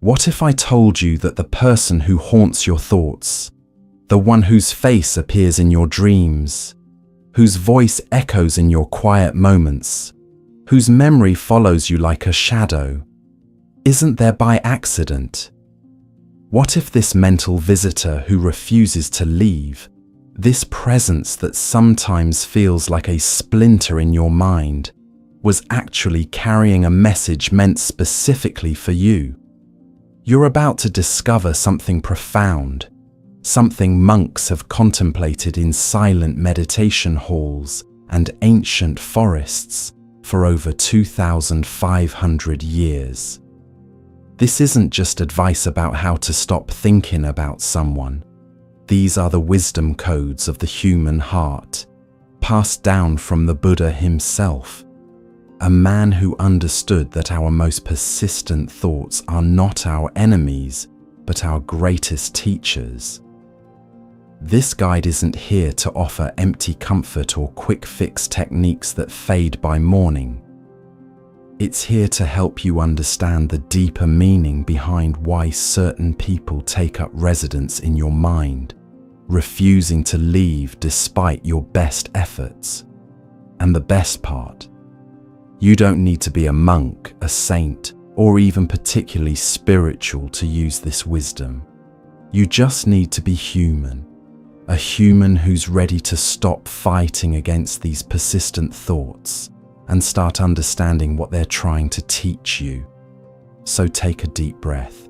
What if I told you that the person who haunts your thoughts, the one whose face appears in your dreams, whose voice echoes in your quiet moments, whose memory follows you like a shadow, isn't there by accident? What if this mental visitor who refuses to leave, this presence that sometimes feels like a splinter in your mind, was actually carrying a message meant specifically for you? You're about to discover something profound, something monks have contemplated in silent meditation halls and ancient forests for over 2,500 years. This isn't just advice about how to stop thinking about someone. These are the wisdom codes of the human heart, passed down from the Buddha himself, a man who understood that our most persistent thoughts are not our enemies, but our greatest teachers. This guide isn't here to offer empty comfort or quick-fix techniques that fade by morning. It's here to help you understand the deeper meaning behind why certain people take up residence in your mind, refusing to leave despite your best efforts. And the best part, you don't need to be a monk, a saint, or even particularly spiritual to use this wisdom. You just need to be human, a human who's ready to stop fighting against these persistent thoughts and start understanding what they're trying to teach you. So take a deep breath.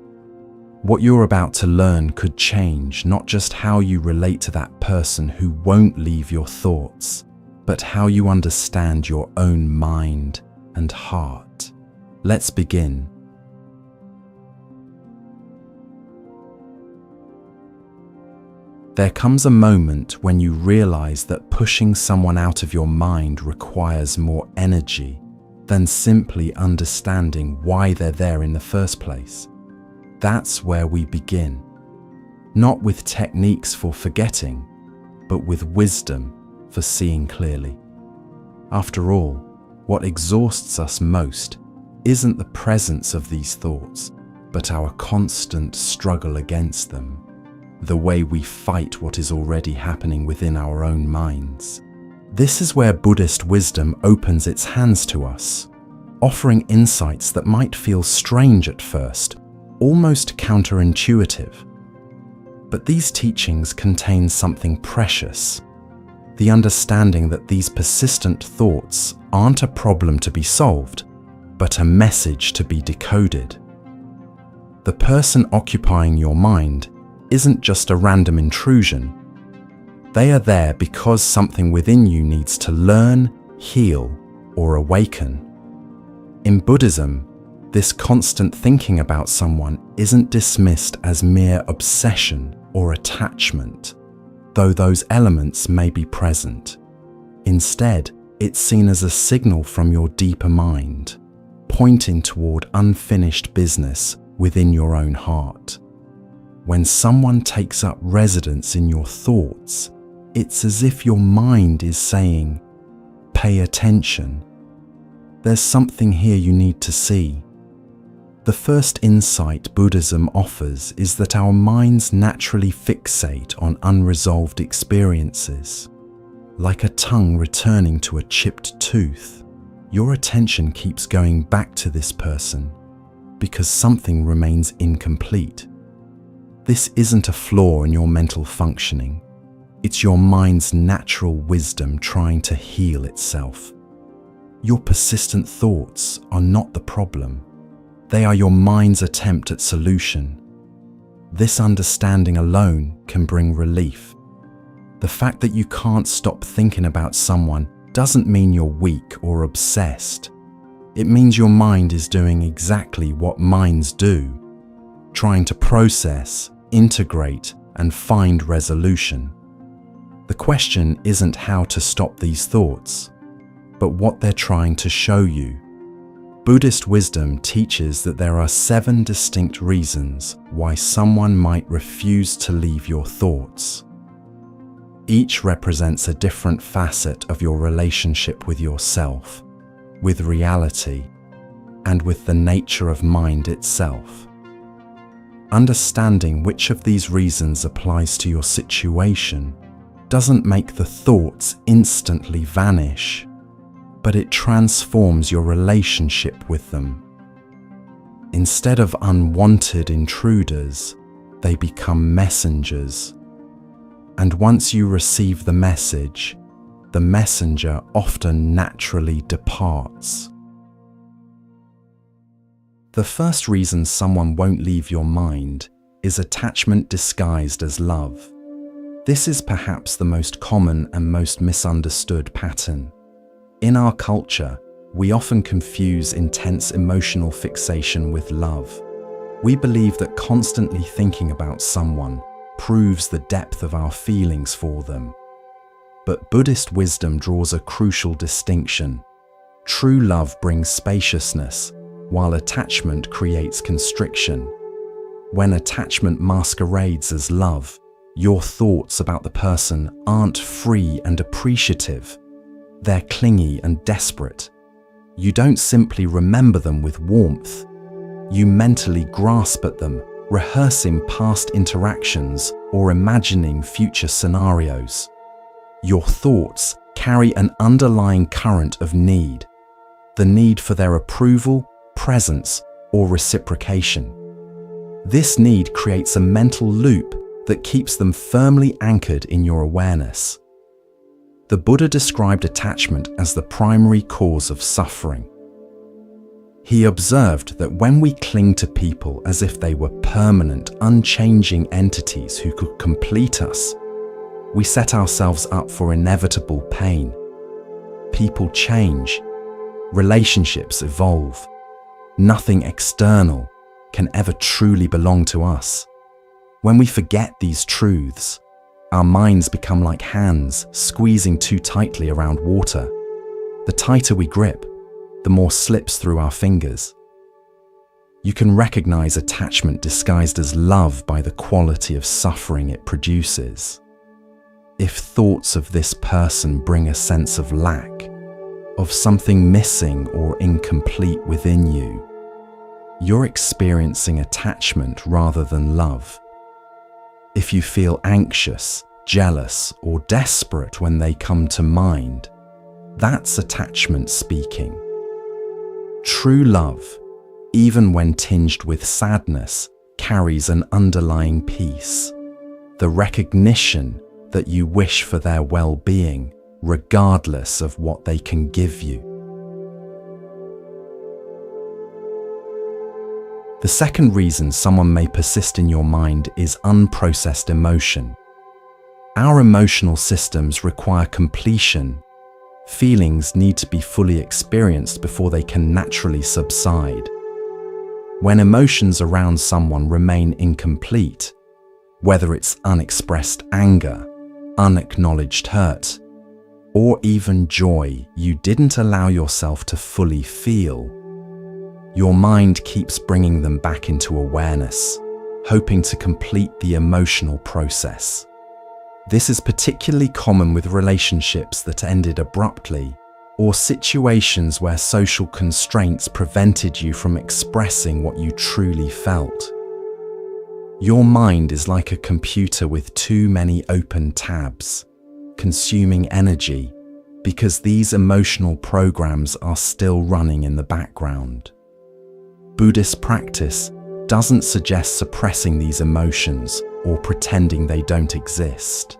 What you're about to learn could change not just how you relate to that person who won't leave your thoughts, but how you understand your own mind and heart. Let's begin. There comes a moment when you realize that pushing someone out of your mind requires more energy than simply understanding why they're there in the first place. That's where we begin. Not with techniques for forgetting, but with wisdom for seeing clearly. After all, what exhausts us most isn't the presence of these thoughts, but our constant struggle against them. The way we fight what is already happening within our own minds. This is where Buddhist wisdom opens its hands to us, offering insights that might feel strange at first, almost counterintuitive. But these teachings contain something precious, the understanding that these persistent thoughts aren't a problem to be solved, but a message to be decoded. The person occupying your mind isn't just a random intrusion. They are there because something within you needs to learn, heal, or awaken. In Buddhism, this constant thinking about someone isn't dismissed as mere obsession or attachment, though those elements may be present. Instead, it's seen as a signal from your deeper mind, pointing toward unfinished business within your own heart. When someone takes up residence in your thoughts, it's as if your mind is saying, "Pay attention. There's something here you need to see." The first insight Buddhism offers is that our minds naturally fixate on unresolved experiences. Like a tongue returning to a chipped tooth, your attention keeps going back to this person because something remains incomplete. This isn't a flaw in your mental functioning. It's your mind's natural wisdom trying to heal itself. Your persistent thoughts are not the problem. They are your mind's attempt at solution. This understanding alone can bring relief. The fact that you can't stop thinking about someone doesn't mean you're weak or obsessed. It means your mind is doing exactly what minds do, trying to process, integrate, and find resolution. The question isn't how to stop these thoughts, but what they're trying to show you. Buddhist wisdom teaches that there are 7 distinct reasons why someone might refuse to leave your thoughts. Each represents a different facet of your relationship with yourself, with reality, and with the nature of mind itself. Understanding which of these reasons applies to your situation doesn't make the thoughts instantly vanish, but it transforms your relationship with them. Instead of unwanted intruders, they become messengers. And once you receive the message, the messenger often naturally departs. The first reason someone won't leave your mind is attachment disguised as love. This is perhaps the most common and most misunderstood pattern. In our culture, we often confuse intense emotional fixation with love. We believe that constantly thinking about someone proves the depth of our feelings for them. But Buddhist wisdom draws a crucial distinction. True love brings spaciousness, while attachment creates constriction. When attachment masquerades as love, your thoughts about the person aren't free and appreciative. They're clingy and desperate. You don't simply remember them with warmth. You mentally grasp at them, rehearsing past interactions or imagining future scenarios. Your thoughts carry an underlying current of need, the need for their approval, presence, or reciprocation. This need creates a mental loop that keeps them firmly anchored in your awareness. The Buddha described attachment as the primary cause of suffering. He observed that when we cling to people as if they were permanent, unchanging entities who could complete us, we set ourselves up for inevitable pain. People change, relationships evolve. Nothing external can ever truly belong to us. When we forget these truths, our minds become like hands squeezing too tightly around water. The tighter we grip, the more slips through our fingers. You can recognize attachment disguised as love by the quality of suffering it produces. If thoughts of this person bring a sense of lack, of something missing or incomplete within you, you're experiencing attachment rather than love. If you feel anxious, jealous, or desperate when they come to mind, that's attachment speaking. True love, even when tinged with sadness, carries an underlying peace, the recognition that you wish for their well-being, regardless of what they can give you. The second reason someone may persist in your mind is unprocessed emotion. Our emotional systems require completion. Feelings need to be fully experienced before they can naturally subside. When emotions around someone remain incomplete, whether it's unexpressed anger, unacknowledged hurt, or even joy you didn't allow yourself to fully feel, your mind keeps bringing them back into awareness, hoping to complete the emotional process. This is particularly common with relationships that ended abruptly, or situations where social constraints prevented you from expressing what you truly felt. Your mind is like a computer with too many open tabs, consuming energy because these emotional programs are still running in the background. Buddhist practice doesn't suggest suppressing these emotions or pretending they don't exist.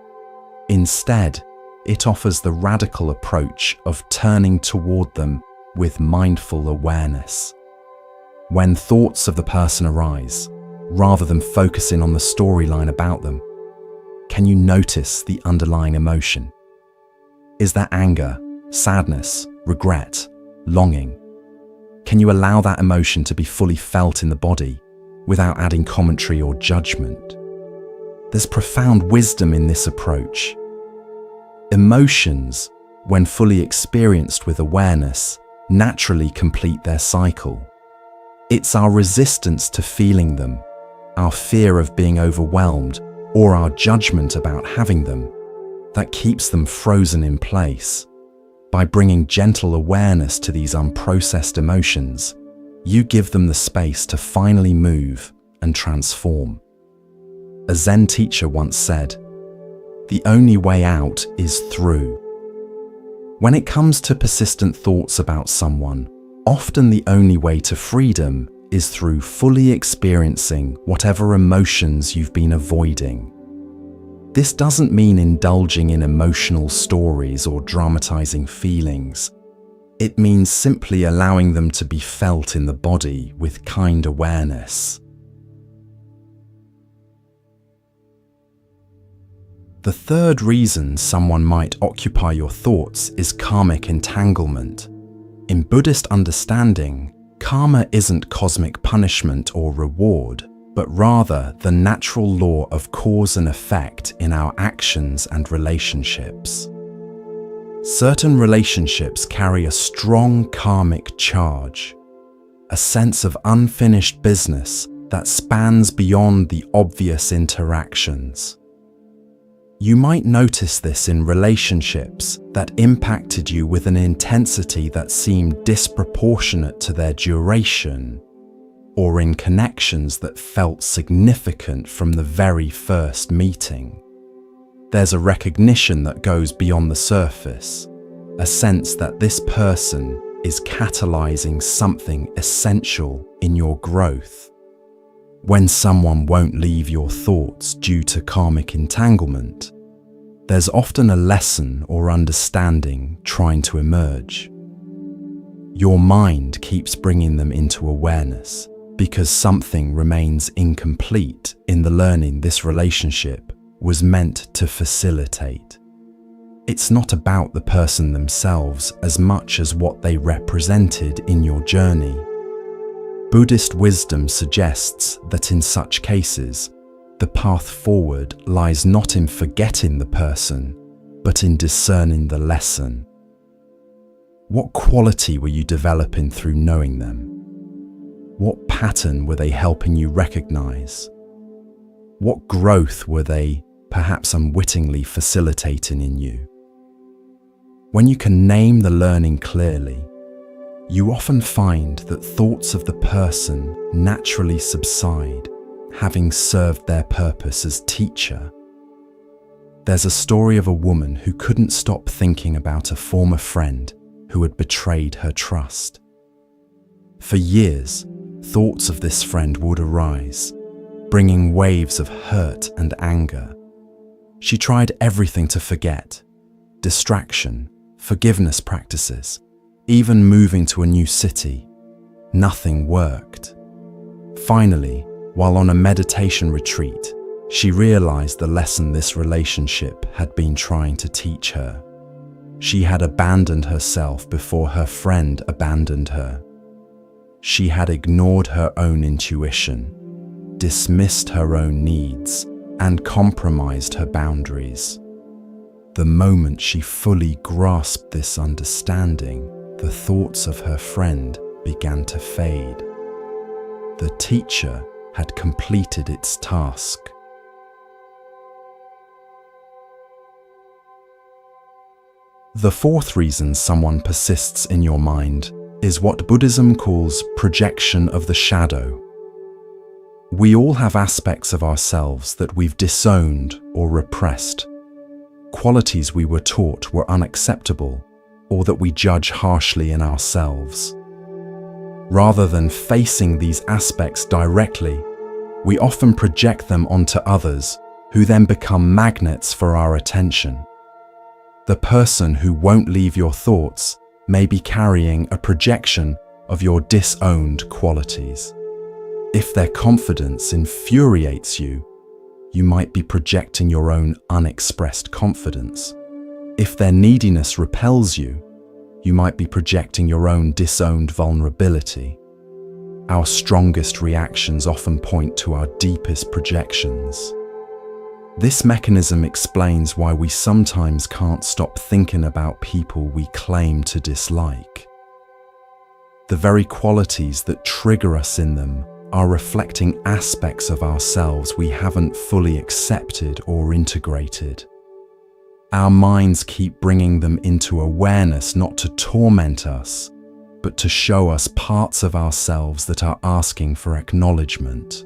Instead, it offers the radical approach of turning toward them with mindful awareness. When thoughts of the person arise, rather than focusing on the storyline about them, can you notice the underlying emotion? Is there anger, sadness, regret, longing? Can you allow that emotion to be fully felt in the body without adding commentary or judgment? There's profound wisdom in this approach. Emotions, when fully experienced with awareness, naturally complete their cycle. It's our resistance to feeling them, our fear of being overwhelmed, or our judgment about having them, that keeps them frozen in place. By bringing gentle awareness to these unprocessed emotions, you give them the space to finally move, and transform. A Zen teacher once said, "The only way out is through." When it comes to persistent thoughts about someone, often the only way to freedom is through fully experiencing whatever emotions you've been avoiding. This doesn't mean indulging in emotional stories or dramatizing feelings. It means simply allowing them to be felt in the body with kind awareness. The third reason someone might occupy your thoughts is karmic entanglement. In Buddhist understanding, karma isn't cosmic punishment or reward, but rather the natural law of cause and effect in our actions and relationships. Certain relationships carry a strong karmic charge, a sense of unfinished business that spans beyond the obvious interactions. You might notice this in relationships that impacted you with an intensity that seemed disproportionate to their duration, or in connections that felt significant from the very first meeting. There's a recognition that goes beyond the surface, a sense that this person is catalyzing something essential in your growth. When someone won't leave your thoughts due to karmic entanglement, there's often a lesson or understanding trying to emerge. Your mind keeps bringing them into awareness because something remains incomplete in the learning this relationship was meant to facilitate. It's not about the person themselves as much as what they represented in your journey. Buddhist wisdom suggests that in such cases, the path forward lies not in forgetting the person, but in discerning the lesson. What quality were you developing through knowing them? What pattern were they helping you recognize? What growth were they perhaps unwittingly facilitating in you? When you can name the learning clearly, you often find that thoughts of the person naturally subside, having served their purpose as teacher. There's a story of a woman who couldn't stop thinking about a former friend who had betrayed her trust. For years, thoughts of this friend would arise, bringing waves of hurt and anger. She tried everything to forget: distraction, forgiveness practices, even moving to a new city. Nothing worked. Finally, while on a meditation retreat, she realized the lesson this relationship had been trying to teach her. She had abandoned herself before her friend abandoned her. She had ignored her own intuition, dismissed her own needs, and compromised her boundaries. The moment she fully grasped this understanding, the thoughts of her friend began to fade. The teacher had completed its task. The fourth reason someone persists in your mind is what Buddhism calls projection of the shadow. We all have aspects of ourselves that we've disowned or repressed, qualities we were taught were unacceptable or that we judge harshly in ourselves. Rather than facing these aspects directly, we often project them onto others who then become magnets for our attention. The person who won't leave your thoughts may be carrying a projection of your disowned qualities. If their confidence infuriates you, you might be projecting your own unexpressed confidence. If their neediness repels you, you might be projecting your own disowned vulnerability. Our strongest reactions often point to our deepest projections. This mechanism explains why we sometimes can't stop thinking about people we claim to dislike. The very qualities that trigger us in them are reflecting aspects of ourselves we haven't fully accepted or integrated. Our minds keep bringing them into awareness not to torment us, but to show us parts of ourselves that are asking for acknowledgement.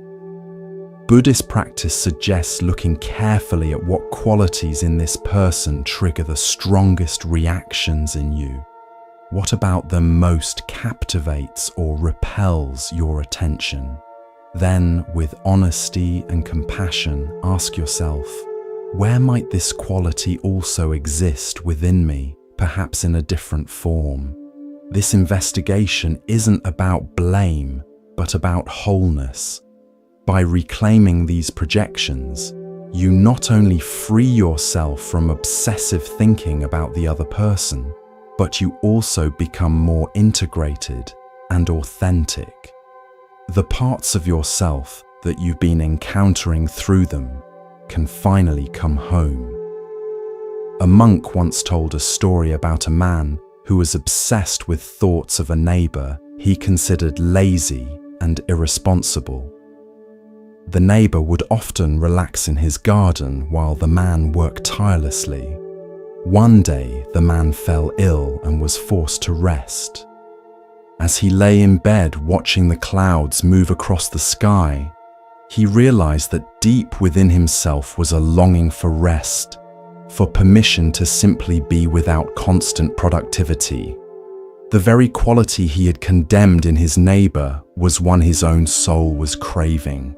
Buddhist practice suggests looking carefully at what qualities in this person trigger the strongest reactions in you. What about them most captivates or repels your attention? Then, with honesty and compassion, ask yourself, where might this quality also exist within me, perhaps in a different form? This investigation isn't about blame, but about wholeness. By reclaiming these projections, you not only free yourself from obsessive thinking about the other person, but you also become more integrated and authentic. The parts of yourself that you've been encountering through them can finally come home. A monk once told a story about a man who was obsessed with thoughts of a neighbor he considered lazy and irresponsible. The neighbor would often relax in his garden while the man worked tirelessly. One day, the man fell ill and was forced to rest. As he lay in bed watching the clouds move across the sky, he realized that deep within himself was a longing for rest, for permission to simply be without constant productivity. The very quality he had condemned in his neighbor was one his own soul was craving.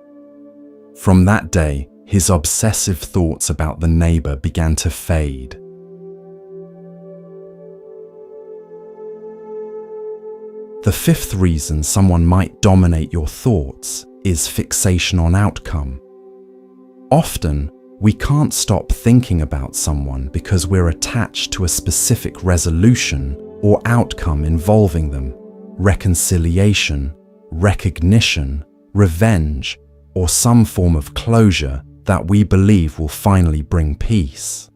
From that day, his obsessive thoughts about the neighbor began to fade. The fifth reason someone might dominate your thoughts is fixation on outcome. Often, we can't stop thinking about someone because we're attached to a specific resolution or outcome involving them: reconciliation, recognition, revenge, or some form of closure that we believe will finally bring peace.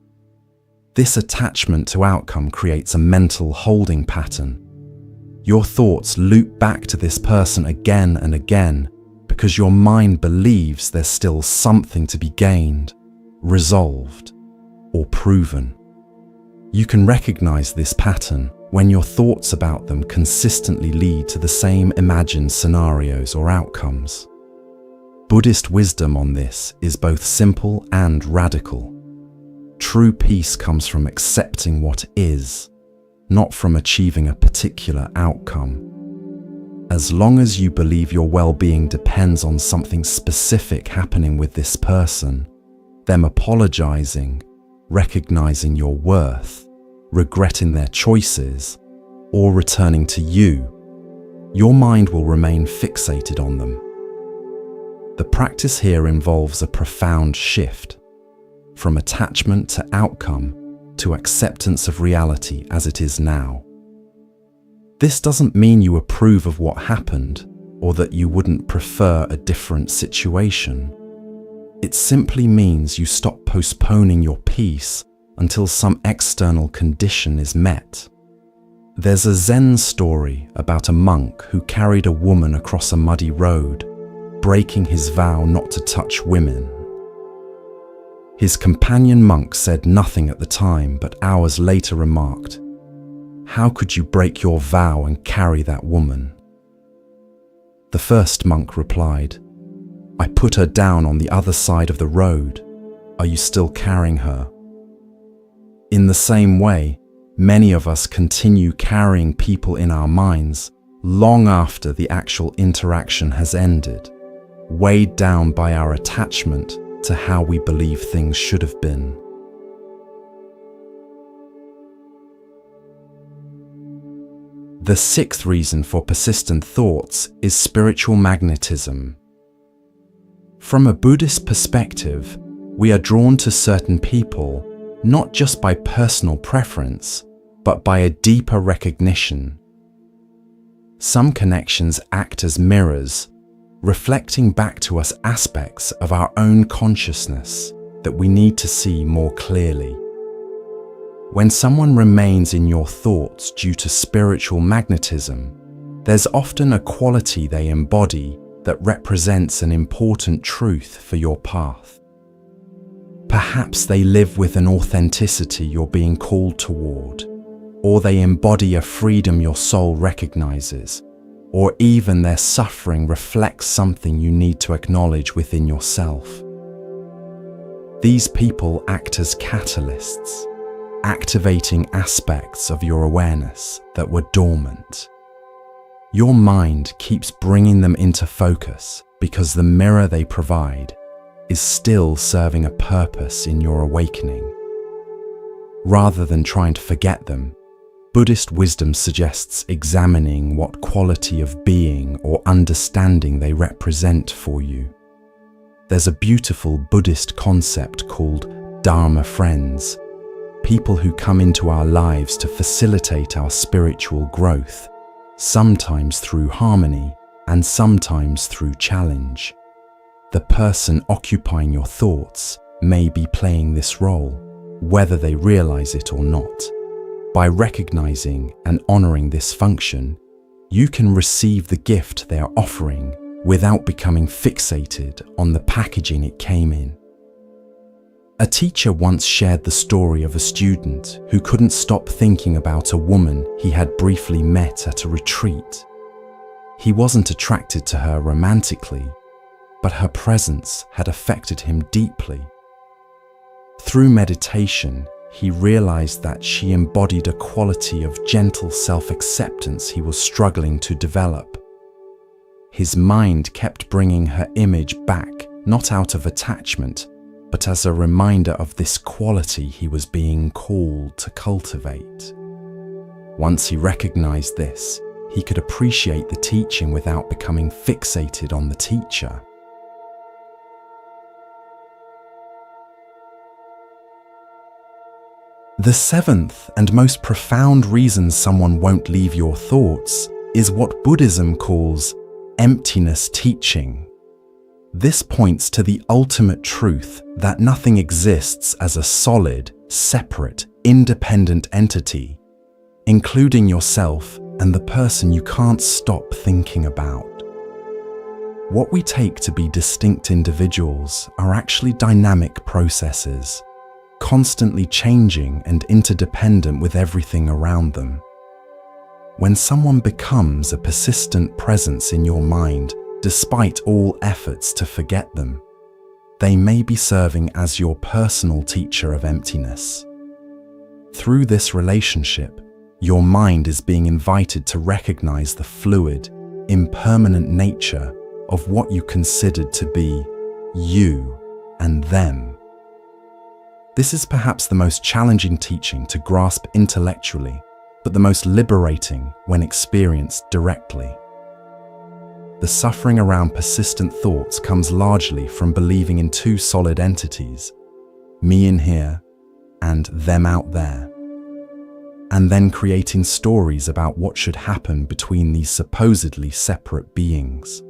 This attachment to outcome creates a mental holding pattern. Your thoughts loop back to this person again and again because your mind believes there's still something to be gained, resolved, or proven. You can recognize this pattern when your thoughts about them consistently lead to the same imagined scenarios or outcomes. Buddhist wisdom on this is both simple and radical. True peace comes from accepting what is, not from achieving a particular outcome. As long as you believe your well-being depends on something specific happening with this person, them apologizing, recognizing your worth, regretting their choices, or returning to you, your mind will remain fixated on them. The practice here involves a profound shift, from attachment to outcome to acceptance of reality as it is now. This doesn't mean you approve of what happened or that you wouldn't prefer a different situation. It simply means you stop postponing your peace until some external condition is met. There's a Zen story about a monk who carried a woman across a muddy road, breaking his vow not to touch women. His companion monk said nothing at the time, but hours later remarked, "How could you break your vow and carry that woman?" The first monk replied, "I put her down on the other side of the road. Are you still carrying her?" In the same way, many of us continue carrying people in our minds long after the actual interaction has ended, weighed down by our attachment to how we believe things should have been. The sixth reason for persistent thoughts is spiritual magnetism. From a Buddhist perspective, we are drawn to certain people not just by personal preference, but by a deeper recognition. Some connections act as mirrors, reflecting back to us aspects of our own consciousness that we need to see more clearly. When someone remains in your thoughts due to spiritual magnetism, there's often a quality they embody that represents an important truth for your path. Perhaps they live with an authenticity you're being called toward, or they embody a freedom your soul recognizes, or even their suffering reflects something you need to acknowledge within yourself. These people act as catalysts, activating aspects of your awareness that were dormant. Your mind keeps bringing them into focus because the mirror they provide is still serving a purpose in your awakening. Rather than trying to forget them, Buddhist wisdom suggests examining what quality of being or understanding they represent for you. There's a beautiful Buddhist concept called Dharma friends, people who come into our lives to facilitate our spiritual growth, sometimes through harmony and sometimes through challenge. The person occupying your thoughts may be playing this role, whether they realize it or not. By recognizing and honoring this function, you can receive the gift they are offering without becoming fixated on the packaging it came in. A teacher once shared the story of a student who couldn't stop thinking about a woman he had briefly met at a retreat. He wasn't attracted to her romantically, but her presence had affected him deeply. Through meditation, he realized that she embodied a quality of gentle self-acceptance he was struggling to develop. His mind kept bringing her image back, not out of attachment, but as a reminder of this quality he was being called to cultivate. Once he recognized this, he could appreciate the teaching without becoming fixated on the teacher. The seventh and most profound reason someone won't leave your thoughts is what Buddhism calls emptiness teaching. This points to the ultimate truth that nothing exists as a solid, separate, independent entity, including yourself and the person you can't stop thinking about. What we take to be distinct individuals are actually dynamic processes, constantly changing and interdependent with everything around them. When someone becomes a persistent presence in your mind, despite all efforts to forget them, they may be serving as your personal teacher of emptiness. Through this relationship, your mind is being invited to recognize the fluid, impermanent nature of what you considered to be you and them. This is perhaps the most challenging teaching to grasp intellectually, but the most liberating when experienced directly. The suffering around persistent thoughts comes largely from believing in two solid entities, me in here and them out there, and then creating stories about what should happen between these supposedly separate beings.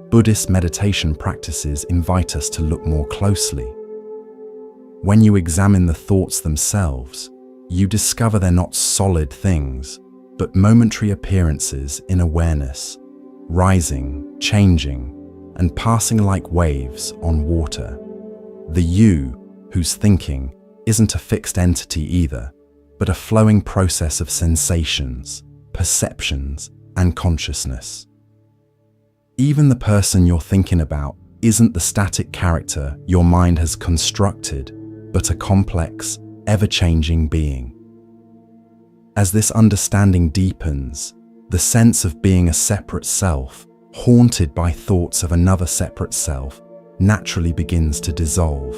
Buddhist meditation practices invite us to look more closely. When you examine the thoughts themselves, you discover they're not solid things, but momentary appearances in awareness, rising, changing, and passing like waves on water. The you, who's thinking, isn't a fixed entity either, but a flowing process of sensations, perceptions, and consciousness. Even the person you're thinking about isn't the static character your mind has constructed, but a complex, ever-changing being. As this understanding deepens, the sense of being a separate self, haunted by thoughts of another separate self, naturally begins to dissolve.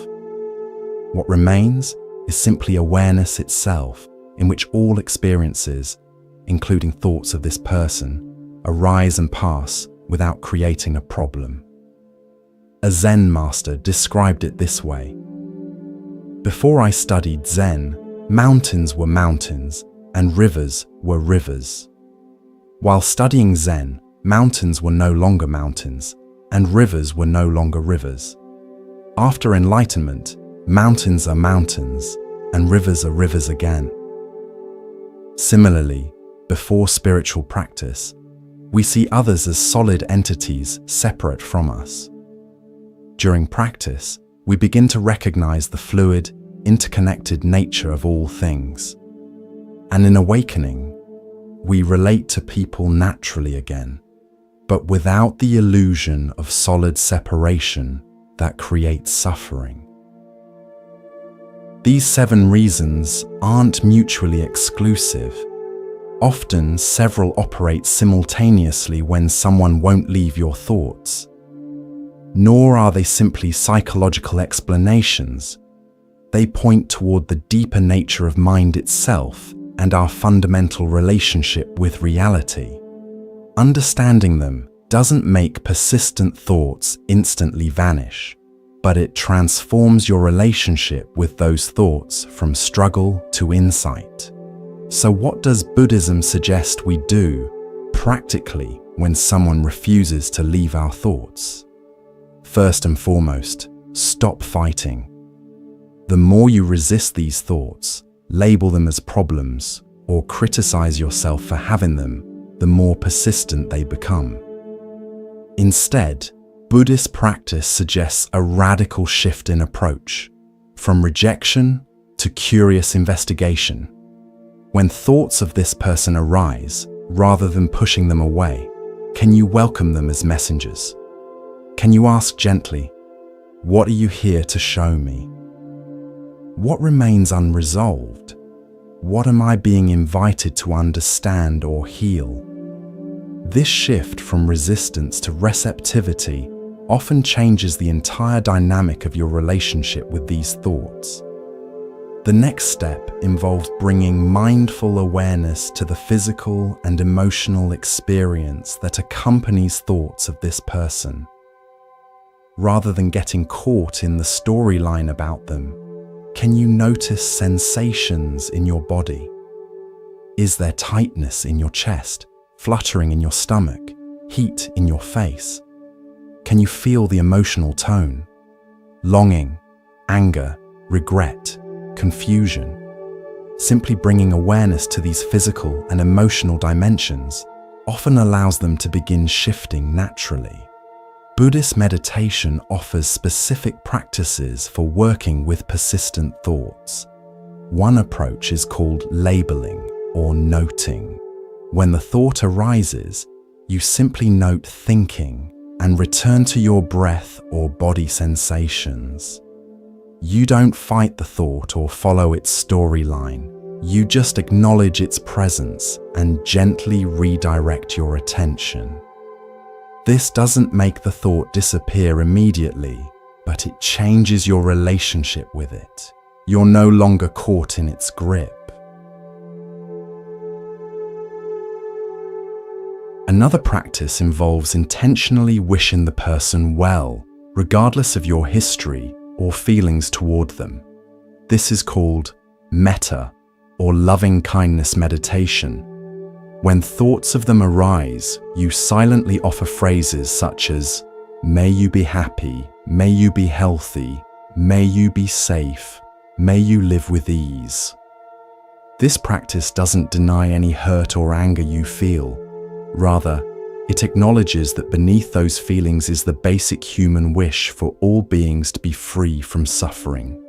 What remains is simply awareness itself, in which all experiences, including thoughts of this person, arise and pass without creating a problem. A Zen master described it this way: "Before I studied Zen, mountains were mountains and rivers were rivers. While studying Zen, mountains were no longer mountains and rivers were no longer rivers. After enlightenment, mountains are mountains and rivers are rivers again." Similarly, before spiritual practice, we see others as solid entities separate from us. During practice, we begin to recognize the fluid, interconnected nature of all things. And in awakening, We relate to people naturally again, but without the illusion of solid separation that creates suffering. These 7 reasons aren't mutually exclusive. Often, several operate simultaneously when someone won't leave your thoughts. Nor are they simply psychological explanations. They point toward the deeper nature of mind itself and our fundamental relationship with reality. Understanding them doesn't make persistent thoughts instantly vanish, but it transforms your relationship with those thoughts from struggle to insight. So what does Buddhism suggest we do practically when someone refuses to leave our thoughts? First and foremost, stop fighting. The more you resist these thoughts, label them as problems, or criticize yourself for having them, the more persistent they become. Instead, Buddhist practice suggests a radical shift in approach, from rejection to curious investigation. When thoughts of this person arise, rather than pushing them away, can you welcome them as messengers? Can you ask gently, "What are you here to show me? What remains unresolved? What am I being invited to understand or heal?" This shift from resistance to receptivity often changes the entire dynamic of your relationship with these thoughts. The next step involves bringing mindful awareness to the physical and emotional experience that accompanies thoughts of this person. Rather than getting caught in the storyline about them, can you notice sensations in your body? Is there tightness in your chest, fluttering in your stomach, heat in your face? Can you feel the emotional tone? Longing, anger, regret, confusion? Simply bringing awareness to these physical and emotional dimensions often allows them to begin shifting naturally. Buddhist meditation offers specific practices for working with persistent thoughts. One approach is called labeling or noting. When the thought arises, you simply note thinking and return to your breath or body sensations. You don't fight the thought or follow its storyline. You just acknowledge its presence and gently redirect your attention. This doesn't make the thought disappear immediately, but it changes your relationship with it. You're no longer caught in its grip. Another practice involves intentionally wishing the person well, regardless of your history or feelings toward them. This is called metta, or loving kindness meditation. When thoughts of them arise, you silently offer phrases such as, "May you be happy, may you be healthy, may you be safe, may you live with ease." This practice doesn't deny any hurt or anger you feel. Rather, it acknowledges that beneath those feelings is the basic human wish for all beings to be free from suffering.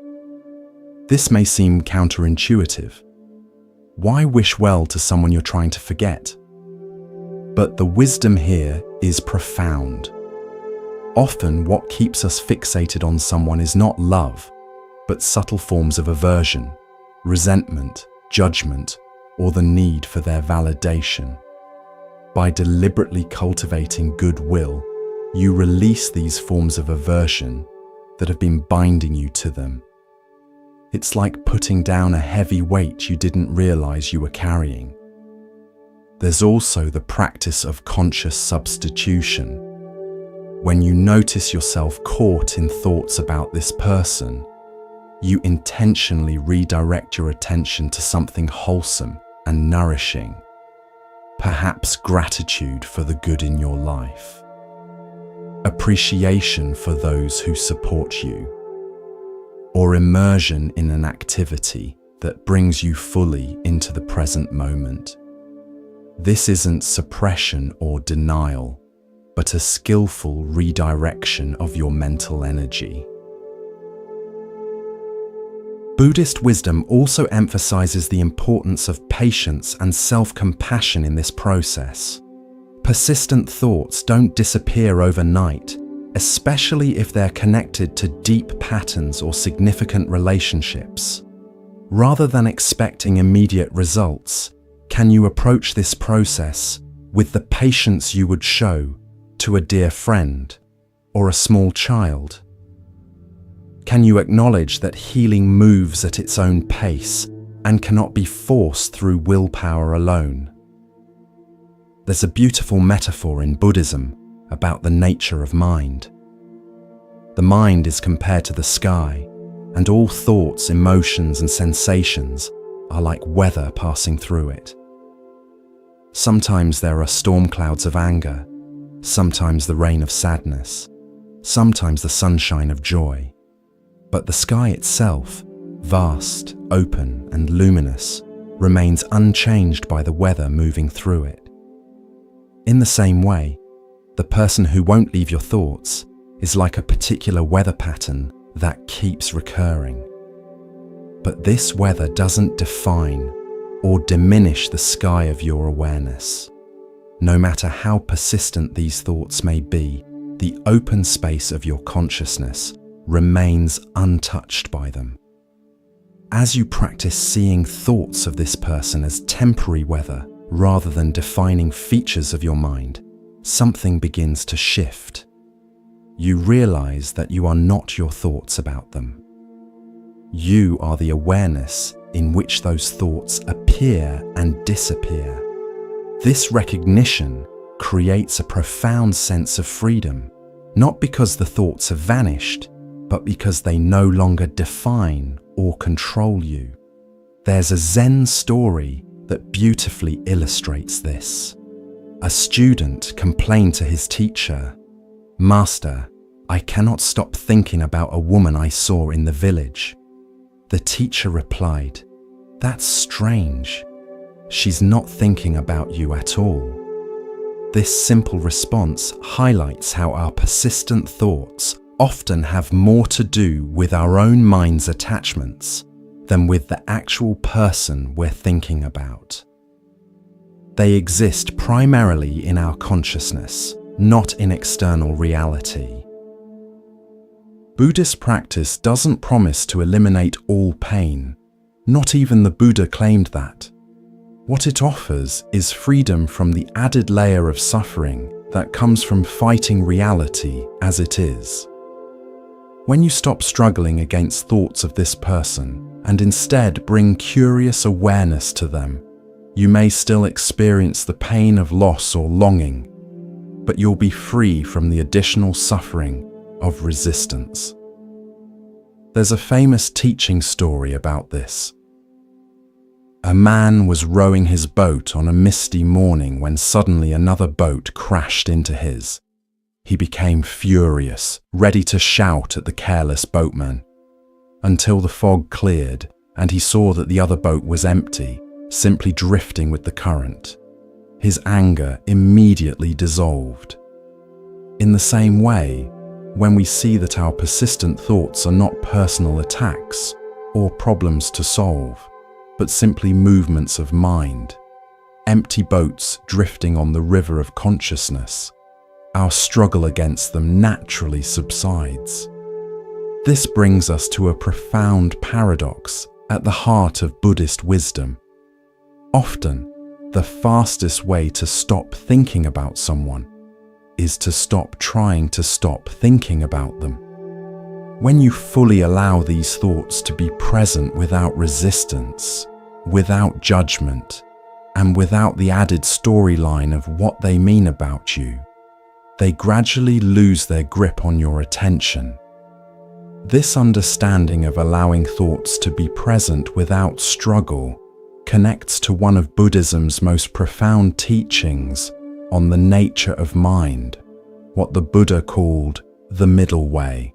This may seem counterintuitive. Why wish well to someone you're trying to forget? But the wisdom here is profound. Often, what keeps us fixated on someone is not love, but subtle forms of aversion, resentment, judgment, or the need for their validation. By deliberately cultivating goodwill, you release these forms of aversion that have been binding you to them. It's like putting down a heavy weight you didn't realize you were carrying. There's also the practice of conscious substitution. When you notice yourself caught in thoughts about this person, you intentionally redirect your attention to something wholesome and nourishing. Perhaps gratitude for the good in your life, appreciation for those who support you, or immersion in an activity that brings you fully into the present moment. This isn't suppression or denial, but a skillful redirection of your mental energy. Buddhist wisdom also emphasizes the importance of patience and self-compassion in this process. Persistent thoughts don't disappear overnight, especially if they're connected to deep patterns or significant relationships. Rather than expecting immediate results, can you approach this process with the patience you would show to a dear friend or a small child? Can you acknowledge that healing moves at its own pace and cannot be forced through willpower alone? There's a beautiful metaphor in Buddhism about the nature of mind. The mind is compared to the sky, and all thoughts, emotions, and sensations are like weather passing through it. Sometimes there are storm clouds of anger, sometimes the rain of sadness, sometimes the sunshine of joy. But the sky itself, vast, open, and luminous, remains unchanged by the weather moving through it. In the same way, the person who won't leave your thoughts is like a particular weather pattern that keeps recurring. But this weather doesn't define or diminish the sky of your awareness. No matter how persistent these thoughts may be, the open space of your consciousness remains untouched by them. As you practice seeing thoughts of this person as temporary weather rather than defining features of your mind, something begins to shift. You realize that you are not your thoughts about them. You are the awareness in which those thoughts appear and disappear. This recognition creates a profound sense of freedom, not because the thoughts have vanished, but because they no longer define or control you. There's a Zen story that beautifully illustrates this. A student complained to his teacher, "Master, I cannot stop thinking about a woman I saw in the village." The teacher replied, "That's strange. She's not thinking about you at all." This simple response highlights how our persistent thoughts often have more to do with our own mind's attachments than with the actual person we're thinking about. They exist primarily in our consciousness, not in external reality. Buddhist practice doesn't promise to eliminate all pain. Not even the Buddha claimed that. What it offers is freedom from the added layer of suffering that comes from fighting reality as it is. When you stop struggling against thoughts of this person and instead bring curious awareness to them, you may still experience the pain of loss or longing, but you'll be free from the additional suffering of resistance. There's a famous teaching story about this. A man was rowing his boat on a misty morning when suddenly another boat crashed into his. He became furious, ready to shout at the careless boatman, until the fog cleared and he saw that the other boat was empty, simply drifting with the current. His anger immediately dissolved. In the same way, when we see that our persistent thoughts are not personal attacks or problems to solve, but simply movements of mind, empty boats drifting on the river of consciousness, our struggle against them naturally subsides. This brings us to a profound paradox at the heart of Buddhist wisdom. Often, the fastest way to stop thinking about someone is to stop trying to stop thinking about them. When you fully allow these thoughts to be present without resistance, without judgment, and without the added storyline of what they mean about you, they gradually lose their grip on your attention. This understanding of allowing thoughts to be present without struggle connects to one of Buddhism's most profound teachings on the nature of mind, what the Buddha called the middle way.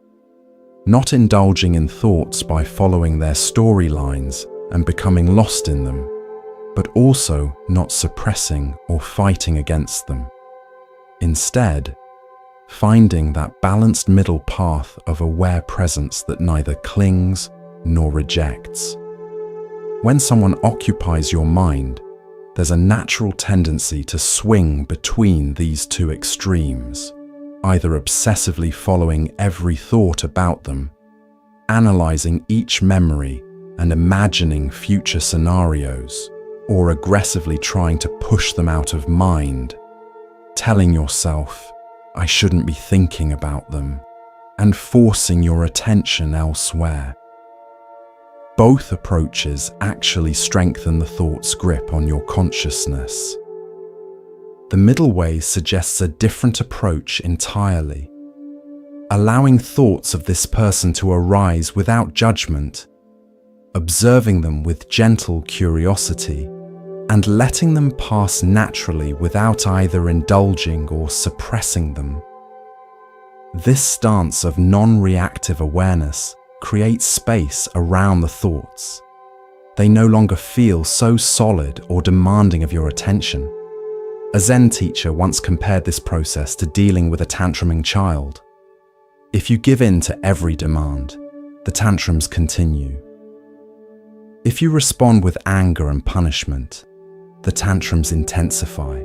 Not indulging in thoughts by following their storylines and becoming lost in them, but also not suppressing or fighting against them. Instead, finding that balanced middle path of aware presence that neither clings nor rejects. When someone occupies your mind, there's a natural tendency to swing between these two extremes, either obsessively following every thought about them, analyzing each memory and imagining future scenarios, or aggressively trying to push them out of mind, telling yourself, "I shouldn't be thinking about them," and forcing your attention elsewhere. Both approaches actually strengthen the thought's grip on your consciousness. The middle way suggests a different approach entirely, allowing thoughts of this person to arise without judgment, observing them with gentle curiosity, and letting them pass naturally without either indulging or suppressing them. This stance of non-reactive awareness creates space around the thoughts. They no longer feel so solid or demanding of your attention. A Zen teacher once compared this process to dealing with a tantruming child. If you give in to every demand, the tantrums continue. If you respond with anger and punishment, the tantrums intensify.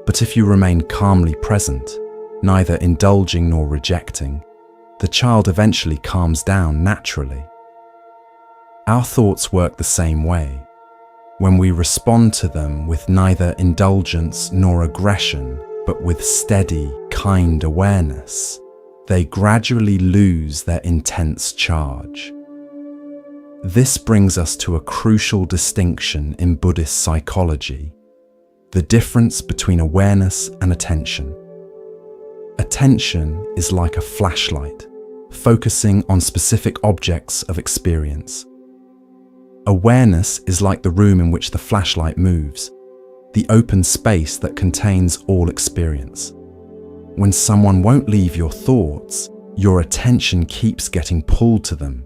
But if you remain calmly present, neither indulging nor rejecting, the child eventually calms down naturally. Our thoughts work the same way. When we respond to them with neither indulgence nor aggression, but with steady, kind awareness, they gradually lose their intense charge. This brings us to a crucial distinction in Buddhist psychology: the difference between awareness and attention. Attention is like a flashlight, focusing on specific objects of experience. Awareness is like the room in which the flashlight moves, the open space that contains all experience. When someone won't leave your thoughts, your attention keeps getting pulled to them,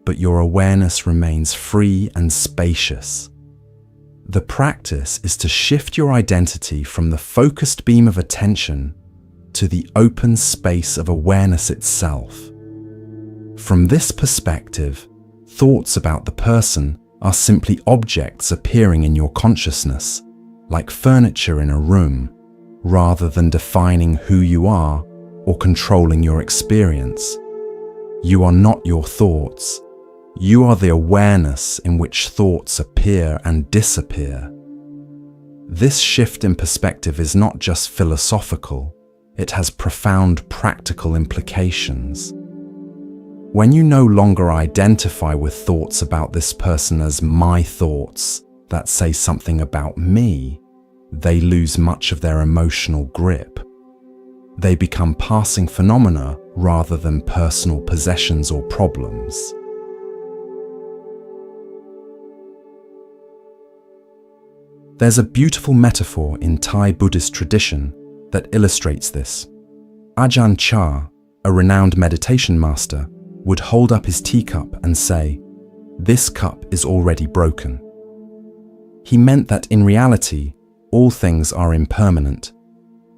but your awareness remains free and spacious. The practice is to shift your identity from the focused beam of attention to the open space of awareness itself. From this perspective, thoughts about the person are simply objects appearing in your consciousness, like furniture in a room, rather than defining who you are or controlling your experience. You are not your thoughts. You are the awareness in which thoughts appear and disappear. This shift in perspective is not just philosophical, it has profound practical implications. When you no longer identify with thoughts about this person as my thoughts that say something about me, they lose much of their emotional grip. They become passing phenomena rather than personal possessions or problems. There's a beautiful metaphor in Thai Buddhist tradition that illustrates this. Ajahn Chah, a renowned meditation master, would hold up his teacup and say, "This cup is already broken." He meant that in reality, all things are impermanent.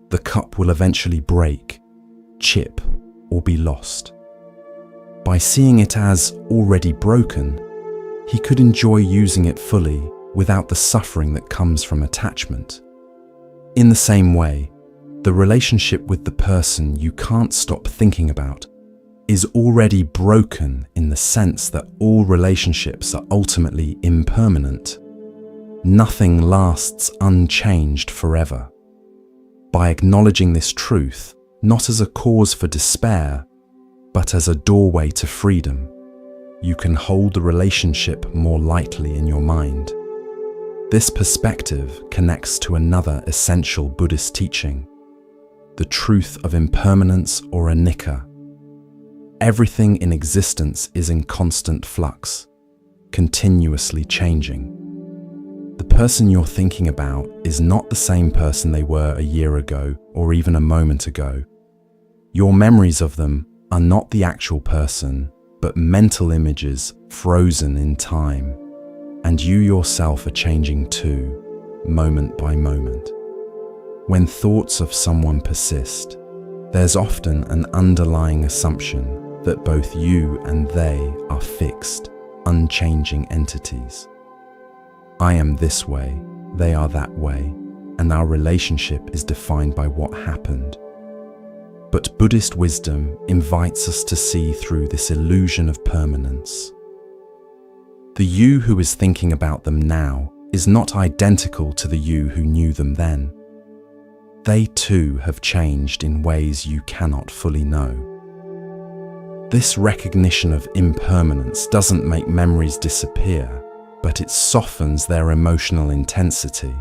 The cup will eventually break, chip, or be lost. By seeing it as already broken, he could enjoy using it fully without the suffering that comes from attachment. In the same way, the relationship with the person you can't stop thinking about is already broken in the sense that all relationships are ultimately impermanent. Nothing lasts unchanged forever. By acknowledging this truth, not as a cause for despair, but as a doorway to freedom, you can hold the relationship more lightly in your mind. This perspective connects to another essential Buddhist teaching, the truth of impermanence or anicca. Everything in existence is in constant flux, continuously changing. The person you're thinking about is not the same person they were a year ago or even a moment ago. Your memories of them are not the actual person, but mental images frozen in time. And you yourself are changing too, moment by moment. When thoughts of someone persist, there's often an underlying assumption that both you and they are fixed, unchanging entities. I am this way, they are that way, and our relationship is defined by what happened. But Buddhist wisdom invites us to see through this illusion of permanence. The you who is thinking about them now is not identical to the you who knew them then. They too have changed in ways you cannot fully know. This recognition of impermanence doesn't make memories disappear, but it softens their emotional intensity.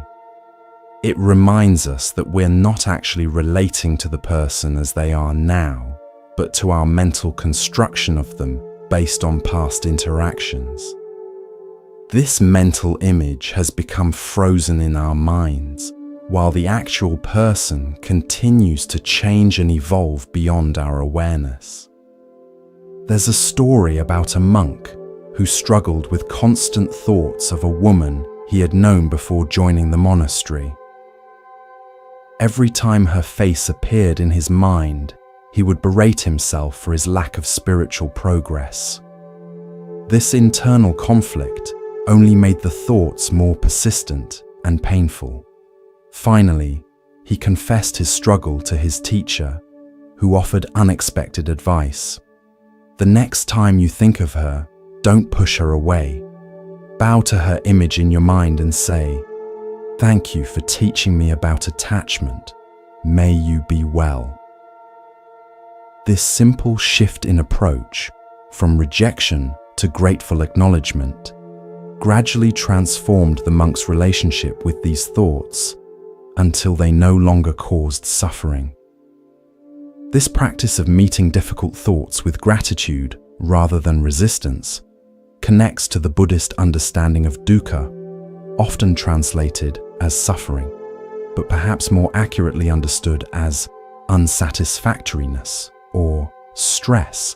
It reminds us that we're not actually relating to the person as they are now, but to our mental construction of them based on past interactions. This mental image has become frozen in our minds, while the actual person continues to change and evolve beyond our awareness. There's a story about a monk who struggled with constant thoughts of a woman he had known before joining the monastery. Every time her face appeared in his mind, he would berate himself for his lack of spiritual progress. This internal conflict only made the thoughts more persistent and painful. Finally, he confessed his struggle to his teacher, who offered unexpected advice. The next time you think of her, don't push her away. Bow to her image in your mind and say, "Thank you for teaching me about attachment. May you be well." This simple shift in approach, from rejection to grateful acknowledgement, gradually transformed the monk's relationship with these thoughts until they no longer caused suffering. This practice of meeting difficult thoughts with gratitude rather than resistance connects to the Buddhist understanding of dukkha, often translated as suffering, but perhaps more accurately understood as unsatisfactoriness or stress.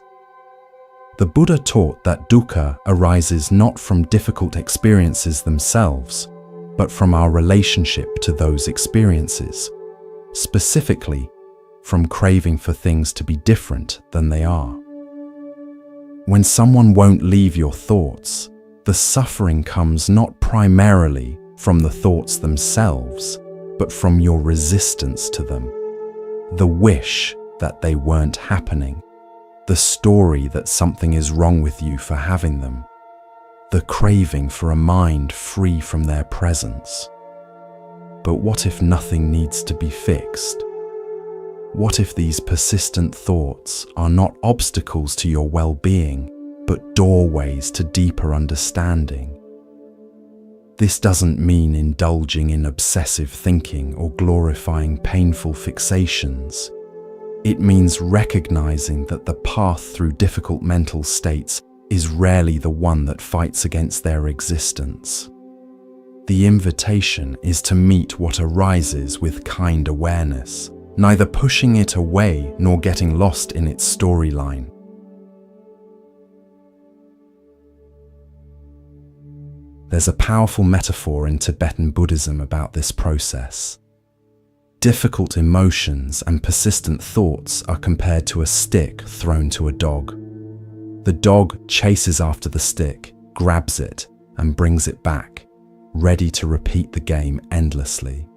The Buddha taught that dukkha arises not from difficult experiences themselves, but from our relationship to those experiences, specifically from craving for things to be different than they are. When someone won't leave your thoughts, the suffering comes not primarily from the thoughts themselves, but from your resistance to them, the wish that they weren't happening, the story that something is wrong with you for having them, the craving for a mind free from their presence. But what if nothing needs to be fixed? What if these persistent thoughts are not obstacles to your well-being, but doorways to deeper understanding? This doesn't mean indulging in obsessive thinking or glorifying painful fixations. It means recognizing that the path through difficult mental states is rarely the one that fights against their existence. The invitation is to meet what arises with kind awareness, neither pushing it away nor getting lost in its storyline. There's a powerful metaphor in Tibetan Buddhism about this process. Difficult emotions and persistent thoughts are compared to a stick thrown to a dog. The dog chases after the stick, grabs it, and brings it back, ready to repeat the game endlessly.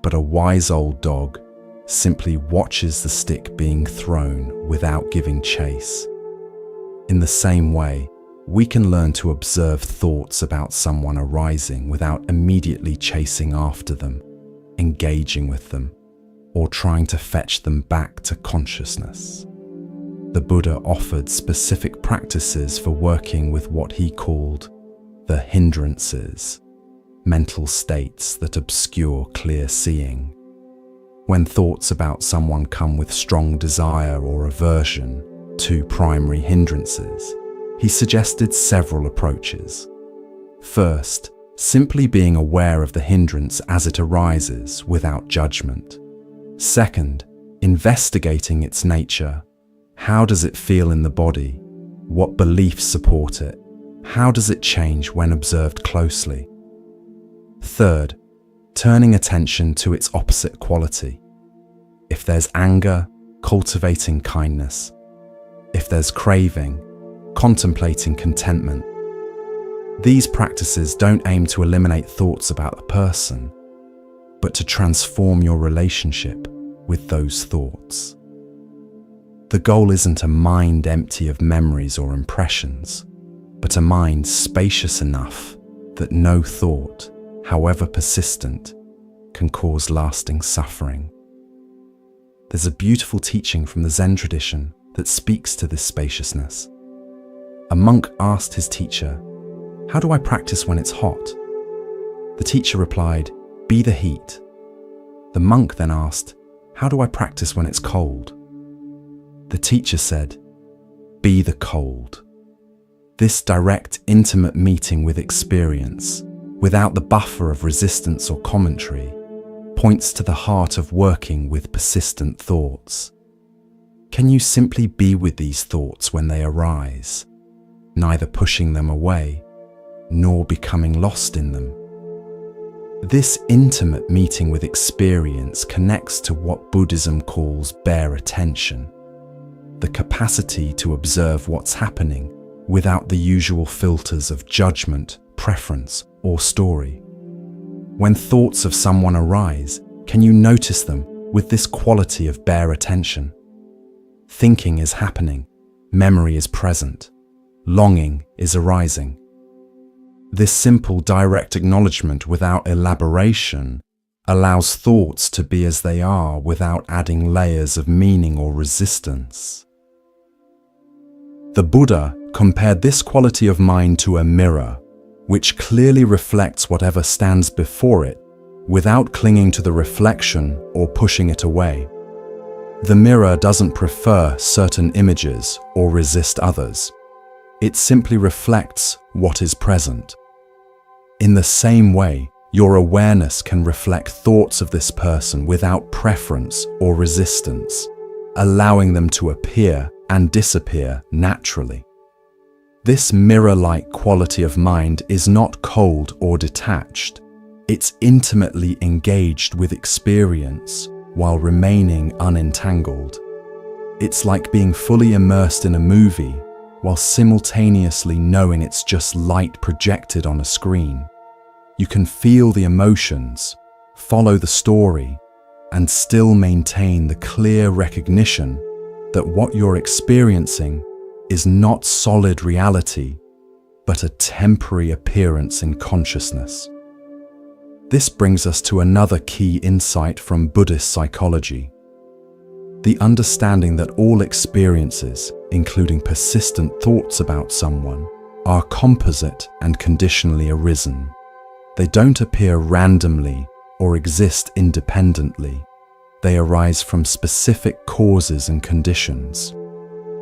But a wise old dog simply watches the stick being thrown without giving chase. In the same way, we can learn to observe thoughts about someone arising without immediately chasing after them, engaging with them, or trying to fetch them back to consciousness. The Buddha offered specific practices for working with what he called the hindrances, mental states that obscure clear seeing. When thoughts about someone come with strong desire or aversion, two primary hindrances, he suggested several approaches. First, simply being aware of the hindrance as it arises without judgment. Second, investigating its nature. How does it feel in the body? What beliefs support it? How does it change when observed closely? Third, turning attention to its opposite quality. If there's anger, cultivating kindness. if there's craving, contemplating contentment. These practices don't aim to eliminate thoughts about the person, but to transform your relationship with those thoughts. The goal isn't a mind empty of memories or impressions, but a mind spacious enough that no thought, however persistent, can cause lasting suffering. There's a beautiful teaching from the Zen tradition that speaks to this spaciousness. A monk asked his teacher, "How do I practice when it's hot?" The teacher replied, "Be the heat." The monk then asked, "How do I practice when it's cold?" The teacher said, "Be the cold." This direct, intimate meeting with experience, without the buffer of resistance or commentary, points to the heart of working with persistent thoughts. Can you simply be with these thoughts when they arise, neither pushing them away, nor becoming lost in them? This intimate meeting with experience connects to what Buddhism calls bare attention, the capacity to observe what's happening without the usual filters of judgment, preference, or story. When thoughts of someone arise, can you notice them with this quality of bare attention? Thinking is happening, memory is present, longing is arising. This simple, direct acknowledgement without elaboration allows thoughts to be as they are without adding layers of meaning or resistance. The Buddha compared this quality of mind to a mirror, which clearly reflects whatever stands before it without clinging to the reflection or pushing it away. The mirror doesn't prefer certain images or resist others. It simply reflects what is present. In the same way, your awareness can reflect thoughts of this person without preference or resistance, allowing them to appear and disappear naturally. This mirror-like quality of mind is not cold or detached. It's intimately engaged with experience while remaining unentangled. It's like being fully immersed in a movie while simultaneously knowing it's just light projected on a screen. You can feel the emotions, follow the story, and still maintain the clear recognition that what you're experiencing is not solid reality, but a temporary appearance in consciousness. This brings us to another key insight from Buddhist psychology: the understanding that all experiences, including persistent thoughts about someone, are composite and conditionally arisen. They don't appear randomly or exist independently. They arise from specific causes and conditions.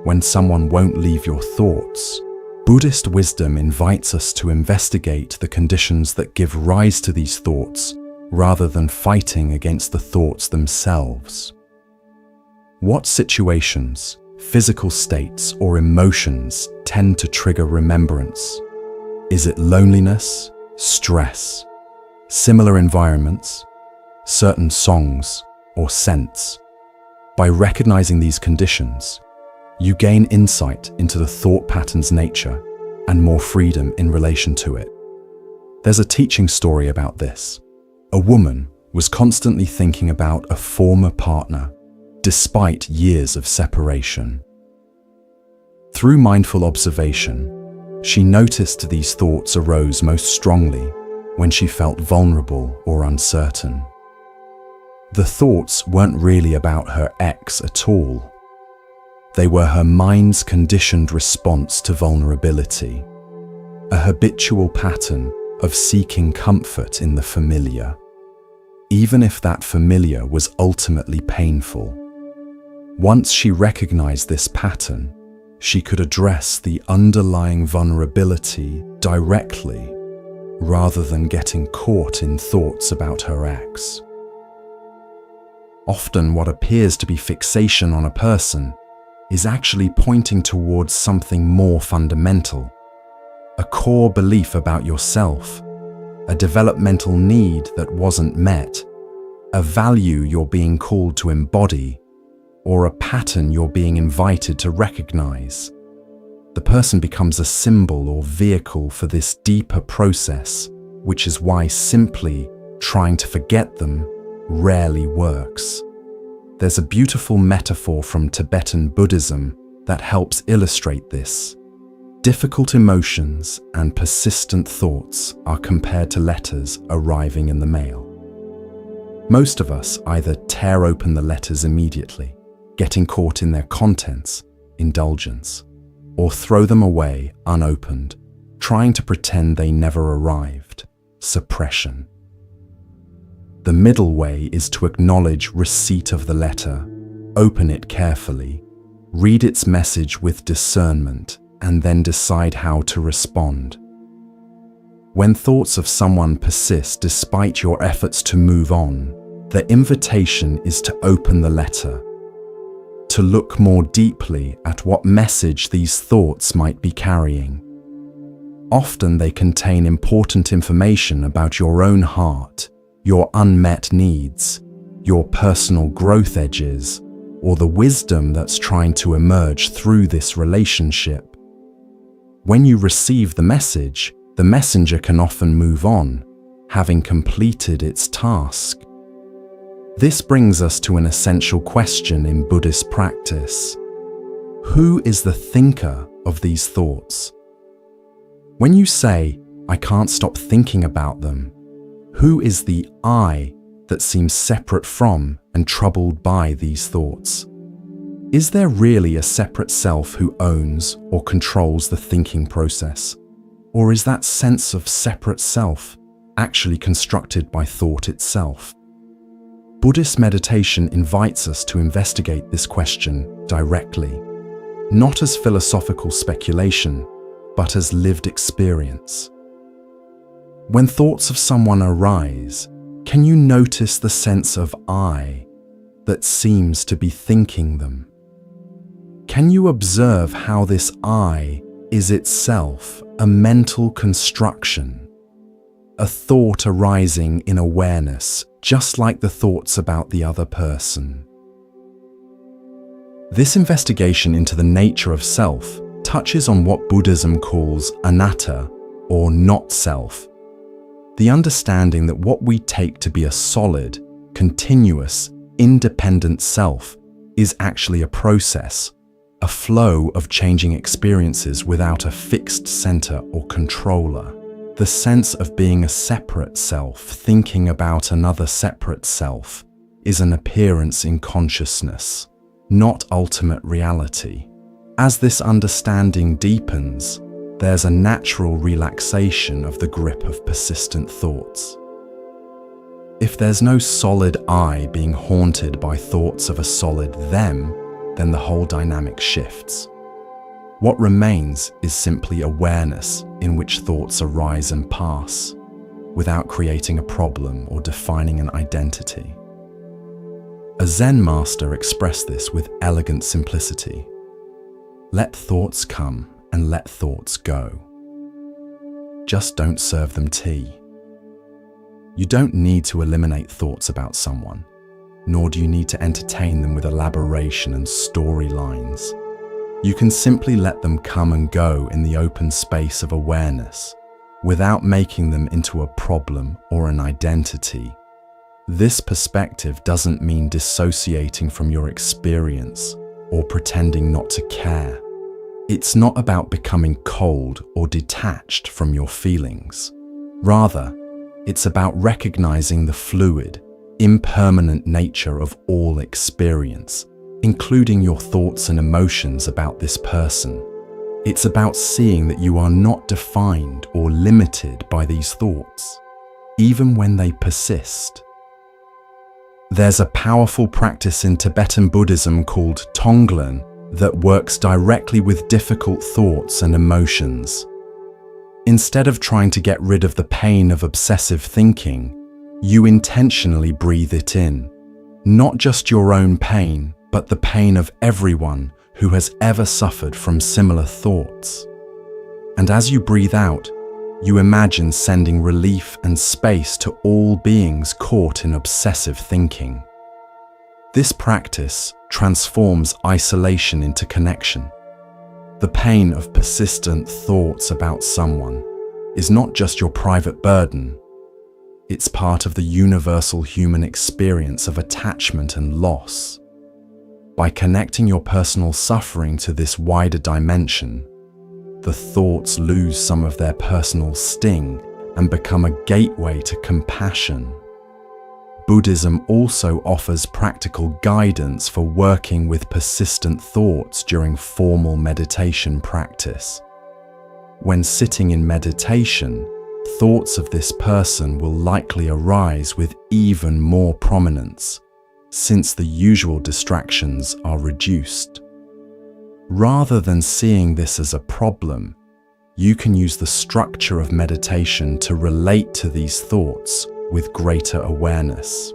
When someone won't leave your thoughts, Buddhist wisdom invites us to investigate the conditions that give rise to these thoughts rather than fighting against the thoughts themselves. What situations, physical states, or emotions tend to trigger remembrance? Is it loneliness, stress, similar environments, certain songs, or scents? By recognizing these conditions, you gain insight into the thought pattern's nature and more freedom in relation to it. There's a teaching story about this. A woman was constantly thinking about a former partner, despite years of separation. Through mindful observation, she noticed these thoughts arose most strongly when she felt vulnerable or uncertain. The thoughts weren't really about her ex at all. They were her mind's conditioned response to vulnerability, a habitual pattern of seeking comfort in the familiar, even if that familiar was ultimately painful. Once she recognized this pattern, she could address the underlying vulnerability directly, rather than getting caught in thoughts about her ex. Often what appears to be fixation on a person is actually pointing towards something more fundamental, a core belief about yourself, a developmental need that wasn't met, a value you're being called to embody, or a pattern you're being invited to recognize. The person becomes a symbol or vehicle for this deeper process, which is why simply trying to forget them rarely works. There's a beautiful metaphor from Tibetan Buddhism that helps illustrate this. Difficult emotions and persistent thoughts are compared to letters arriving in the mail. Most of us either tear open the letters immediately, getting caught in their contents, indulgence, or throw them away unopened, trying to pretend they never arrived, suppression. The middle way is to acknowledge receipt of the letter, open it carefully, read its message with discernment, and then decide how to respond. When thoughts of someone persist despite your efforts to move on, the invitation is to open the letter, to look more deeply at what message these thoughts might be carrying. Often they contain important information about your own heart, your unmet needs, your personal growth edges, or the wisdom that's trying to emerge through this relationship. When you receive the message, the messenger can often move on, having completed its task. This brings us to an essential question in Buddhist practice. Who is the thinker of these thoughts? When you say, "I can't stop thinking about them," who is the I that seems separate from and troubled by these thoughts? Is there really a separate self who owns or controls the thinking process? Or is that sense of separate self actually constructed by thought itself? Buddhist meditation invites us to investigate this question directly, not as philosophical speculation, but as lived experience. When thoughts of someone arise, can you notice the sense of I that seems to be thinking them? Can you observe how this I is itself a mental construction, a thought arising in awareness, just like the thoughts about the other person? This investigation into the nature of self touches on what Buddhism calls anatta, or not self, the understanding that what we take to be a solid, continuous, independent self is actually a process, a flow of changing experiences without a fixed center or controller. The sense of being a separate self, thinking about another separate self, is an appearance in consciousness, not ultimate reality. As this understanding deepens, there's a natural relaxation of the grip of persistent thoughts. If there's no solid I being haunted by thoughts of a solid them, then the whole dynamic shifts. What remains is simply awareness in which thoughts arise and pass, without creating a problem or defining an identity. A Zen master expressed this with elegant simplicity. Let thoughts come and let thoughts go. Just don't serve them tea. You don't need to eliminate thoughts about someone, nor do you need to entertain them with elaboration and storylines. You can simply let them come and go in the open space of awareness, without making them into a problem or an identity. This perspective doesn't mean dissociating from your experience or pretending not to care. It's not about becoming cold or detached from your feelings. Rather, it's about recognizing the fluid, impermanent nature of all experience, including your thoughts and emotions about this person. It's about seeing that you are not defined or limited by these thoughts, even when they persist. There's a powerful practice in Tibetan Buddhism called Tonglen that works directly with difficult thoughts and emotions. Instead of trying to get rid of the pain of obsessive thinking, you intentionally breathe it in. Not just your own pain, but the pain of everyone who has ever suffered from similar thoughts. And as you breathe out, you imagine sending relief and space to all beings caught in obsessive thinking. This practice transforms isolation into connection. The pain of persistent thoughts about someone is not just your private burden. It's part of the universal human experience of attachment and loss. By connecting your personal suffering to this wider dimension, the thoughts lose some of their personal sting and become a gateway to compassion. Buddhism also offers practical guidance for working with persistent thoughts during formal meditation practice. When sitting in meditation, thoughts of this person will likely arise with even more prominence, since the usual distractions are reduced. Rather than seeing this as a problem, you can use the structure of meditation to relate to these thoughts with greater awareness.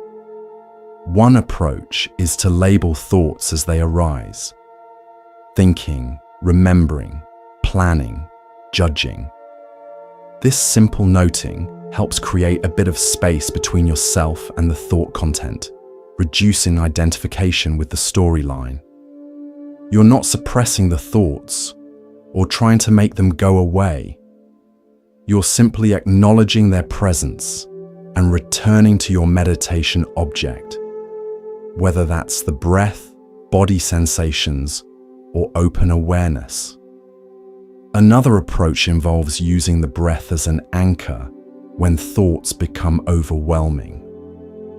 One approach is to label thoughts as they arise: thinking, remembering, planning, judging. This simple noting helps create a bit of space between yourself and the thought content, reducing identification with the storyline. You're not suppressing the thoughts or trying to make them go away. You're simply acknowledging their presence and returning to your meditation object, whether that's the breath, body sensations, or open awareness. Another approach involves using the breath as an anchor when thoughts become overwhelming.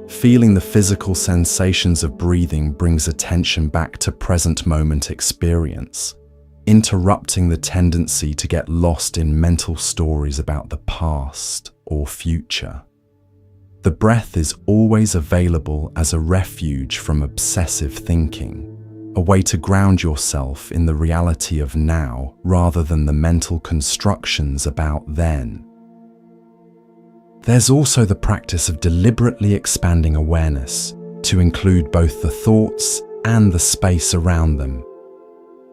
Feeling the physical sensations of breathing brings attention back to present moment experience, interrupting the tendency to get lost in mental stories about the past or future. The breath is always available as a refuge from obsessive thinking, a way to ground yourself in the reality of now rather than the mental constructions about then. There's also the practice of deliberately expanding awareness to include both the thoughts and the space around them.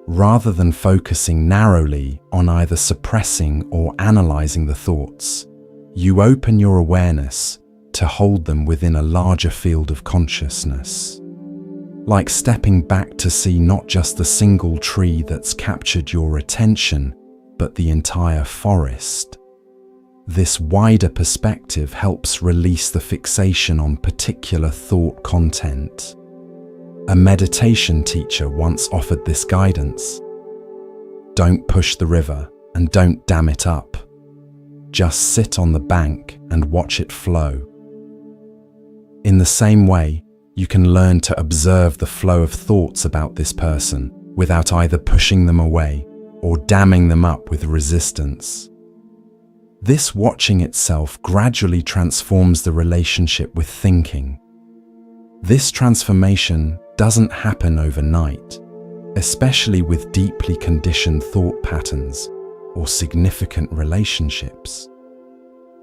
Rather than focusing narrowly on either suppressing or analyzing the thoughts, you open your awareness to hold them within a larger field of consciousness. Like stepping back to see not just the single tree that's captured your attention, but the entire forest. This wider perspective helps release the fixation on particular thought content. A meditation teacher once offered this guidance: don't push the river and don't dam it up. Just sit on the bank and watch it flow. In the same way, you can learn to observe the flow of thoughts about this person without either pushing them away or damming them up with resistance. This watching itself gradually transforms the relationship with thinking. This transformation doesn't happen overnight, especially with deeply conditioned thought patterns or significant relationships.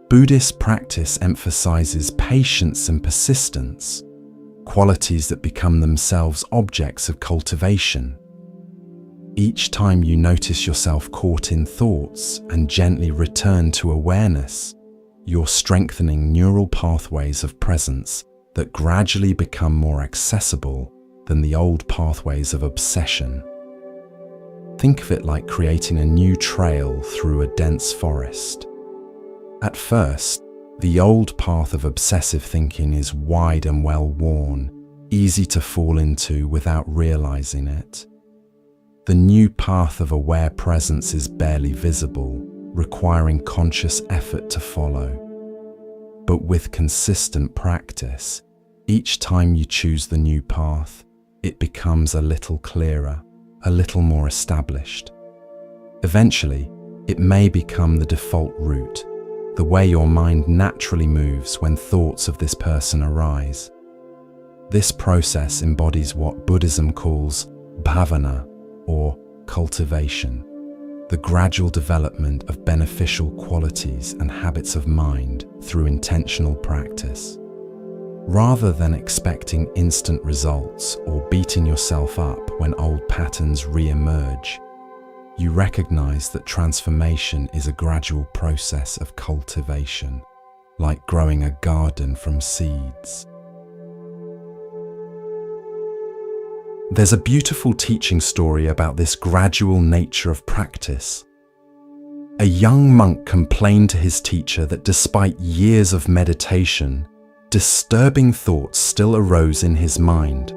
Buddhist practice emphasizes patience and persistence, qualities that become themselves objects of cultivation. Each time you notice yourself caught in thoughts and gently return to awareness, you're strengthening neural pathways of presence that gradually become more accessible than the old pathways of obsession. Think of it like creating a new trail through a dense forest. At first, the old path of obsessive thinking is wide and well-worn, easy to fall into without realizing it. The new path of aware presence is barely visible, requiring conscious effort to follow. But with consistent practice, each time you choose the new path, it becomes a little clearer, a little more established. Eventually, it may become the default route, the way your mind naturally moves when thoughts of this person arise. This process embodies what Buddhism calls bhavana, or cultivation, the gradual development of beneficial qualities and habits of mind through intentional practice. Rather than expecting instant results or beating yourself up when old patterns re-emerge, you recognize that transformation is a gradual process of cultivation, like growing a garden from seeds. There's a beautiful teaching story about this gradual nature of practice. A young monk complained to his teacher that despite years of meditation, disturbing thoughts still arose in his mind.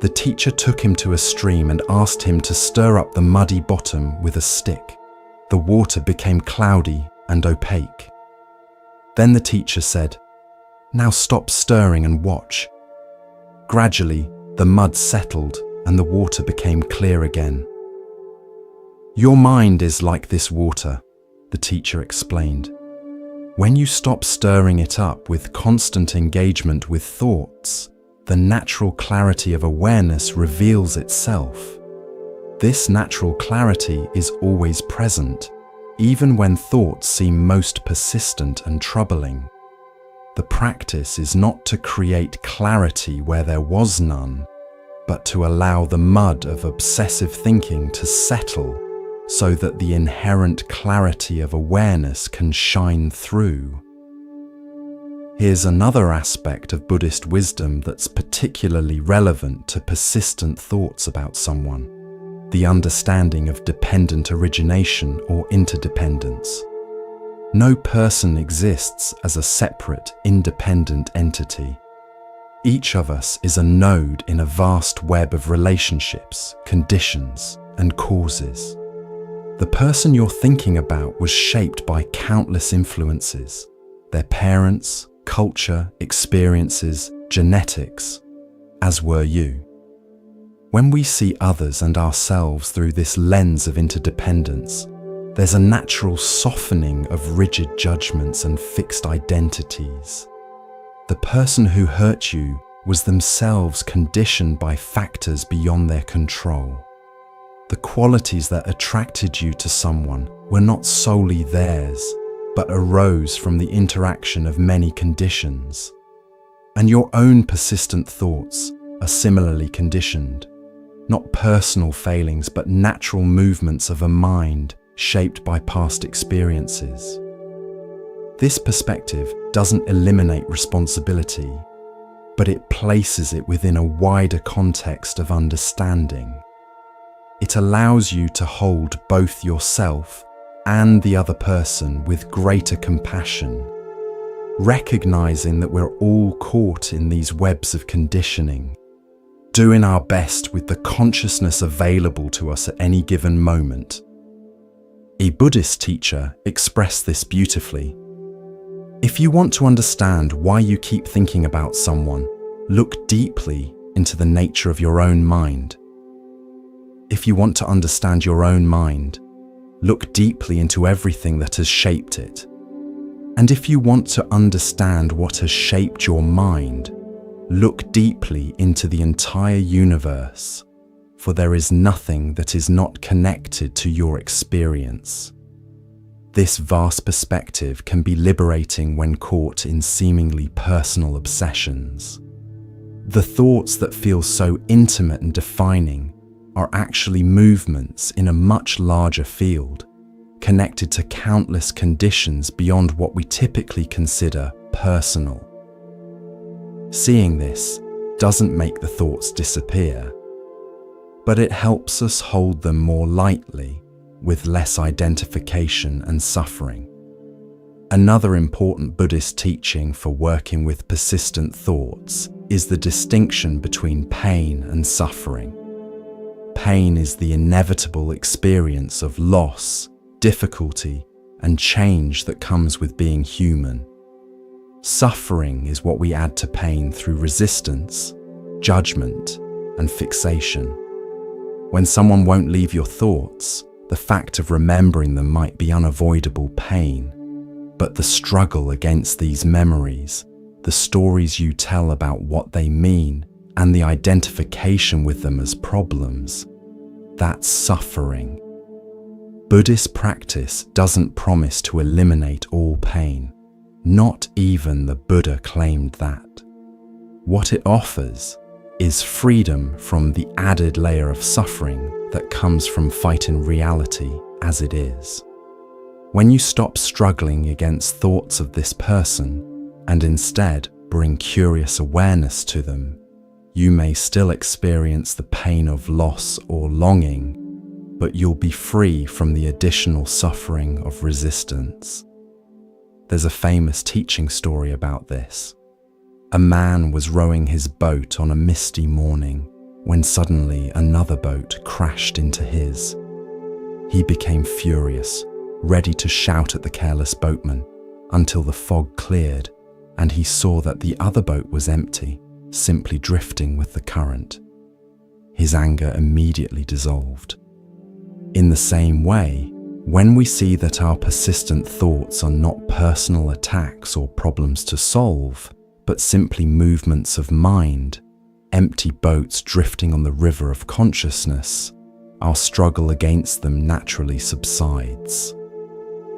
The teacher took him to a stream and asked him to stir up the muddy bottom with a stick. The water became cloudy and opaque. Then the teacher said, "Now stop stirring and watch." Gradually, the mud settled and the water became clear again. "Your mind is like this water," the teacher explained. When you stop stirring it up with constant engagement with thoughts, the natural clarity of awareness reveals itself. This natural clarity is always present, even when thoughts seem most persistent and troubling. The practice is not to create clarity where there was none, but to allow the mud of obsessive thinking to settle so that the inherent clarity of awareness can shine through. Here's another aspect of Buddhist wisdom that's particularly relevant to persistent thoughts about someone: the understanding of dependent origination or interdependence. No person exists as a separate, independent entity. Each of us is a node in a vast web of relationships, conditions, and causes. The person you're thinking about was shaped by countless influences: their parents, culture, experiences, genetics, as were you. When we see others and ourselves through this lens of interdependence, there's a natural softening of rigid judgments and fixed identities. The person who hurt you was themselves conditioned by factors beyond their control. The qualities that attracted you to someone were not solely theirs, but arose from the interaction of many conditions. And your own persistent thoughts are similarly conditioned, not personal failings, but natural movements of a mind shaped by past experiences. This perspective doesn't eliminate responsibility, but it places it within a wider context of understanding. It allows you to hold both yourself and the other person with greater compassion, recognizing that we're all caught in these webs of conditioning, doing our best with the consciousness available to us at any given moment. A Buddhist teacher expressed this beautifully. If you want to understand why you keep thinking about someone, look deeply into the nature of your own mind. If you want to understand your own mind, look deeply into everything that has shaped it. And if you want to understand what has shaped your mind, look deeply into the entire universe, for there is nothing that is not connected to your experience. This vast perspective can be liberating when caught in seemingly personal obsessions. The thoughts that feel so intimate and defining are actually movements in a much larger field, connected to countless conditions beyond what we typically consider personal. Seeing this doesn't make the thoughts disappear, but it helps us hold them more lightly, with less identification and suffering. Another important Buddhist teaching for working with persistent thoughts is the distinction between pain and suffering. Pain is the inevitable experience of loss, difficulty, and change that comes with being human. Suffering is what we add to pain through resistance, judgment, and fixation. When someone won't leave your thoughts, the fact of remembering them might be unavoidable pain, but the struggle against these memories, the stories you tell about what they mean, and the identification with them as problems, that's suffering. Buddhist practice doesn't promise to eliminate all pain. Not even the Buddha claimed that. What it offers is freedom from the added layer of suffering that comes from fighting reality as it is. When you stop struggling against thoughts of this person and instead bring curious awareness to them, You may still experience the pain of loss or longing, but you'll be free from the additional suffering of resistance. There's a famous teaching story about this. A man was rowing his boat on a misty morning when suddenly another boat crashed into his. He became furious, ready to shout at the careless boatman, until the fog cleared and he saw that the other boat was empty, simply drifting with the current. His anger immediately dissolved. In the same way, when we see that our persistent thoughts are not personal attacks or problems to solve, but simply movements of mind, empty boats drifting on the river of consciousness, our struggle against them naturally subsides.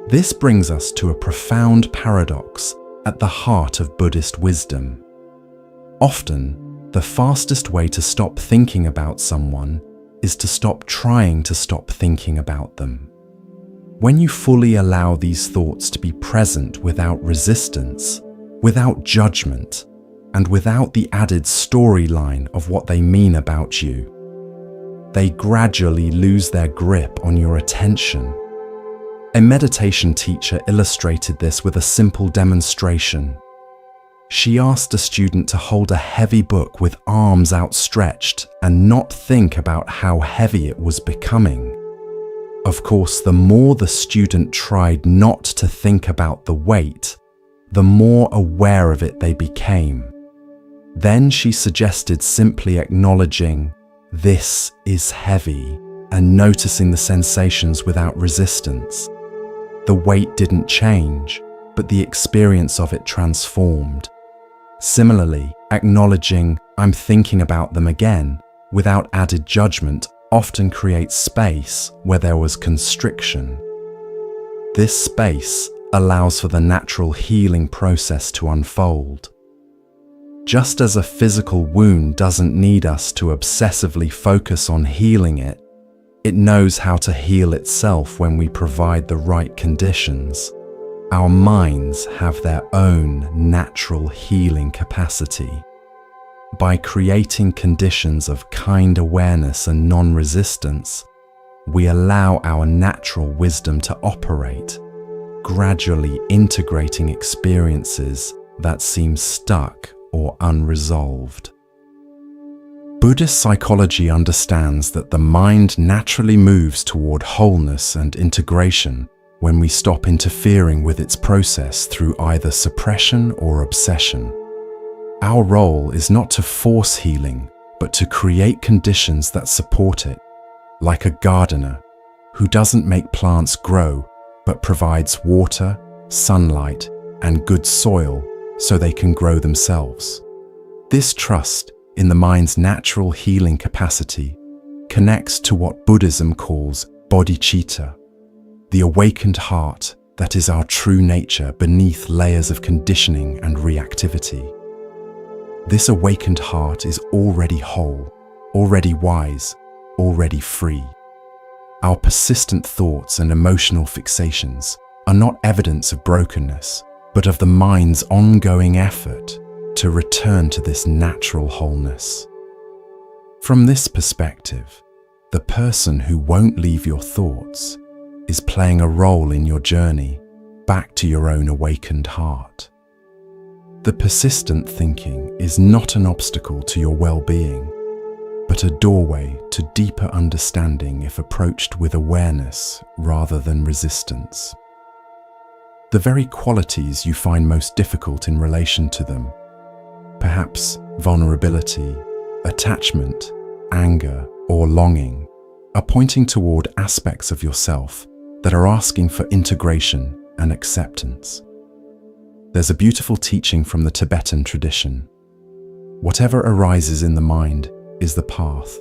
This brings us to a profound paradox at the heart of Buddhist wisdom. Often, the fastest way to stop thinking about someone is to stop trying to stop thinking about them. When you fully allow these thoughts to be present without resistance, without judgment, and without the added storyline of what they mean about you, they gradually lose their grip on your attention. A meditation teacher illustrated this with a simple demonstration. She asked a student to hold a heavy book with arms outstretched and not think about how heavy it was becoming. Of course, the more the student tried not to think about the weight, the more aware of it they became. Then she suggested simply acknowledging, "This is heavy," and noticing the sensations without resistance. The weight didn't change, but the experience of it transformed. Similarly, acknowledging, "I'm thinking about them again," without added judgment often creates space where there was constriction. This space allows for the natural healing process to unfold. Just as a physical wound doesn't need us to obsessively focus on healing it, it knows how to heal itself when we provide the right conditions. Our minds have their own natural healing capacity. By creating conditions of kind awareness and non-resistance, we allow our natural wisdom to operate, gradually integrating experiences that seem stuck or unresolved. Buddhist psychology understands that the mind naturally moves toward wholeness and integration when we stop interfering with its process through either suppression or obsession. Our role is not to force healing, but to create conditions that support it, like a gardener who doesn't make plants grow, but provides water, sunlight, and good soil so they can grow themselves. This trust in the mind's natural healing capacity connects to what Buddhism calls bodhicitta, the awakened heart that is our true nature beneath layers of conditioning and reactivity. This awakened heart is already whole, already wise, already free. Our persistent thoughts and emotional fixations are not evidence of brokenness, but of the mind's ongoing effort to return to this natural wholeness. From this perspective, the person who won't leave your thoughts is playing a role in your journey back to your own awakened heart. The persistent thinking is not an obstacle to your well-being, but a doorway to deeper understanding if approached with awareness rather than resistance. The very qualities you find most difficult in relation to them, perhaps vulnerability, attachment, anger, or longing, are pointing toward aspects of yourself that are asking for integration and acceptance. There's a beautiful teaching from the Tibetan tradition. Whatever arises in the mind is the path.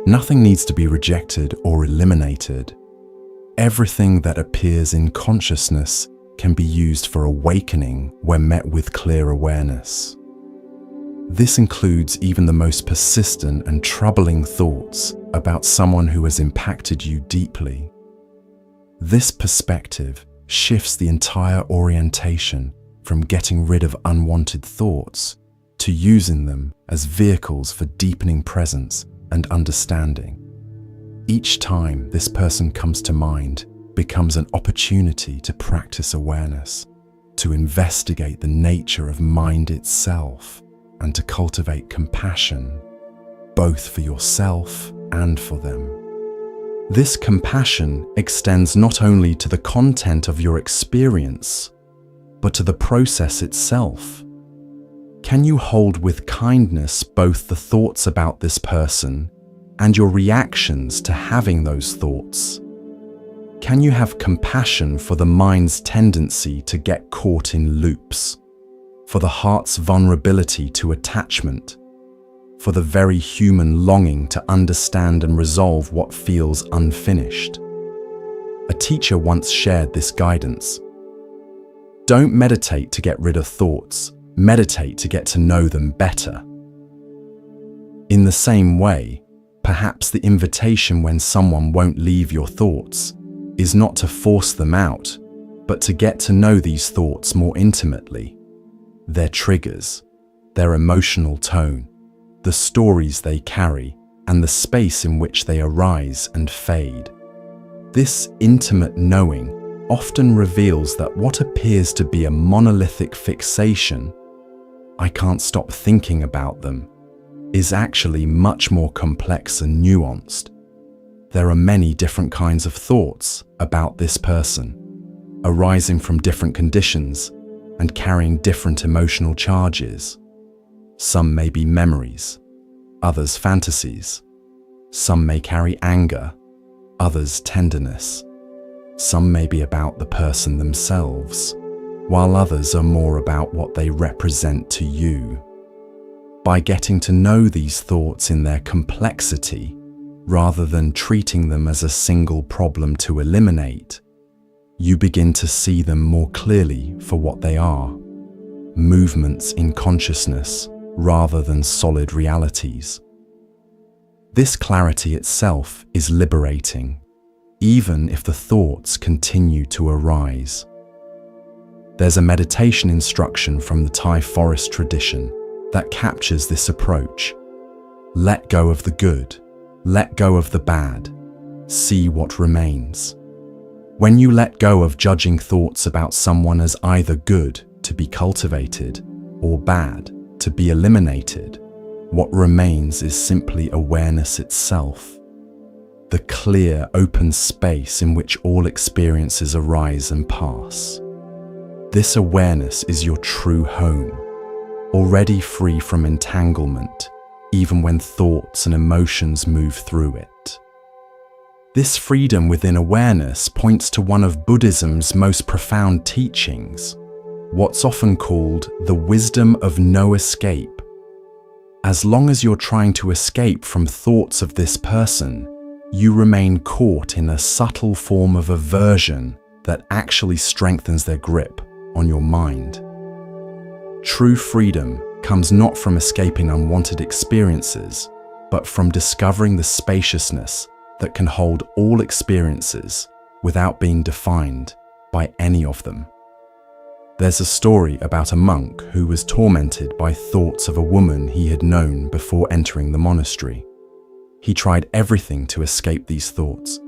Nothing needs to be rejected or eliminated. Everything that appears in consciousness can be used for awakening when met with clear awareness. This includes even the most persistent and troubling thoughts about someone who has impacted you deeply. This perspective shifts the entire orientation from getting rid of unwanted thoughts to using them as vehicles for deepening presence and understanding. Each time this person comes to mind becomes an opportunity to practice awareness, to investigate the nature of mind itself, and to cultivate compassion, both for yourself and for them. This compassion extends not only to the content of your experience, but to the process itself. Can you hold with kindness both the thoughts about this person and your reactions to having those thoughts? Can you have compassion for the mind's tendency to get caught in loops, for the heart's vulnerability to attachment, for the very human longing to understand and resolve what feels unfinished? A teacher once shared this guidance. Don't meditate to get rid of thoughts, meditate to get to know them better. In the same way, perhaps the invitation when someone won't leave your thoughts is not to force them out, but to get to know these thoughts more intimately. Their triggers, their emotional tone, the stories they carry, and the space in which they arise and fade. This intimate knowing often reveals that what appears to be a monolithic fixation, "I can't stop thinking about them," is actually much more complex and nuanced. There are many different kinds of thoughts about this person, arising from different conditions and carrying different emotional charges. Some may be memories, others fantasies. Some may carry anger, others tenderness. Some may be about the person themselves, while others are more about what they represent to you. By getting to know these thoughts in their complexity, rather than treating them as a single problem to eliminate, you begin to see them more clearly for what they are, movements in consciousness rather than solid realities. This clarity itself is liberating, even if the thoughts continue to arise. There's a meditation instruction from the Thai forest tradition that captures this approach. Let go of the good, let go of the bad, see what remains. When you let go of judging thoughts about someone as either good to be cultivated or bad to be eliminated, what remains is simply awareness itself. The clear, open space in which all experiences arise and pass. This awareness is your true home, already free from entanglement, even when thoughts and emotions move through it. This freedom within awareness points to one of Buddhism's most profound teachings, what's often called the wisdom of no escape. As long as you're trying to escape from thoughts of this person, you remain caught in a subtle form of aversion that actually strengthens their grip on your mind. True freedom comes not from escaping unwanted experiences, but from discovering the spaciousness that can hold all experiences without being defined by any of them. There's a story about a monk who was tormented by thoughts of a woman he had known before entering the monastery. He tried everything to escape these thoughts: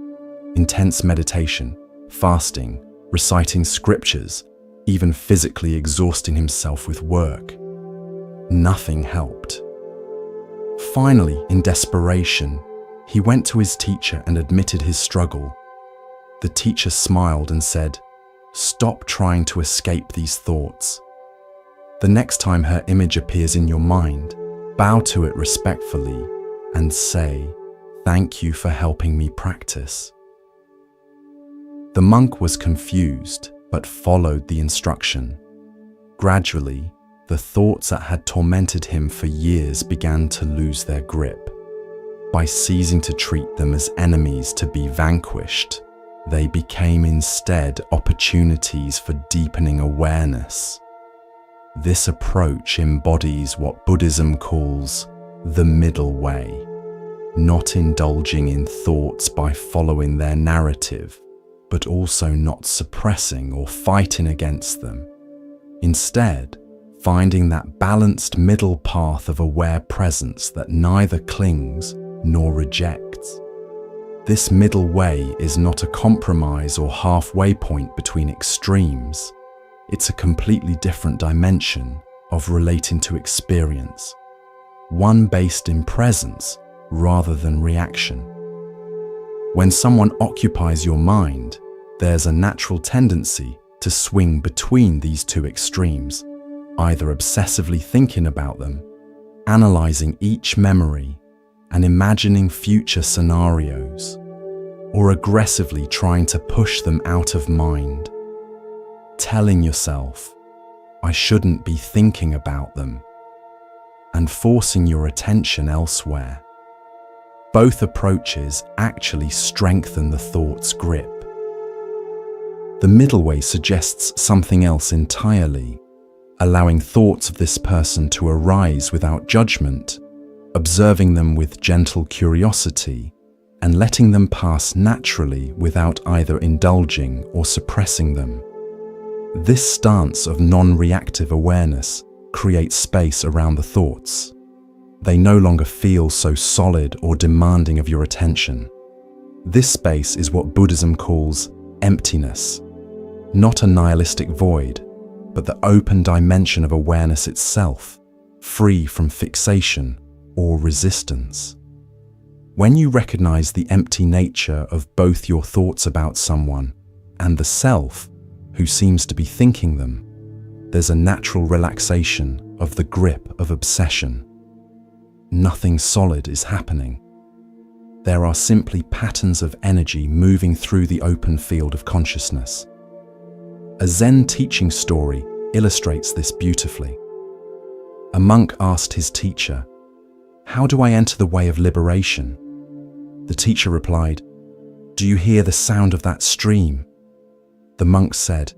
intense meditation, fasting, reciting scriptures, even physically exhausting himself with work. Nothing helped. Finally, in desperation, he went to his teacher and admitted his struggle. The teacher smiled and said, "Stop trying to escape these thoughts. The next time her image appears in your mind, bow to it respectfully and say, 'Thank you for helping me practice.'" The monk was confused, but followed the instruction. Gradually, the thoughts that had tormented him for years began to lose their grip. By ceasing to treat them as enemies to be vanquished, they became instead opportunities for deepening awareness. This approach embodies what Buddhism calls the middle way, not indulging in thoughts by following their narrative, but also not suppressing or fighting against them. Instead, finding that balanced middle path of aware presence that neither clings nor rejects. This middle way is not a compromise or halfway point between extremes. It's a completely different dimension of relating to experience, one based in presence rather than reaction. When someone occupies your mind, there's a natural tendency to swing between these two extremes, either obsessively thinking about them, analyzing each memory, and imagining future scenarios, or aggressively trying to push them out of mind, telling yourself, "I shouldn't be thinking about them," and forcing your attention elsewhere. Both approaches actually strengthen the thought's grip. The middle way suggests something else entirely, allowing thoughts of this person to arise without judgment, observing them with gentle curiosity, and letting them pass naturally without either indulging or suppressing them. This stance of non-reactive awareness creates space around the thoughts. They no longer feel so solid or demanding of your attention. This space is what Buddhism calls emptiness, not a nihilistic void, but the open dimension of awareness itself, free from fixation or resistance. When you recognize the empty nature of both your thoughts about someone and the self who seems to be thinking them, there's a natural relaxation of the grip of obsession. Nothing solid is happening. There are simply patterns of energy moving through the open field of consciousness. A Zen teaching story illustrates this beautifully. A monk asked his teacher, "How do I enter the way of liberation?" The teacher replied, "Do you hear the sound of that stream?" The monk said,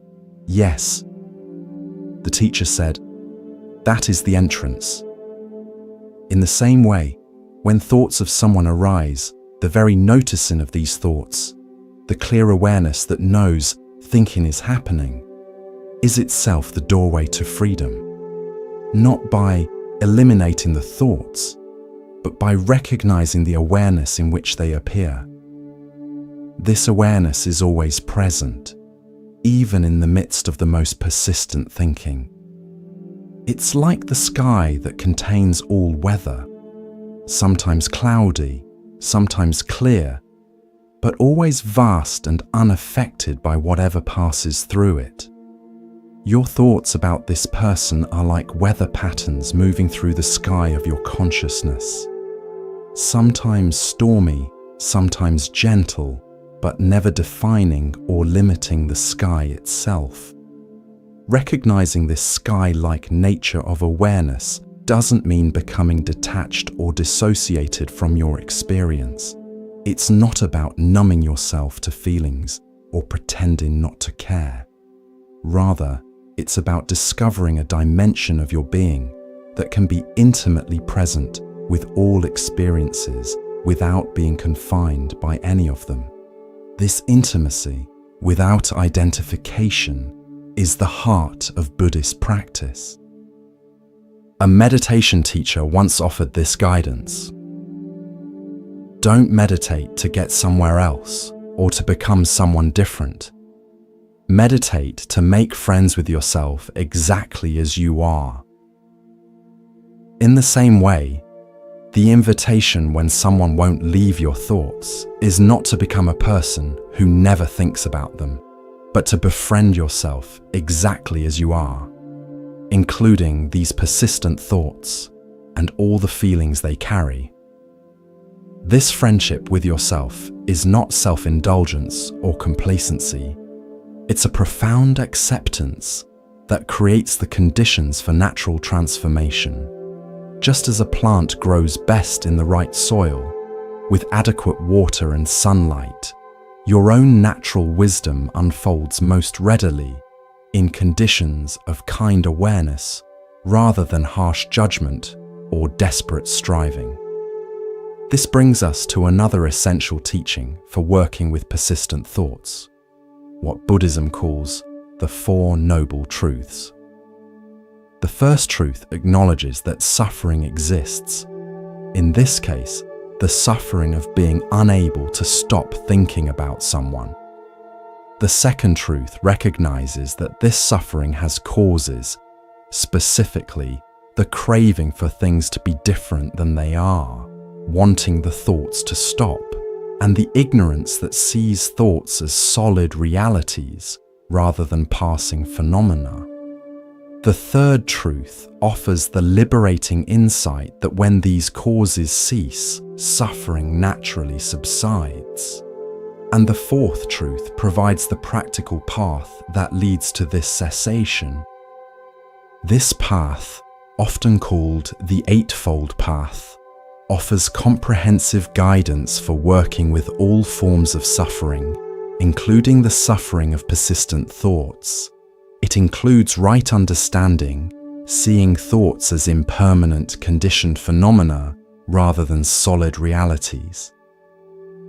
"Yes." The teacher said, "That is the entrance." In the same way, when thoughts of someone arise, the very noticing of these thoughts, the clear awareness that knows thinking is happening, is itself the doorway to freedom. Not by eliminating the thoughts, but by recognizing the awareness in which they appear. This awareness is always present, even in the midst of the most persistent thinking. It's like the sky that contains all weather, sometimes cloudy, sometimes clear, but always vast and unaffected by whatever passes through it. Your thoughts about this person are like weather patterns moving through the sky of your consciousness. Sometimes stormy, sometimes gentle, but never defining or limiting the sky itself. Recognizing this sky-like nature of awareness doesn't mean becoming detached or dissociated from your experience. It's not about numbing yourself to feelings or pretending not to care. Rather, it's about discovering a dimension of your being that can be intimately present with all experiences without being confined by any of them. This intimacy, without identification, is the heart of Buddhist practice. A meditation teacher once offered this guidance. Don't meditate to get somewhere else or to become someone different. Meditate to make friends with yourself exactly as you are. In the same way, the invitation when someone won't leave your thoughts is not to become a person who never thinks about them, but to befriend yourself exactly as you are, including these persistent thoughts and all the feelings they carry. This friendship with yourself is not self-indulgence or complacency. It's a profound acceptance that creates the conditions for natural transformation. Just as a plant grows best in the right soil, with adequate water and sunlight, your own natural wisdom unfolds most readily in conditions of kind awareness rather than harsh judgment or desperate striving. This brings us to another essential teaching for working with persistent thoughts, what Buddhism calls the Four Noble Truths. The first truth acknowledges that suffering exists. In this case, the suffering of being unable to stop thinking about someone. The second truth recognizes that this suffering has causes, specifically the craving for things to be different than they are, wanting the thoughts to stop, and the ignorance that sees thoughts as solid realities rather than passing phenomena. The third truth offers the liberating insight that when these causes cease, suffering naturally subsides. And the fourth truth provides the practical path that leads to this cessation. This path, often called the Eightfold Path, offers comprehensive guidance for working with all forms of suffering, including the suffering of persistent thoughts. It includes right understanding, seeing thoughts as impermanent conditioned phenomena rather than solid realities.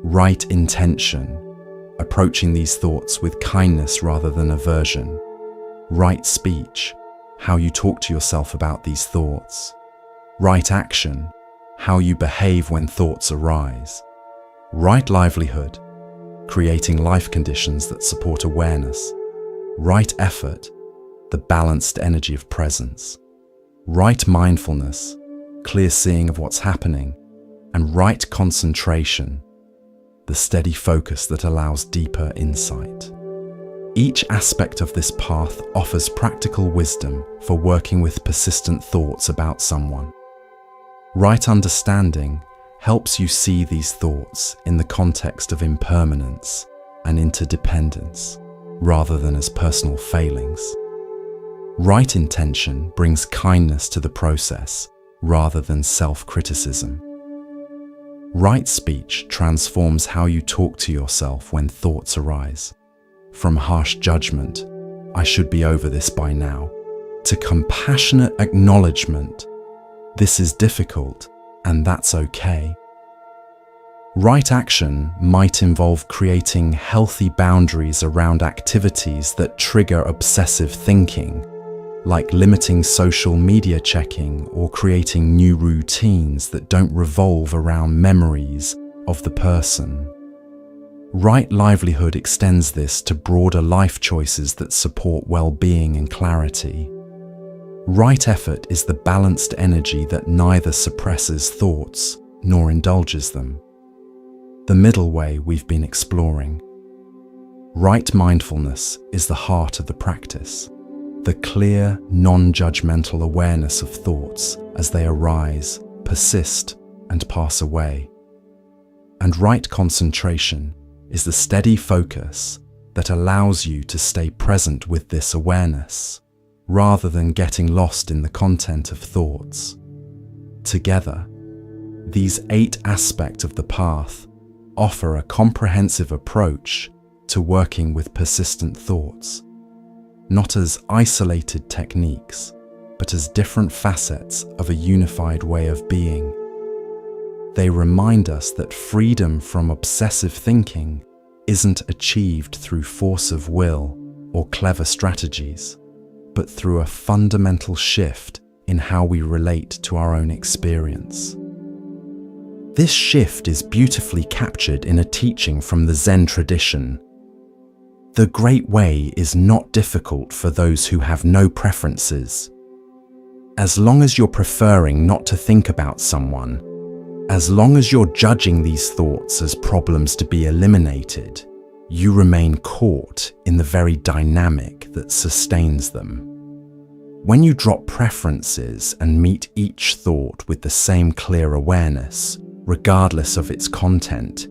Right intention, approaching these thoughts with kindness rather than aversion. Right speech, how you talk to yourself about these thoughts. Right action, how you behave when thoughts arise. Right livelihood, creating life conditions that support awareness. Right effort, the balanced energy of presence. Right mindfulness, clear seeing of what's happening. And right concentration, the steady focus that allows deeper insight. Each aspect of this path offers practical wisdom for working with persistent thoughts about someone. Right understanding helps you see these thoughts in the context of impermanence and interdependence, rather than as personal failings. Right intention brings kindness to the process, rather than self-criticism. Right speech transforms how you talk to yourself when thoughts arise. From harsh judgment, I should be over this by now, to compassionate acknowledgement, this is difficult and that's okay. Right action might involve creating healthy boundaries around activities that trigger obsessive thinking, like limiting social media checking or creating new routines that don't revolve around memories of the person. Right livelihood extends this to broader life choices that support well-being and clarity. Right effort is the balanced energy that neither suppresses thoughts nor indulges them. The middle way we've been exploring. Right mindfulness is the heart of the practice, the clear, non-judgmental awareness of thoughts as they arise, persist, and pass away. And right concentration is the steady focus that allows you to stay present with this awareness, rather than getting lost in the content of thoughts. Together, these 8 aspects of the path offer a comprehensive approach to working with persistent thoughts, not as isolated techniques, but as different facets of a unified way of being. They remind us that freedom from obsessive thinking isn't achieved through force of will or clever strategies, but through a fundamental shift in how we relate to our own experience. This shift is beautifully captured in a teaching from the Zen tradition. The Great Way is not difficult for those who have no preferences. As long as you're preferring not to think about someone, as long as you're judging these thoughts as problems to be eliminated, you remain caught in the very dynamic that sustains them. When you drop preferences and meet each thought with the same clear awareness, regardless of its content,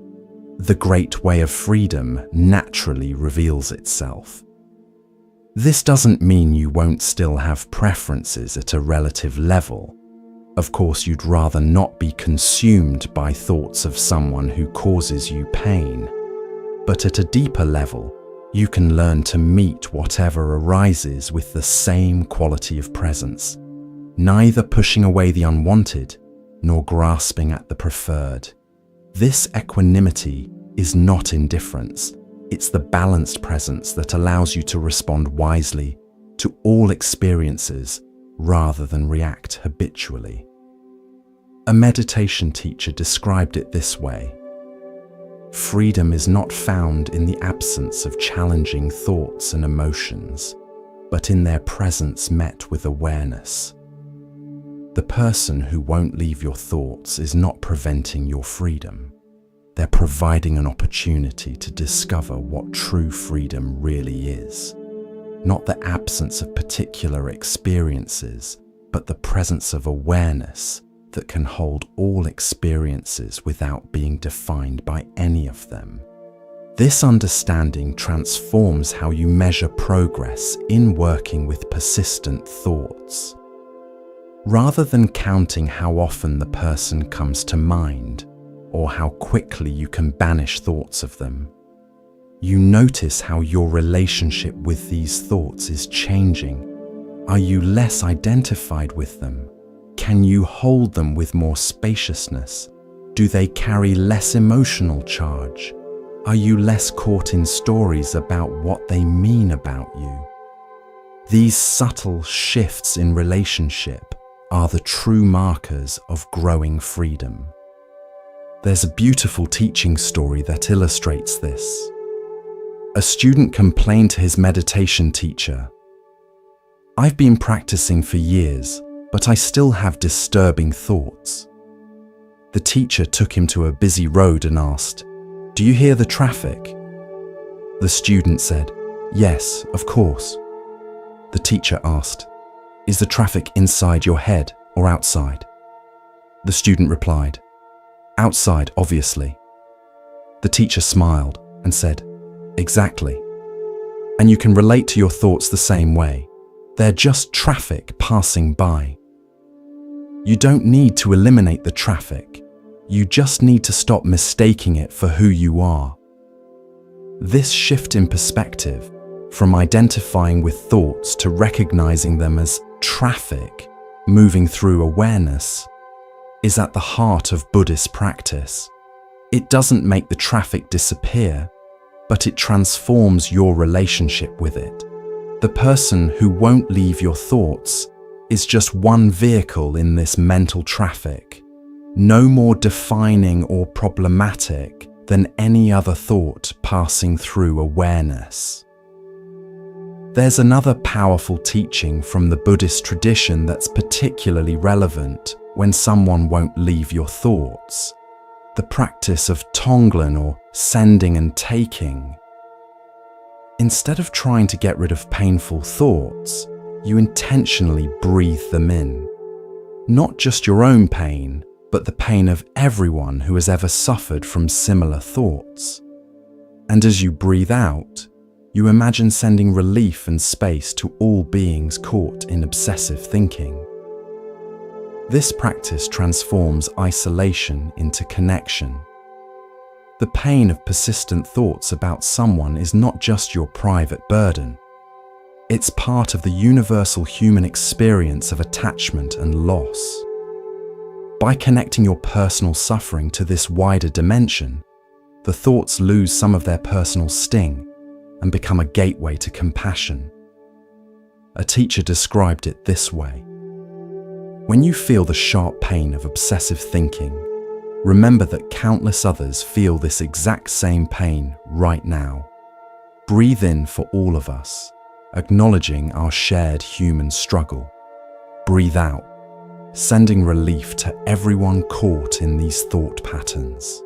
the great way of freedom naturally reveals itself. This doesn't mean you won't still have preferences at a relative level. Of course, you'd rather not be consumed by thoughts of someone who causes you pain. But at a deeper level, you can learn to meet whatever arises with the same quality of presence, neither pushing away the unwanted nor grasping at the preferred. This equanimity is not indifference. It's the balanced presence that allows you to respond wisely to all experiences rather than react habitually. A meditation teacher described it this way: freedom is not found in the absence of challenging thoughts and emotions, but in their presence met with awareness. The person who won't leave your thoughts is not preventing your freedom. They're providing an opportunity to discover what true freedom really is. Not the absence of particular experiences, but the presence of awareness that can hold all experiences without being defined by any of them. This understanding transforms how you measure progress in working with persistent thoughts. Rather than counting how often the person comes to mind, or how quickly you can banish thoughts of them, you notice how your relationship with these thoughts is changing. Are you less identified with them? Can you hold them with more spaciousness? Do they carry less emotional charge? Are you less caught in stories about what they mean about you? These subtle shifts in relationship are the true markers of growing freedom. There's a beautiful teaching story that illustrates this. A student complained to his meditation teacher, "I've been practicing for years, but I still have disturbing thoughts." The teacher took him to a busy road and asked, "Do you hear the traffic?" The student said, "Yes, of course." The teacher asked, "Is the traffic inside your head or outside?" The student replied, "Outside, obviously." The teacher smiled and said, "Exactly. And you can relate to your thoughts the same way. They're just traffic passing by. You don't need to eliminate the traffic. You just need to stop mistaking it for who you are." This shift in perspective, from identifying with thoughts to recognizing them as traffic moving through awareness, is at the heart of Buddhist practice. It doesn't make the traffic disappear, but it transforms your relationship with it. The person who won't leave your thoughts is just one vehicle in this mental traffic, no more defining or problematic than any other thought passing through awareness. There's another powerful teaching from the Buddhist tradition that's particularly relevant when someone won't leave your thoughts: the practice of Tonglen, or sending and taking. Instead of trying to get rid of painful thoughts, you intentionally breathe them in. Not just your own pain, but the pain of everyone who has ever suffered from similar thoughts. And as you breathe out, you imagine sending relief and space to all beings caught in obsessive thinking. This practice transforms isolation into connection. The pain of persistent thoughts about someone is not just your private burden. It's part of the universal human experience of attachment and loss. By connecting your personal suffering to this wider dimension, the thoughts lose some of their personal sting and become a gateway to compassion. A teacher described it this way: when you feel the sharp pain of obsessive thinking, remember that countless others feel this exact same pain right now. Breathe in for all of us, acknowledging our shared human struggle. Breathe out, sending relief to everyone caught in these thought patterns.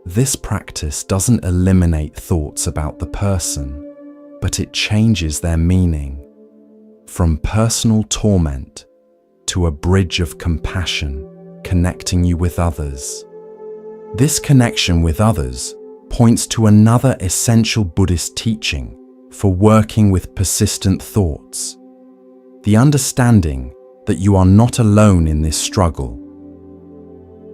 This practice doesn't eliminate thoughts about the person, but it changes their meaning. From personal torment to a bridge of compassion, connecting you with others. This connection with others points to another essential Buddhist teaching for working with persistent thoughts: the understanding that you are not alone in this struggle.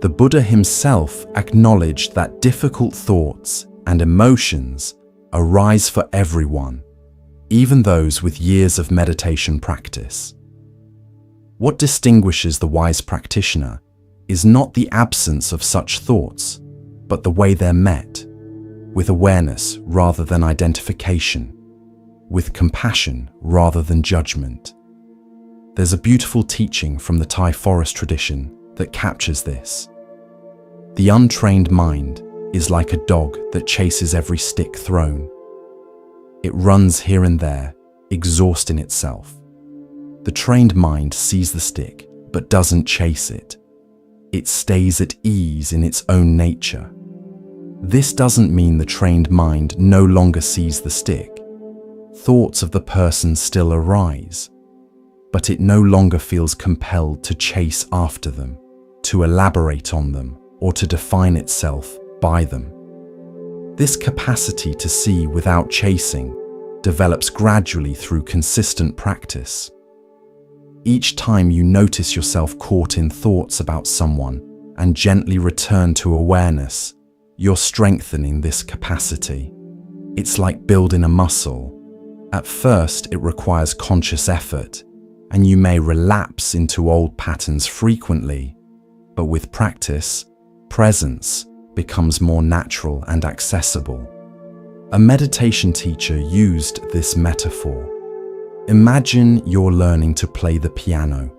The Buddha himself acknowledged that difficult thoughts and emotions arise for everyone, even those with years of meditation practice. What distinguishes the wise practitioner is not the absence of such thoughts, but the way they're met, with awareness rather than identification, with compassion rather than judgment. There's a beautiful teaching from the Thai forest tradition that captures this. The untrained mind is like a dog that chases every stick thrown. It runs here and there, exhausting itself. The trained mind sees the stick, but doesn't chase it. It stays at ease in its own nature. This doesn't mean the trained mind no longer sees the stick. Thoughts of the person still arise, but it no longer feels compelled to chase after them, to elaborate on them, or to define itself by them. This capacity to see without chasing develops gradually through consistent practice. Each time you notice yourself caught in thoughts about someone and gently return to awareness, you're strengthening this capacity. It's like building a muscle. At first, it requires conscious effort, and you may relapse into old patterns frequently, but with practice, presence becomes more natural and accessible. A meditation teacher used this metaphor. Imagine you're learning to play the piano.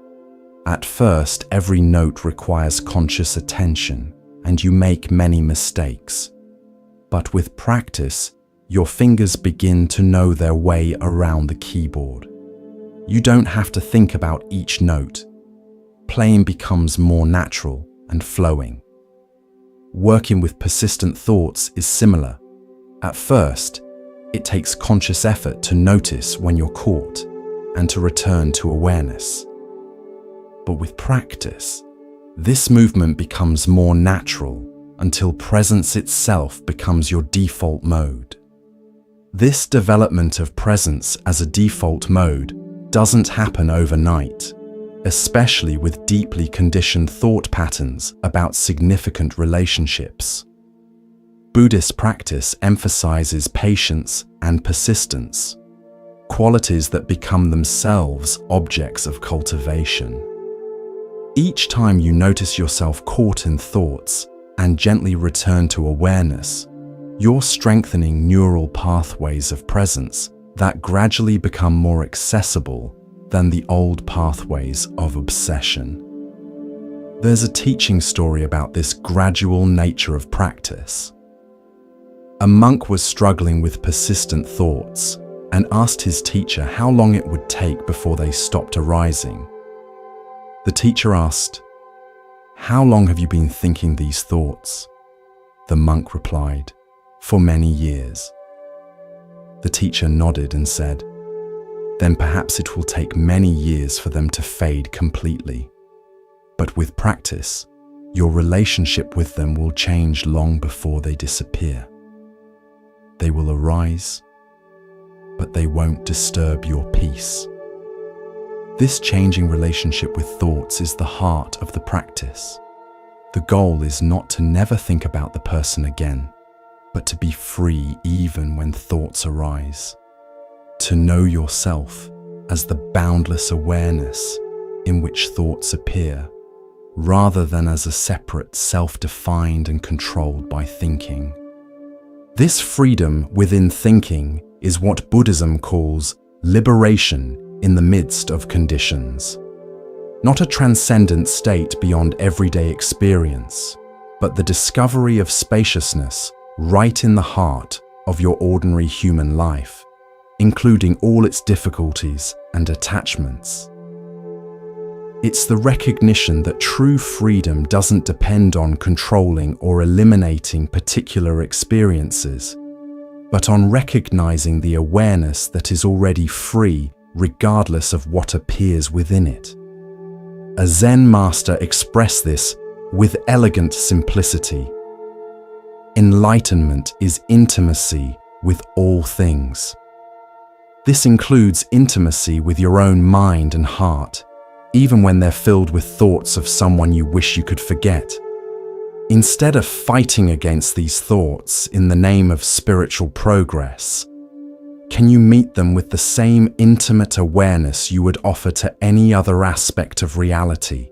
At first, every note requires conscious attention, and you make many mistakes. But with practice, your fingers begin to know their way around the keyboard. You don't have to think about each note. Playing becomes more natural and flowing. Working with persistent thoughts is similar. At first, it takes conscious effort to notice when you're caught and to return to awareness. But with practice, this movement becomes more natural until presence itself becomes your default mode. This development of presence as a default mode doesn't happen overnight, especially with deeply conditioned thought patterns about significant relationships. Buddhist practice emphasizes patience and persistence, qualities that become themselves objects of cultivation. Each time you notice yourself caught in thoughts and gently return to awareness, you're strengthening neural pathways of presence that gradually become more accessible than the old pathways of obsession. There's a teaching story about this gradual nature of practice. A monk was struggling with persistent thoughts and asked his teacher how long it would take before they stopped arising. The teacher asked, "How long have you been thinking these thoughts?" The monk replied, "For many years." The teacher nodded and said, "Then perhaps it will take many years for them to fade completely. But with practice, your relationship with them will change long before they disappear. They will arise, but they won't disturb your peace." This changing relationship with thoughts is the heart of the practice. The goal is not to never think about the person again, but to be free even when thoughts arise. To know yourself as the boundless awareness in which thoughts appear, rather than as a separate, self-defined and controlled by thinking. This freedom within thinking is what Buddhism calls liberation in the midst of conditions. Not a transcendent state beyond everyday experience, but the discovery of spaciousness right in the heart of your ordinary human life, including all its difficulties and attachments. It's the recognition that true freedom doesn't depend on controlling or eliminating particular experiences, but on recognizing the awareness that is already free regardless of what appears within it. A Zen master expressed this with elegant simplicity. Enlightenment is intimacy with all things. This includes intimacy with your own mind and heart, even when they're filled with thoughts of someone you wish you could forget. Instead of fighting against these thoughts in the name of spiritual progress, can you meet them with the same intimate awareness you would offer to any other aspect of reality?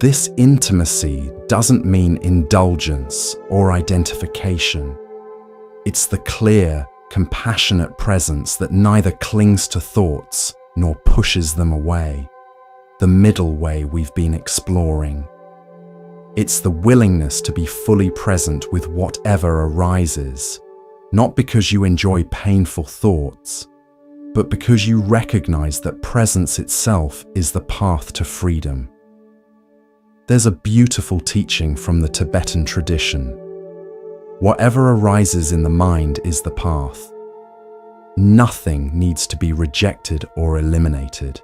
This intimacy doesn't mean indulgence or identification. It's the clear, compassionate presence that neither clings to thoughts nor pushes them away. the middle way we've been exploring. It's the willingness to be fully present with whatever arises, not because you enjoy painful thoughts, but because you recognize that presence itself is the path to freedom. There's a beautiful teaching from the Tibetan tradition. Whatever arises in the mind is the path. Nothing needs to be rejected or eliminated.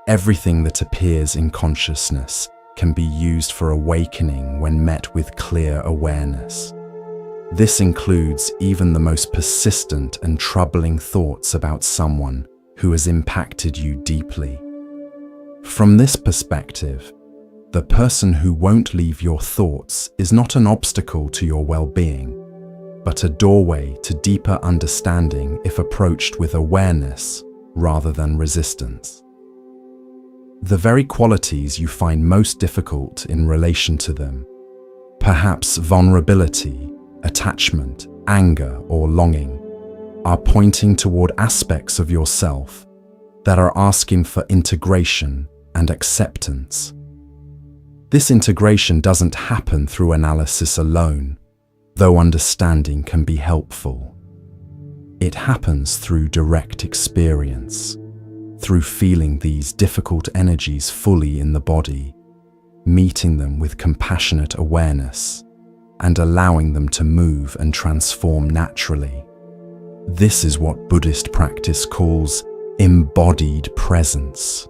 Everything that appears in consciousness can be used for awakening when met with clear awareness. This includes even the most persistent and troubling thoughts about someone who has impacted you deeply. From this perspective, the person who won't leave your thoughts is not an obstacle to your well-being, but a doorway to deeper understanding if approached with awareness rather than resistance. The very qualities you find most difficult in relation to them, perhaps vulnerability, attachment, anger, or longing, are pointing toward aspects of yourself that are asking for integration and acceptance. This integration doesn't happen through analysis alone, though understanding can be helpful. It happens through direct experience, through feeling these difficult energies fully in the body, meeting them with compassionate awareness, and allowing them to move and transform naturally. This is what Buddhist practice calls embodied presence.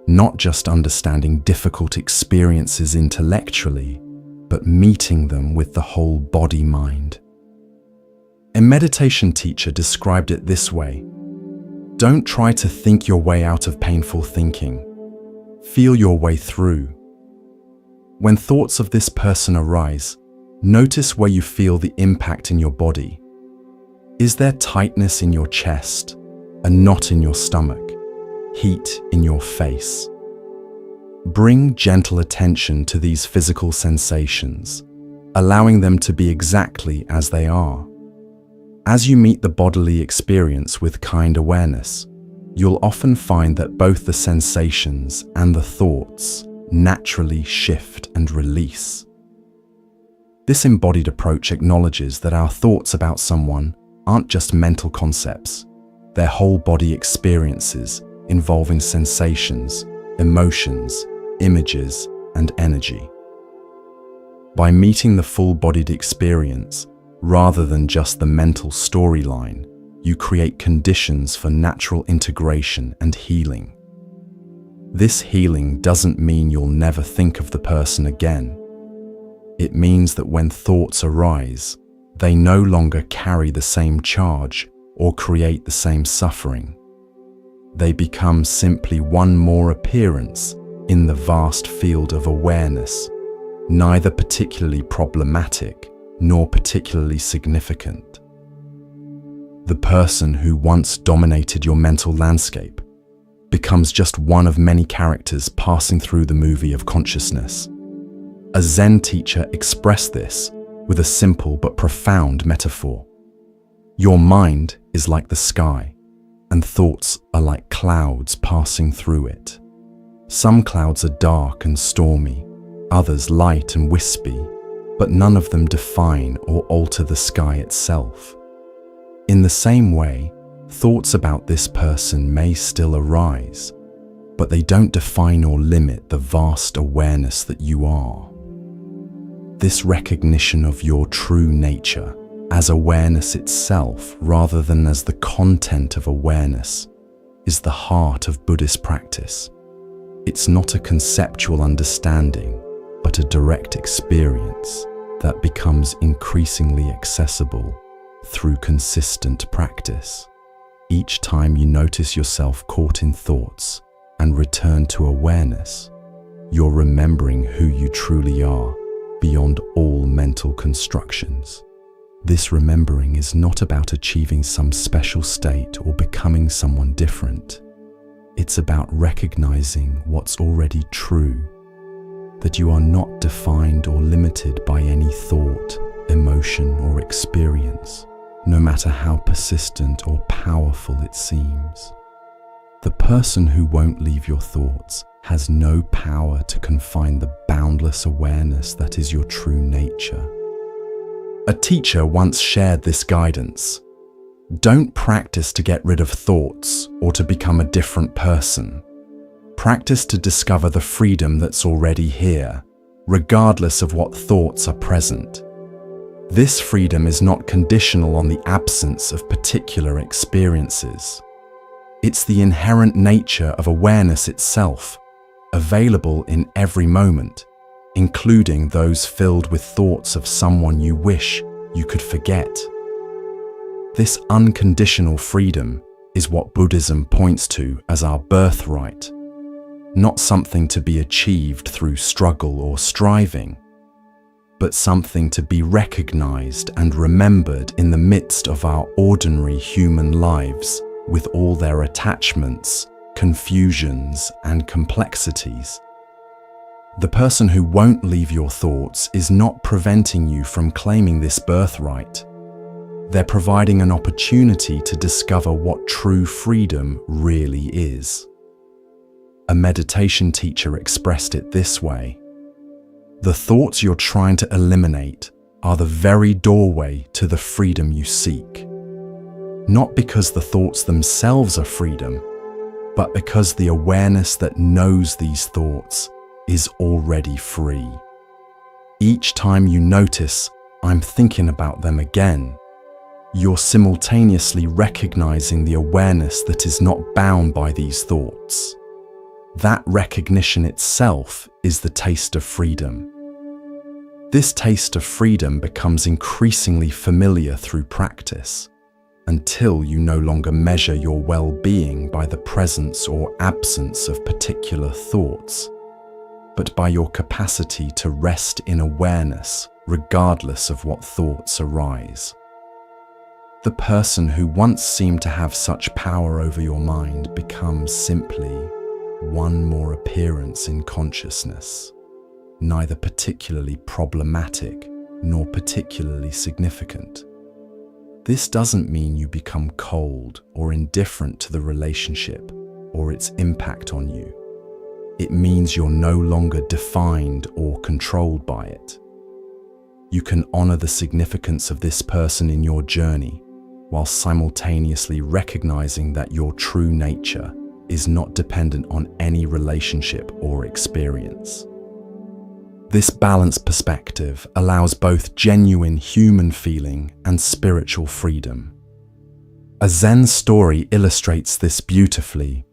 Not just understanding difficult experiences intellectually, but meeting them with the whole body-mind. A meditation teacher described it this way: don't try to think your way out of painful thinking. Feel your way through. When thoughts of this person arise, notice where you feel the impact in your body. Is there tightness in your chest, a knot in your stomach, heat in your face? Bring gentle attention to these physical sensations, allowing them to be exactly as they are. As you meet the bodily experience with kind awareness, you'll often find that both the sensations and the thoughts naturally shift and release. This embodied approach acknowledges that our thoughts about someone aren't just mental concepts, they're whole body experiences involving sensations, emotions, images, and energy. By meeting the full-bodied experience, rather than just the mental storyline, you create conditions for natural integration and healing. This healing doesn't mean you'll never think of the person again. It means that when thoughts arise, they no longer carry the same charge or create the same suffering. They become simply one more appearance in the vast field of awareness, neither particularly problematic nor particularly significant. The person who once dominated your mental landscape becomes just one of many characters passing through the movie of consciousness. A Zen teacher expressed this with a simple but profound metaphor. Your mind is like the sky, and thoughts are like clouds passing through it. Some clouds are dark and stormy, others light and wispy, but none of them define or alter the sky itself. In the same way, thoughts about this person may still arise, but they don't define or limit the vast awareness that you are. This recognition of your true nature as awareness itself rather than as the content of awareness is the heart of Buddhist practice. It's not a conceptual understanding, but a direct experience that becomes increasingly accessible through consistent practice. Each time you notice yourself caught in thoughts and return to awareness, you're remembering who you truly are beyond all mental constructions. This remembering is not about achieving some special state or becoming someone different. It's about recognizing what's already true, that you are not defined or limited by any thought, emotion, or experience, no matter how persistent or powerful it seems. The person who won't leave your thoughts has no power to confine the boundless awareness that is your true nature. A teacher once shared this guidance. Don't practice to get rid of thoughts or to become a different person. Practice to discover the freedom that's already here, regardless of what thoughts are present. This freedom is not conditional on the absence of particular experiences. It's the inherent nature of awareness itself, available in every moment, including those filled with thoughts of someone you wish you could forget. This unconditional freedom is what Buddhism points to as our birthright, not something to be achieved through struggle or striving, but something to be recognized and remembered in the midst of our ordinary human lives, with all their attachments, confusions, and complexities. The person who won't leave your thoughts is not preventing you from claiming this birthright. They're providing an opportunity to discover what true freedom really is. A meditation teacher expressed it this way: the thoughts you're trying to eliminate are the very doorway to the freedom you seek. Not because the thoughts themselves are freedom, but because the awareness that knows these thoughts is already free. Each time you notice, "I'm thinking about them again," you're simultaneously recognizing the awareness that is not bound by these thoughts. That recognition itself is the taste of freedom. This taste of freedom becomes increasingly familiar through practice, until you no longer measure your well-being by the presence or absence of particular thoughts, but by your capacity to rest in awareness regardless of what thoughts arise. The person who once seemed to have such power over your mind becomes simply one more appearance in consciousness, neither particularly problematic nor particularly significant. This doesn't mean you become cold or indifferent to the relationship or its impact on you. It means you're no longer defined or controlled by it. You can honor the significance of this person in your journey, while simultaneously recognizing that your true nature is not dependent on any relationship or experience. This balanced perspective allows both genuine human feeling and spiritual freedom. A Zen story illustrates this beautifully.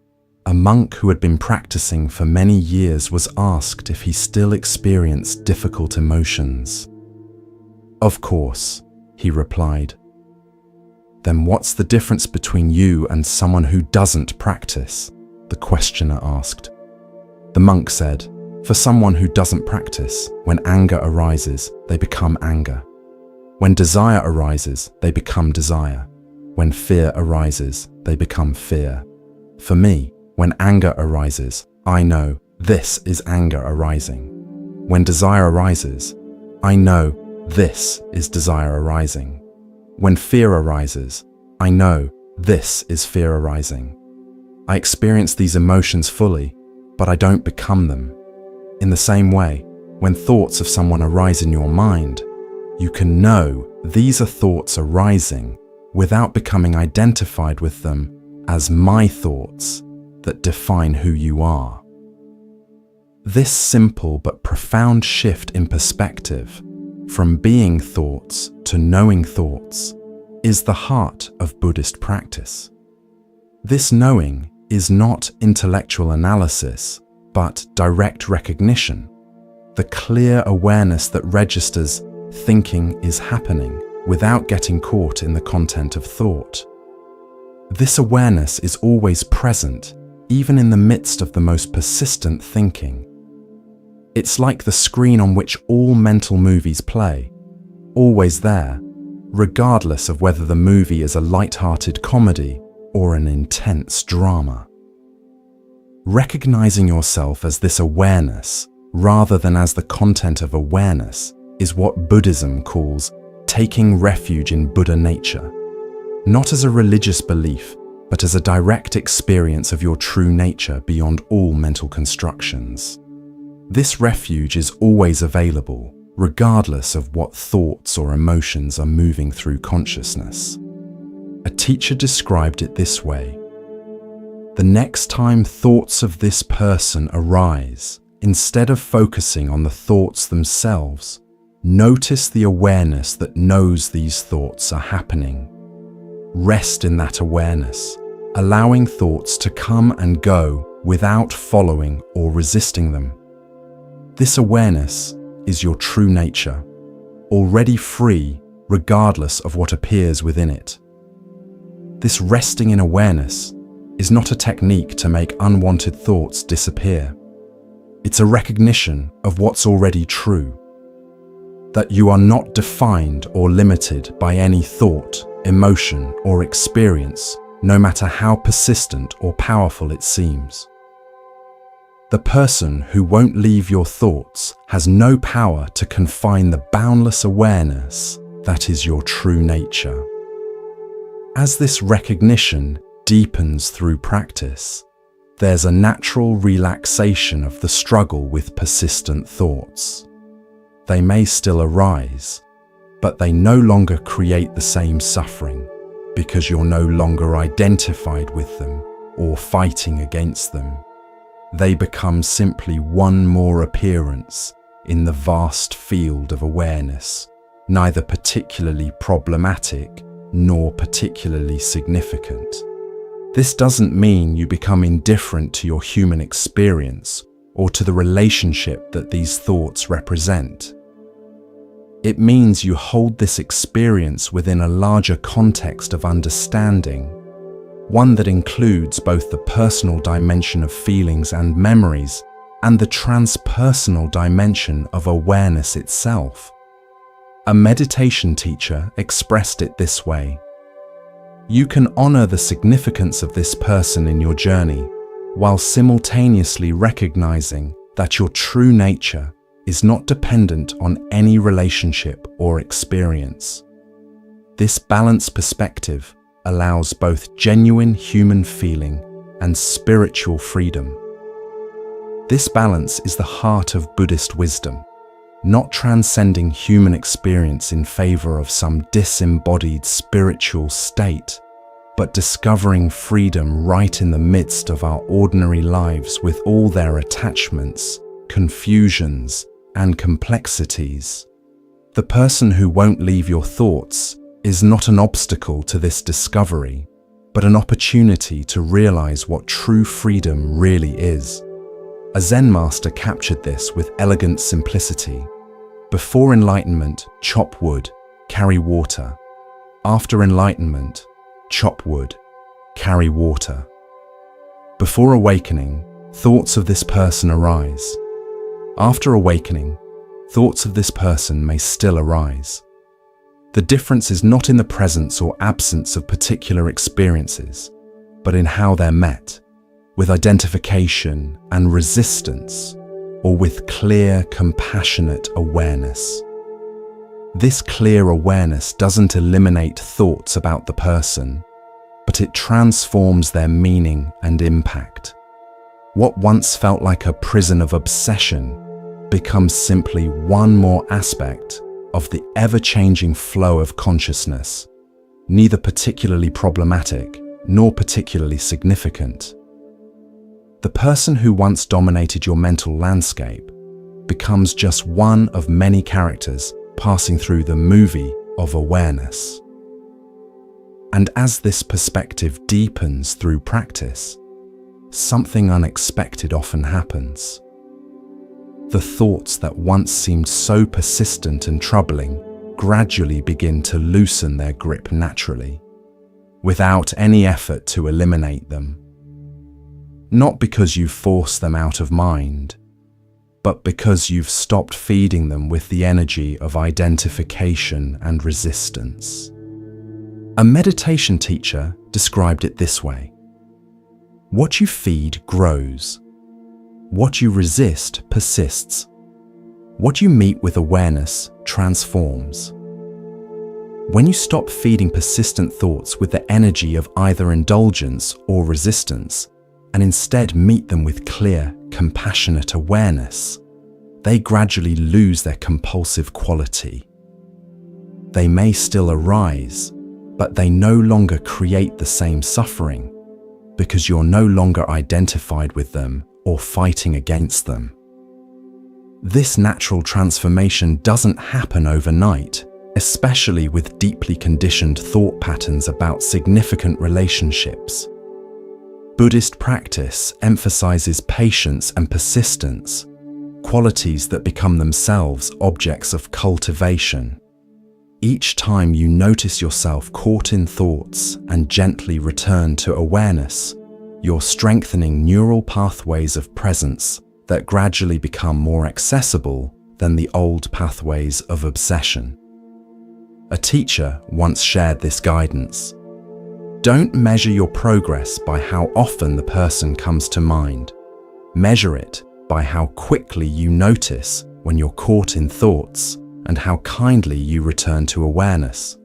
A monk who had been practicing for many years was asked if he still experienced difficult emotions. "Of course," he replied. "Then what's the difference between you and someone who doesn't practice?" the questioner asked. The monk said, "For someone who doesn't practice, when anger arises, they become anger. When desire arises, they become desire. When fear arises, they become fear. For me, when anger arises, I know this is anger arising. When desire arises, I know this is desire arising. When fear arises, I know this is fear arising. I experience these emotions fully, but I don't become them. In the same way, when thoughts of someone arise in your mind, you can know these are thoughts arising without becoming identified with them as my thoughts that define who you are." This simple but profound shift in perspective, from being thoughts to knowing thoughts, is the heart of Buddhist practice. This knowing is not intellectual analysis, but direct recognition, the clear awareness that registers thinking is happening without getting caught in the content of thought. This awareness is always present, even in the midst of the most persistent thinking. It's like the screen on which all mental movies play, always there, regardless of whether the movie is a light-hearted comedy or an intense drama. Recognizing yourself as this awareness, rather than as the content of awareness, is what Buddhism calls taking refuge in Buddha nature. Not as a religious belief, but as a direct experience of your true nature beyond all mental constructions. This refuge is always available, regardless of what thoughts or emotions are moving through consciousness. A teacher described it this way: the next time thoughts of this person arise, instead of focusing on the thoughts themselves, notice the awareness that knows these thoughts are happening. Rest in that awareness, allowing thoughts to come and go without following or resisting them. This awareness is your true nature, already free regardless of what appears within it. This resting in awareness is not a technique to make unwanted thoughts disappear. It's a recognition of what's already true, that you are not defined or limited by any thought, emotion, or experience, no matter how persistent or powerful it seems. The person who won't leave your thoughts has no power to confine the boundless awareness that is your true nature. As this recognition deepens through practice, there's a natural relaxation of the struggle with persistent thoughts. They may still arise, but they no longer create the same suffering because you're no longer identified with them or fighting against them. They become simply one more appearance in the vast field of awareness, neither particularly problematic nor particularly significant. This doesn't mean you become indifferent to your human experience or to the relationship that these thoughts represent. It means you hold this experience within a larger context of understanding, one that includes both the personal dimension of feelings and memories and the transpersonal dimension of awareness itself. A meditation teacher expressed it this way: you can honor the significance of this person in your journey while simultaneously recognizing that your true nature is not dependent on any relationship or experience. This balanced perspective allows both genuine human feeling and spiritual freedom. This balance is the heart of Buddhist wisdom, not transcending human experience in favor of some disembodied spiritual state, but discovering freedom right in the midst of our ordinary lives with all their attachments, confusions, and complexities. The person who won't leave your thoughts is not an obstacle to this discovery, but an opportunity to realize what true freedom really is. A Zen master captured this with elegant simplicity. Before enlightenment, chop wood, carry water. After enlightenment, chop wood, carry water. Before awakening, thoughts of this person arise. After awakening, thoughts of this person may still arise. The difference is not in the presence or absence of particular experiences, but in how they're met, with identification and resistance, or with clear, compassionate awareness. This clear awareness doesn't eliminate thoughts about the person, but it transforms their meaning and impact. What once felt like a prison of obsession becomes simply one more aspect of the ever-changing flow of consciousness, neither particularly problematic nor particularly significant. The person who once dominated your mental landscape becomes just one of many characters passing through the movie of awareness. And as this perspective deepens through practice, something unexpected often happens. The thoughts that once seemed so persistent and troubling gradually begin to loosen their grip naturally, without any effort to eliminate them. Not because you force them out of mind, but because you've stopped feeding them with the energy of identification and resistance. A meditation teacher described it this way: what you feed grows. What you resist persists. What you meet with awareness transforms. When you stop feeding persistent thoughts with the energy of either indulgence or resistance, and instead meet them with clear, compassionate awareness, they gradually lose their compulsive quality. They may still arise, but they no longer create the same suffering, because you're no longer identified with them or fighting against them. This natural transformation doesn't happen overnight, especially with deeply conditioned thought patterns about significant relationships. Buddhist practice emphasizes patience and persistence, qualities that become themselves objects of cultivation. Each time you notice yourself caught in thoughts and gently return to awareness, you're strengthening neural pathways of presence that gradually become more accessible than the old pathways of obsession. A teacher once shared this guidance. Don't measure your progress by how often the person comes to mind. Measure it by how quickly you notice when you're caught in thoughts and how kindly you return to awareness.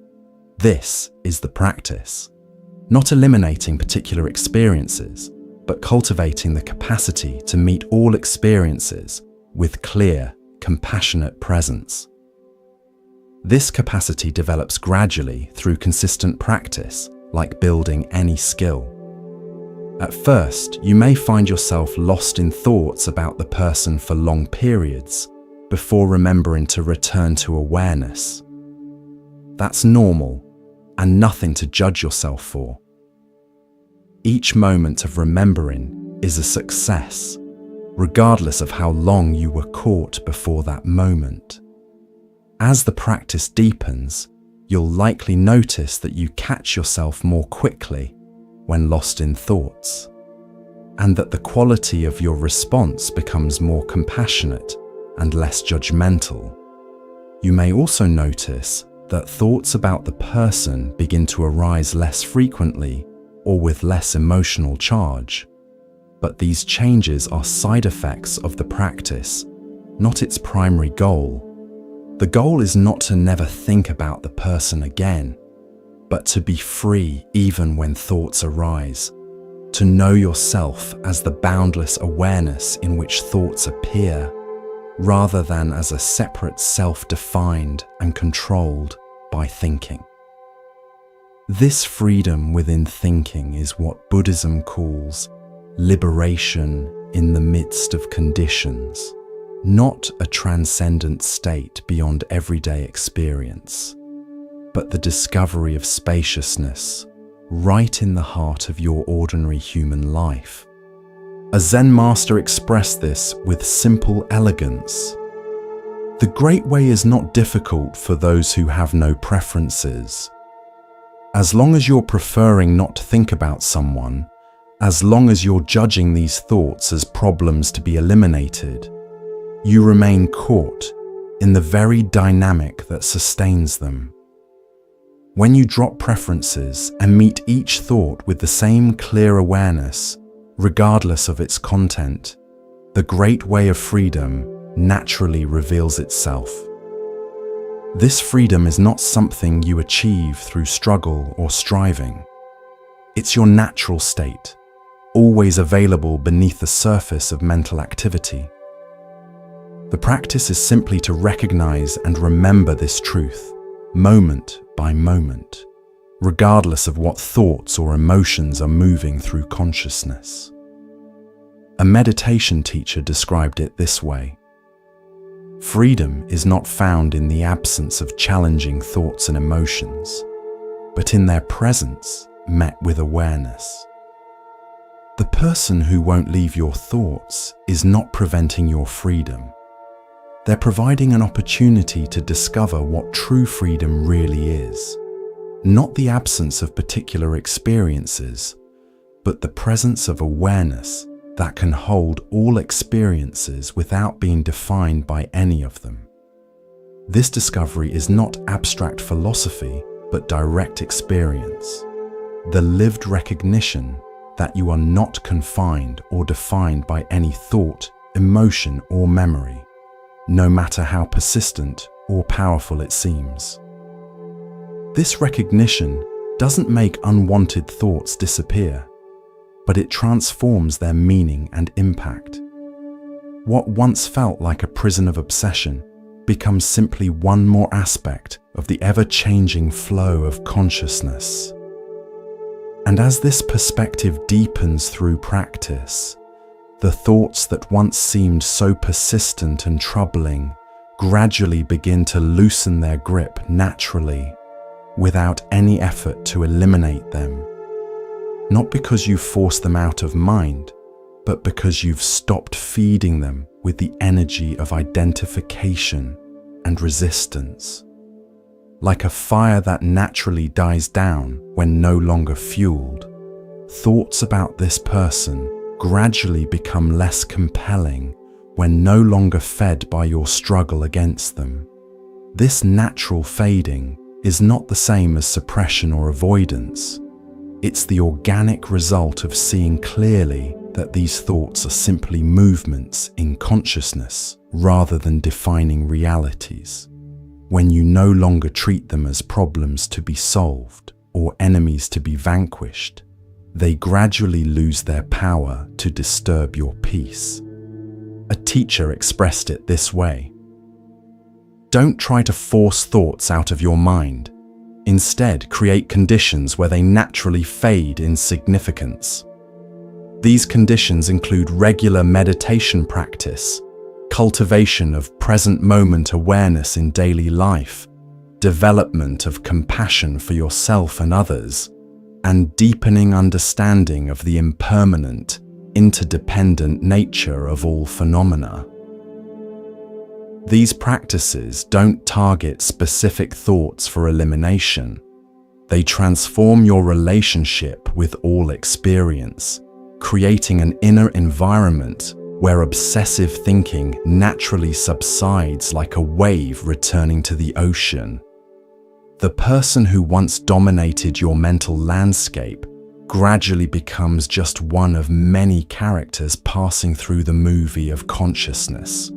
This is the practice. Not eliminating particular experiences, but cultivating the capacity to meet all experiences with clear, compassionate presence. This capacity develops gradually through consistent practice, like building any skill. At first, you may find yourself lost in thoughts about the person for long periods, before remembering to return to awareness. That's normal, and nothing to judge yourself for. Each moment of remembering is a success, regardless of how long you were caught before that moment. As the practice deepens, you'll likely notice that you catch yourself more quickly when lost in thoughts, and that the quality of your response becomes more compassionate and less judgmental. You may also notice that thoughts about the person begin to arise less frequently or with less emotional charge. But these changes are side effects of the practice, not its primary goal. The goal is not to never think about the person again, but to be free even when thoughts arise, to know yourself as the boundless awareness in which thoughts appear, rather than as a separate self-defined and controlled by thinking. This freedom within thinking is what Buddhism calls liberation in the midst of conditions, not a transcendent state beyond everyday experience, but the discovery of spaciousness right in the heart of your ordinary human life. A Zen master expressed this with simple elegance. The great way is not difficult for those who have no preferences. As long as you're preferring not to think about someone, as long as you're judging these thoughts as problems to be eliminated, you remain caught in the very dynamic that sustains them. When you drop preferences and meet each thought with the same clear awareness, regardless of its content, the great way of freedom naturally reveals itself. This freedom is not something you achieve through struggle or striving. It's your natural state, always available beneath the surface of mental activity. The practice is simply to recognize and remember this truth, moment by moment, regardless of what thoughts or emotions are moving through consciousness. A meditation teacher described it this way: freedom is not found in the absence of challenging thoughts and emotions, but in their presence met with awareness. The person who won't leave your thoughts is not preventing your freedom. They're providing an opportunity to discover what true freedom really is. Not the absence of particular experiences, but the presence of awareness that can hold all experiences without being defined by any of them. This discovery is not abstract philosophy, but direct experience. The lived recognition that you are not confined or defined by any thought, emotion, or memory, no matter how persistent or powerful it seems. This recognition doesn't make unwanted thoughts disappear, but it transforms their meaning and impact. What once felt like a prison of obsession becomes simply one more aspect of the ever-changing flow of consciousness. And as this perspective deepens through practice, the thoughts that once seemed so persistent and troubling gradually begin to loosen their grip naturally, without any effort to eliminate them. Not because you force them out of mind, but because you've stopped feeding them with the energy of identification and resistance. Like a fire that naturally dies down when no longer fueled, thoughts about this person gradually become less compelling when no longer fed by your struggle against them. This natural fading is not the same as suppression or avoidance. It's the organic result of seeing clearly that these thoughts are simply movements in consciousness rather than defining realities. When you no longer treat them as problems to be solved or enemies to be vanquished, they gradually lose their power to disturb your peace. A teacher expressed it this way: don't try to force thoughts out of your mind. Instead, create conditions where they naturally fade in significance. These conditions include regular meditation practice, cultivation of present moment awareness in daily life, development of compassion for yourself and others, and deepening understanding of the impermanent, interdependent nature of all phenomena. These practices don't target specific thoughts for elimination. They transform your relationship with all experience, creating an inner environment where obsessive thinking naturally subsides like a wave returning to the ocean. The person who once dominated your mental landscape gradually becomes just one of many characters passing through the movie of consciousness,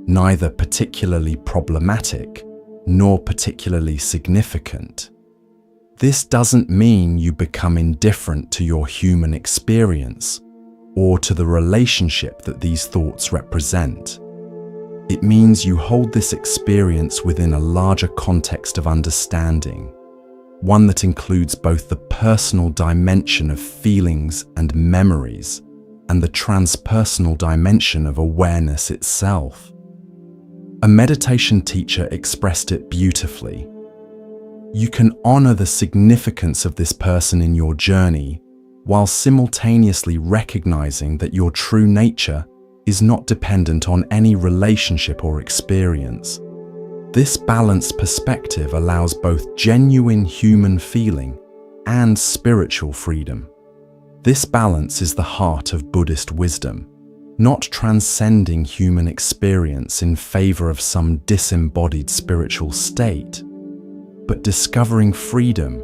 neither particularly problematic nor particularly significant. This doesn't mean you become indifferent to your human experience or to the relationship that these thoughts represent. It means you hold this experience within a larger context of understanding, one that includes both the personal dimension of feelings and memories and the transpersonal dimension of awareness itself. A meditation teacher expressed it beautifully. You can honor the significance of this person in your journey while simultaneously recognizing that your true nature is not dependent on any relationship or experience. This balanced perspective allows both genuine human feeling and spiritual freedom. This balance is the heart of Buddhist wisdom, not transcending human experience in favor of some disembodied spiritual state, but discovering freedom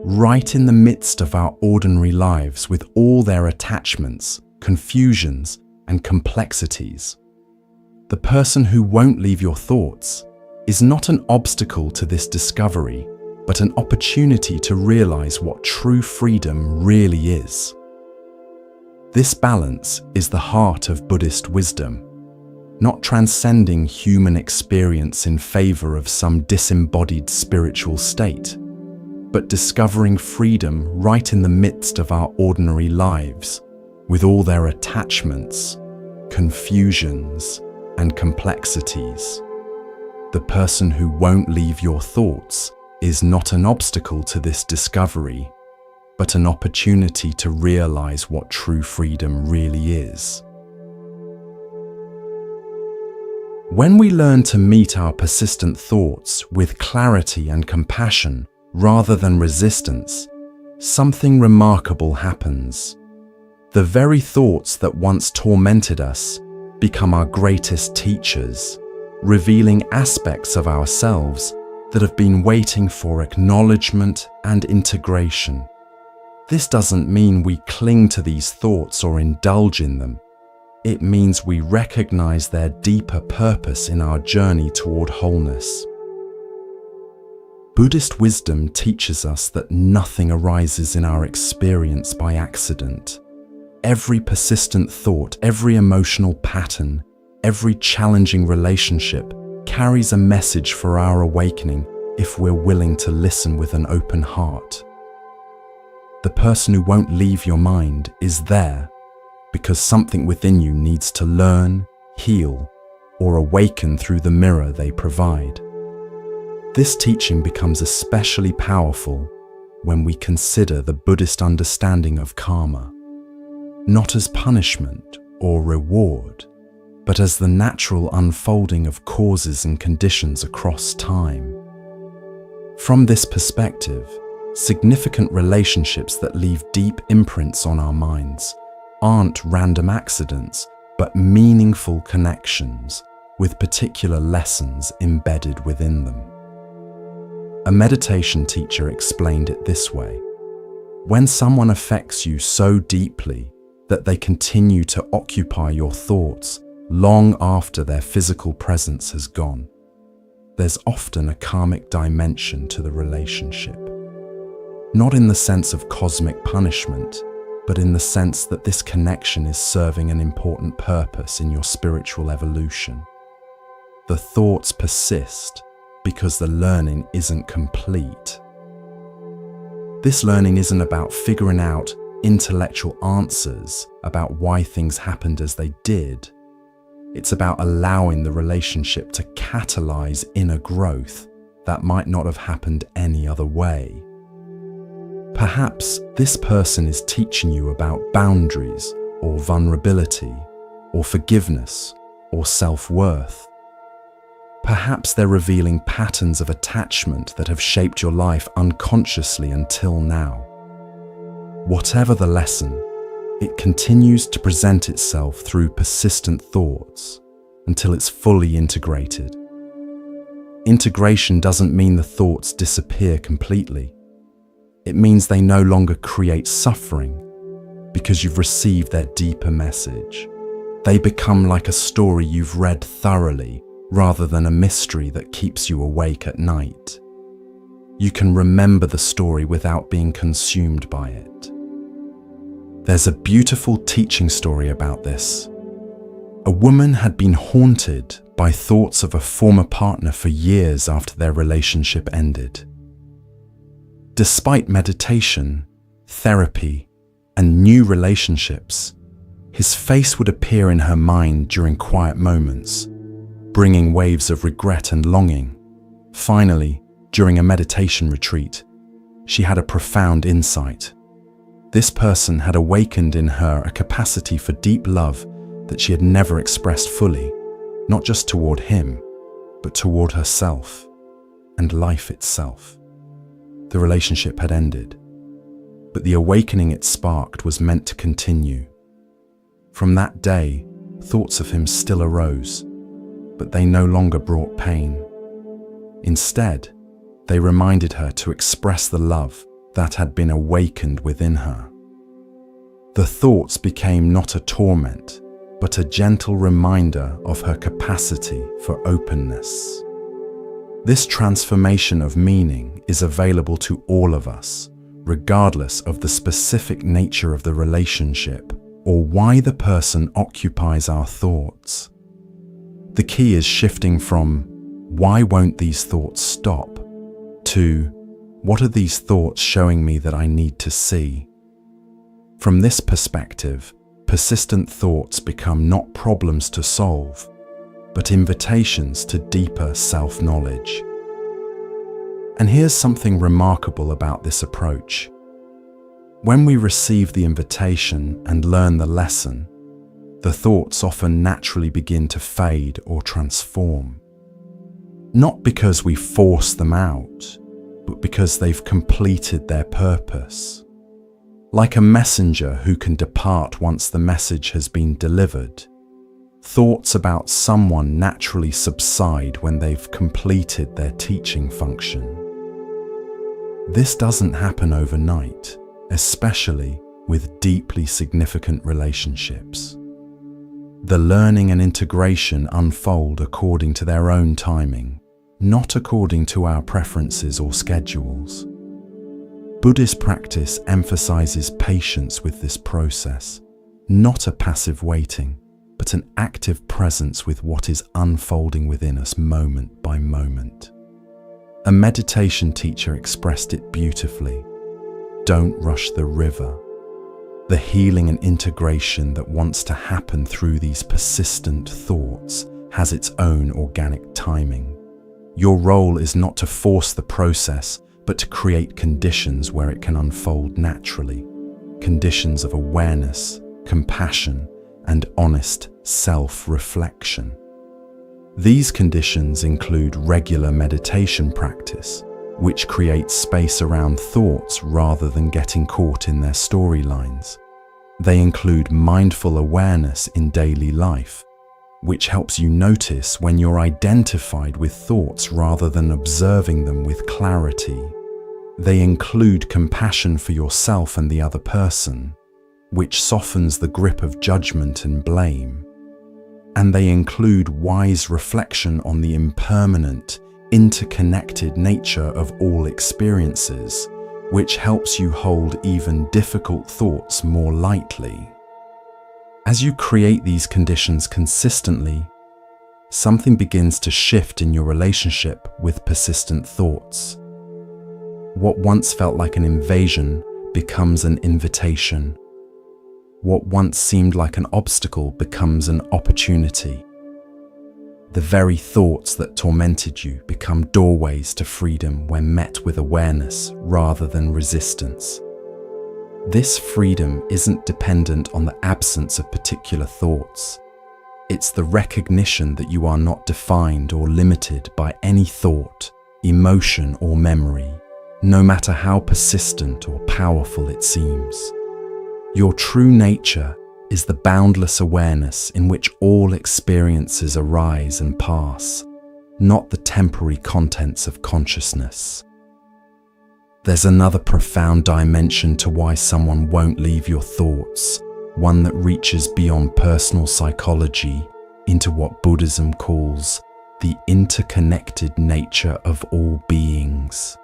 right in the midst of our ordinary lives with all their attachments, confusions, and complexities. The person who won't leave your thoughts is not an obstacle to this discovery, but an opportunity to realize what true freedom really is. This balance is the heart of Buddhist wisdom, not transcending human experience in favor of some disembodied spiritual state, but discovering freedom right in the midst of our ordinary lives, with all their attachments, confusions, and complexities. The person who won't leave your thoughts is not an obstacle to this discovery, but an opportunity to realize what true freedom really is. When we learn to meet our persistent thoughts with clarity and compassion rather than resistance, something remarkable happens. The very thoughts that once tormented us become our greatest teachers, revealing aspects of ourselves that have been waiting for acknowledgement and integration. This doesn't mean we cling to these thoughts or indulge in them. It means we recognize their deeper purpose in our journey toward wholeness. Buddhist wisdom teaches us that nothing arises in our experience by accident. Every persistent thought, every emotional pattern, every challenging relationship carries a message for our awakening if we're willing to listen with an open heart. The person who won't leave your mind is there because something within you needs to learn, heal, or awaken through the mirror they provide. This teaching becomes especially powerful when we consider the Buddhist understanding of karma, not as punishment or reward, but as the natural unfolding of causes and conditions across time. From this perspective, significant relationships that leave deep imprints on our minds aren't random accidents, but meaningful connections with particular lessons embedded within them. A meditation teacher explained it this way: when someone affects you so deeply that they continue to occupy your thoughts long after their physical presence has gone, there's often a karmic dimension to the relationship. Not in the sense of cosmic punishment, but in the sense that this connection is serving an important purpose in your spiritual evolution. The thoughts persist because the learning isn't complete. This learning isn't about figuring out intellectual answers about why things happened as they did. It's about allowing the relationship to catalyze inner growth that might not have happened any other way. Perhaps this person is teaching you about boundaries or vulnerability or forgiveness or self-worth. Perhaps they're revealing patterns of attachment that have shaped your life unconsciously until now. Whatever the lesson, it continues to present itself through persistent thoughts until it's fully integrated. Integration doesn't mean the thoughts disappear completely. It means they no longer create suffering because you've received their deeper message. They become like a story you've read thoroughly rather than a mystery that keeps you awake at night. You can remember the story without being consumed by it. There's a beautiful teaching story about this. A woman had been haunted by thoughts of a former partner for years after their relationship ended. Despite meditation, therapy, and new relationships, his face would appear in her mind during quiet moments, bringing waves of regret and longing. Finally, during a meditation retreat, she had a profound insight. This person had awakened in her a capacity for deep love that she had never expressed fully, not just toward him, but toward herself and life itself. The relationship had ended, but the awakening it sparked was meant to continue. From that day, thoughts of him still arose, but they no longer brought pain. Instead, they reminded her to express the love that had been awakened within her. The thoughts became not a torment, but a gentle reminder of her capacity for openness. This transformation of meaning is available to all of us, regardless of the specific nature of the relationship or why the person occupies our thoughts. The key is shifting from, "Why won't these thoughts stop?" to, "What are these thoughts showing me that I need to see?" From this perspective, persistent thoughts become not problems to solve, but invitations to deeper self-knowledge. And here's something remarkable about this approach. When we receive the invitation and learn the lesson, the thoughts often naturally begin to fade or transform. Not because we force them out, but because they've completed their purpose. Like a messenger who can depart once the message has been delivered, thoughts about someone naturally subside when they've completed their teaching function. This doesn't happen overnight, especially with deeply significant relationships. The learning and integration unfold according to their own timing, not according to our preferences or schedules. Buddhist practice emphasizes patience with this process, not a passive waiting, but an active presence with what is unfolding within us moment by moment. A meditation teacher expressed it beautifully. Don't rush the river. The healing and integration that wants to happen through these persistent thoughts has its own organic timing. Your role is not to force the process, but to create conditions where it can unfold naturally. Conditions of awareness, compassion, and honest self-reflection. These conditions include regular meditation practice, which creates space around thoughts rather than getting caught in their storylines. They include mindful awareness in daily life, which helps you notice when you're identified with thoughts rather than observing them with clarity. They include compassion for yourself and the other person, which softens the grip of judgment and blame. And they include wise reflection on the impermanent, interconnected nature of all experiences, which helps you hold even difficult thoughts more lightly. As you create these conditions consistently, something begins to shift in your relationship with persistent thoughts. What once felt like an invasion becomes an invitation. What once seemed like an obstacle becomes an opportunity. The very thoughts that tormented you become doorways to freedom when met with awareness rather than resistance. This freedom isn't dependent on the absence of particular thoughts. It's the recognition that you are not defined or limited by any thought, emotion, or memory, no matter how persistent or powerful it seems. Your true nature is the boundless awareness in which all experiences arise and pass, not the temporary contents of consciousness. There's another profound dimension to why someone won't leave your thoughts, one that reaches beyond personal psychology into what Buddhism calls the interconnected nature of all beings.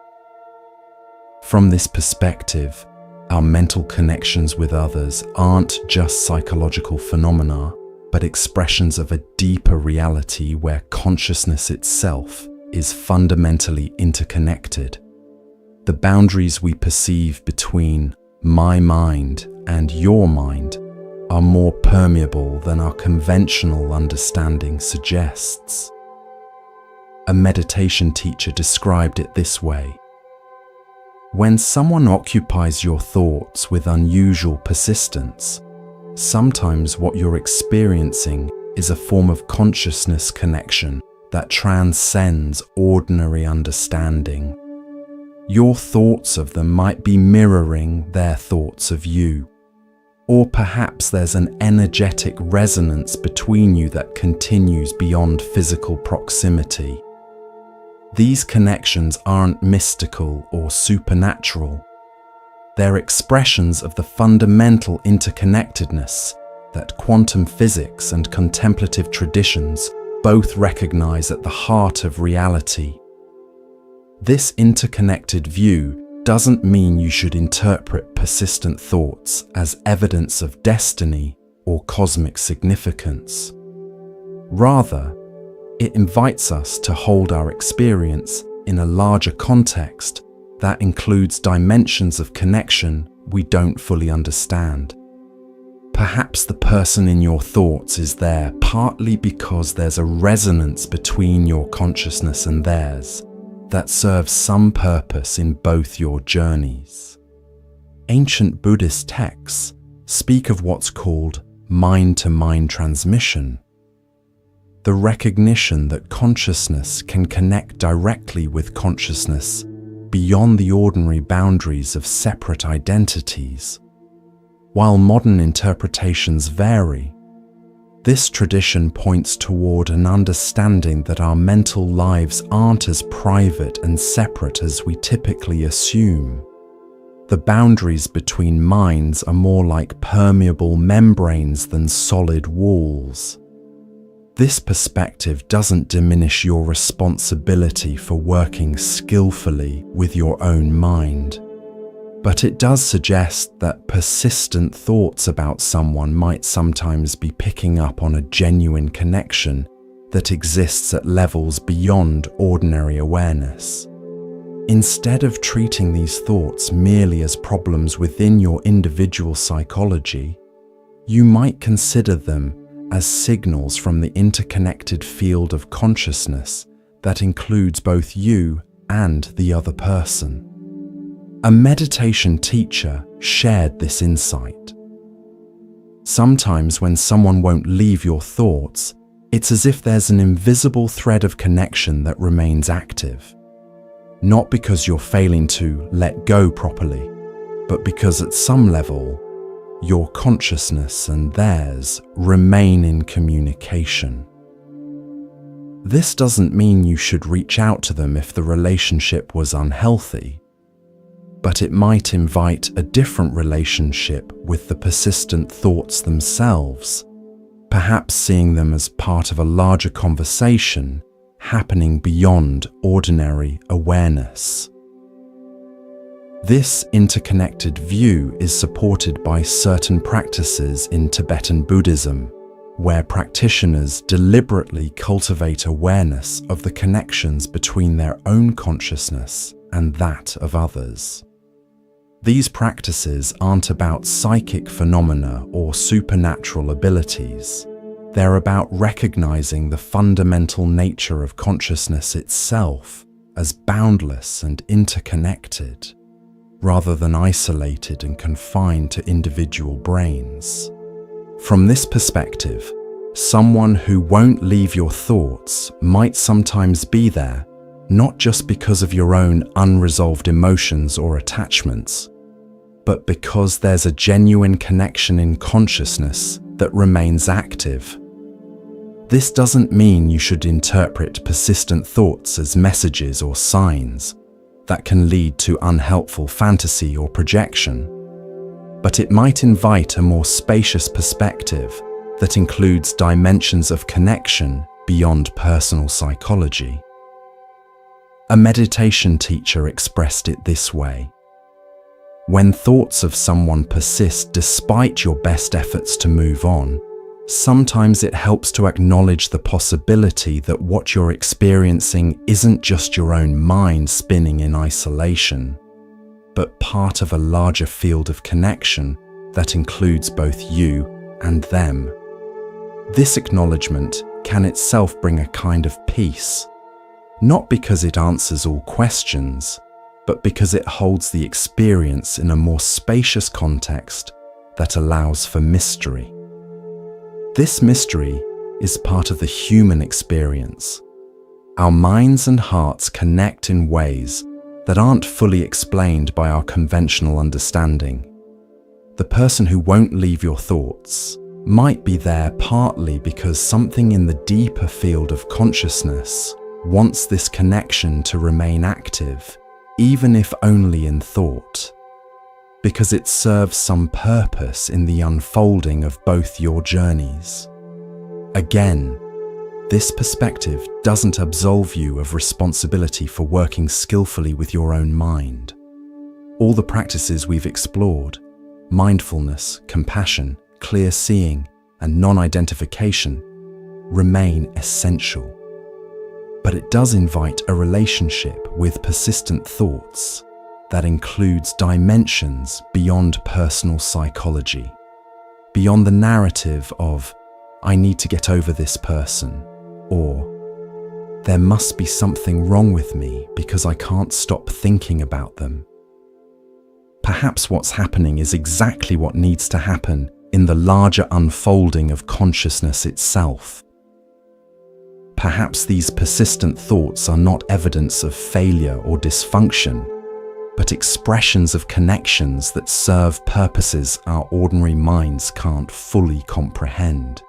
From this perspective, our mental connections with others aren't just psychological phenomena, but expressions of a deeper reality where consciousness itself is fundamentally interconnected. The boundaries we perceive between my mind and your mind are more permeable than our conventional understanding suggests. A meditation teacher described it this way: when someone occupies your thoughts with unusual persistence, sometimes what you're experiencing is a form of consciousness connection that transcends ordinary understanding. Your thoughts of them might be mirroring their thoughts of you, or perhaps there's an energetic resonance between you that continues beyond physical proximity. These connections aren't mystical or supernatural. They're expressions of the fundamental interconnectedness that quantum physics and contemplative traditions both recognize at the heart of reality. This interconnected view doesn't mean you should interpret persistent thoughts as evidence of destiny or cosmic significance. Rather, it invites us to hold our experience in a larger context that includes dimensions of connection we don't fully understand. Perhaps the person in your thoughts is there partly because there's a resonance between your consciousness and theirs that serves some purpose in both your journeys. Ancient Buddhist texts speak of what's called mind-to-mind transmission, the recognition that consciousness can connect directly with consciousness beyond the ordinary boundaries of separate identities. While modern interpretations vary, this tradition points toward an understanding that our mental lives aren't as private and separate as we typically assume. The boundaries between minds are more like permeable membranes than solid walls. This perspective doesn't diminish your responsibility for working skillfully with your own mind, but it does suggest that persistent thoughts about someone might sometimes be picking up on a genuine connection that exists at levels beyond ordinary awareness. Instead of treating these thoughts merely as problems within your individual psychology, you might consider them as signals from the interconnected field of consciousness that includes both you and the other person. A meditation teacher shared this insight. Sometimes when someone won't leave your thoughts, it's as if there's an invisible thread of connection that remains active. Not because you're failing to let go properly, but because at some level, your consciousness and theirs remain in communication. This doesn't mean you should reach out to them if the relationship was unhealthy, but it might invite a different relationship with the persistent thoughts themselves, perhaps seeing them as part of a larger conversation happening beyond ordinary awareness. This interconnected view is supported by certain practices in Tibetan Buddhism, where practitioners deliberately cultivate awareness of the connections between their own consciousness and that of others. These practices aren't about psychic phenomena or supernatural abilities. They're about recognizing the fundamental nature of consciousness itself as boundless and interconnected, rather than isolated and confined to individual brains. From this perspective, someone who won't leave your thoughts might sometimes be there, not just because of your own unresolved emotions or attachments, but because there's a genuine connection in consciousness that remains active. This doesn't mean you should interpret persistent thoughts as messages or signs that can lead to unhelpful fantasy or projection, but it might invite a more spacious perspective that includes dimensions of connection beyond personal psychology. A meditation teacher expressed it this way: when thoughts of someone persist despite your best efforts to move on, sometimes it helps to acknowledge the possibility that what you're experiencing isn't just your own mind spinning in isolation, but part of a larger field of connection that includes both you and them. This acknowledgement can itself bring a kind of peace, not because it answers all questions, but because it holds the experience in a more spacious context that allows for mystery. This mystery is part of the human experience. Our minds and hearts connect in ways that aren't fully explained by our conventional understanding. The person who won't leave your thoughts might be there partly because something in the deeper field of consciousness wants this connection to remain active, even if only in thought, because it serves some purpose in the unfolding of both your journeys. Again, this perspective doesn't absolve you of responsibility for working skillfully with your own mind. All the practices we've explored, mindfulness, compassion, clear seeing, and non-identification, remain essential. But it does invite a relationship with persistent thoughts that includes dimensions beyond personal psychology, beyond the narrative of, "I need to get over this person," or "There must be something wrong with me because I can't stop thinking about them." Perhaps what's happening is exactly what needs to happen in the larger unfolding of consciousness itself. Perhaps these persistent thoughts are not evidence of failure or dysfunction, but expressions of connections that serve purposes our ordinary minds can't fully comprehend.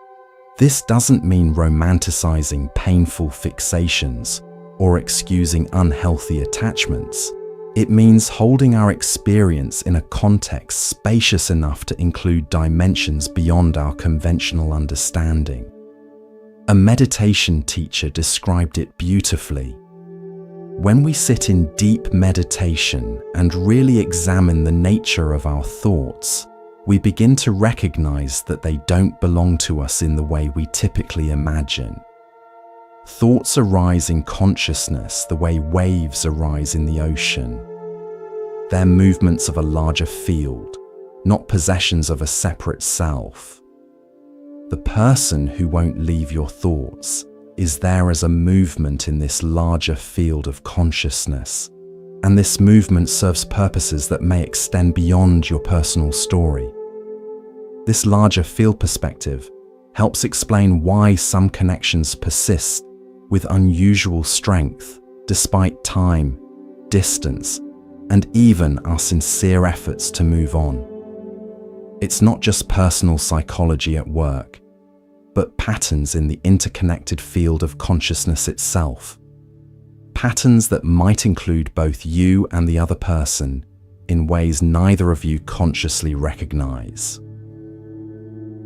This doesn't mean romanticizing painful fixations or excusing unhealthy attachments. It means holding our experience in a context spacious enough to include dimensions beyond our conventional understanding. A meditation teacher described it beautifully. When we sit in deep meditation and really examine the nature of our thoughts, we begin to recognize that they don't belong to us in the way we typically imagine. Thoughts arise in consciousness the way waves arise in the ocean. They're movements of a larger field, not possessions of a separate self. The person who won't leave your thoughts is there as a movement in this larger field of consciousness, and this movement serves purposes that may extend beyond your personal story. This larger field perspective helps explain why some connections persist with unusual strength despite time, distance, and even our sincere efforts to move on. It's not just personal psychology at work, but patterns in the interconnected field of consciousness itself. Patterns that might include both you and the other person in ways neither of you consciously recognize.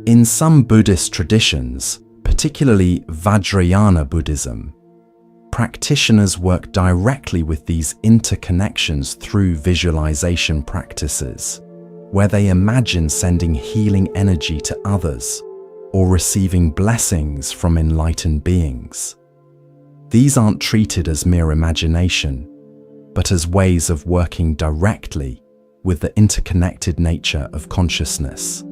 In some Buddhist traditions, particularly Vajrayana Buddhism, practitioners work directly with these interconnections through visualization practices, where they imagine sending healing energy to others or receiving blessings from enlightened beings. These aren't treated as mere imagination, but as ways of working directly with the interconnected nature of consciousness.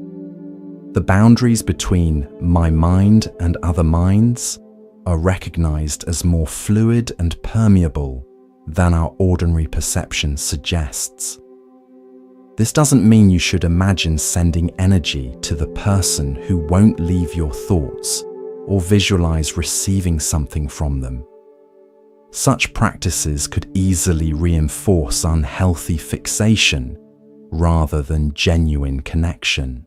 The boundaries between my mind and other minds are recognized as more fluid and permeable than our ordinary perception suggests. This doesn't mean you should imagine sending energy to the person who won't leave your thoughts or visualize receiving something from them. Such practices could easily reinforce unhealthy fixation rather than genuine connection.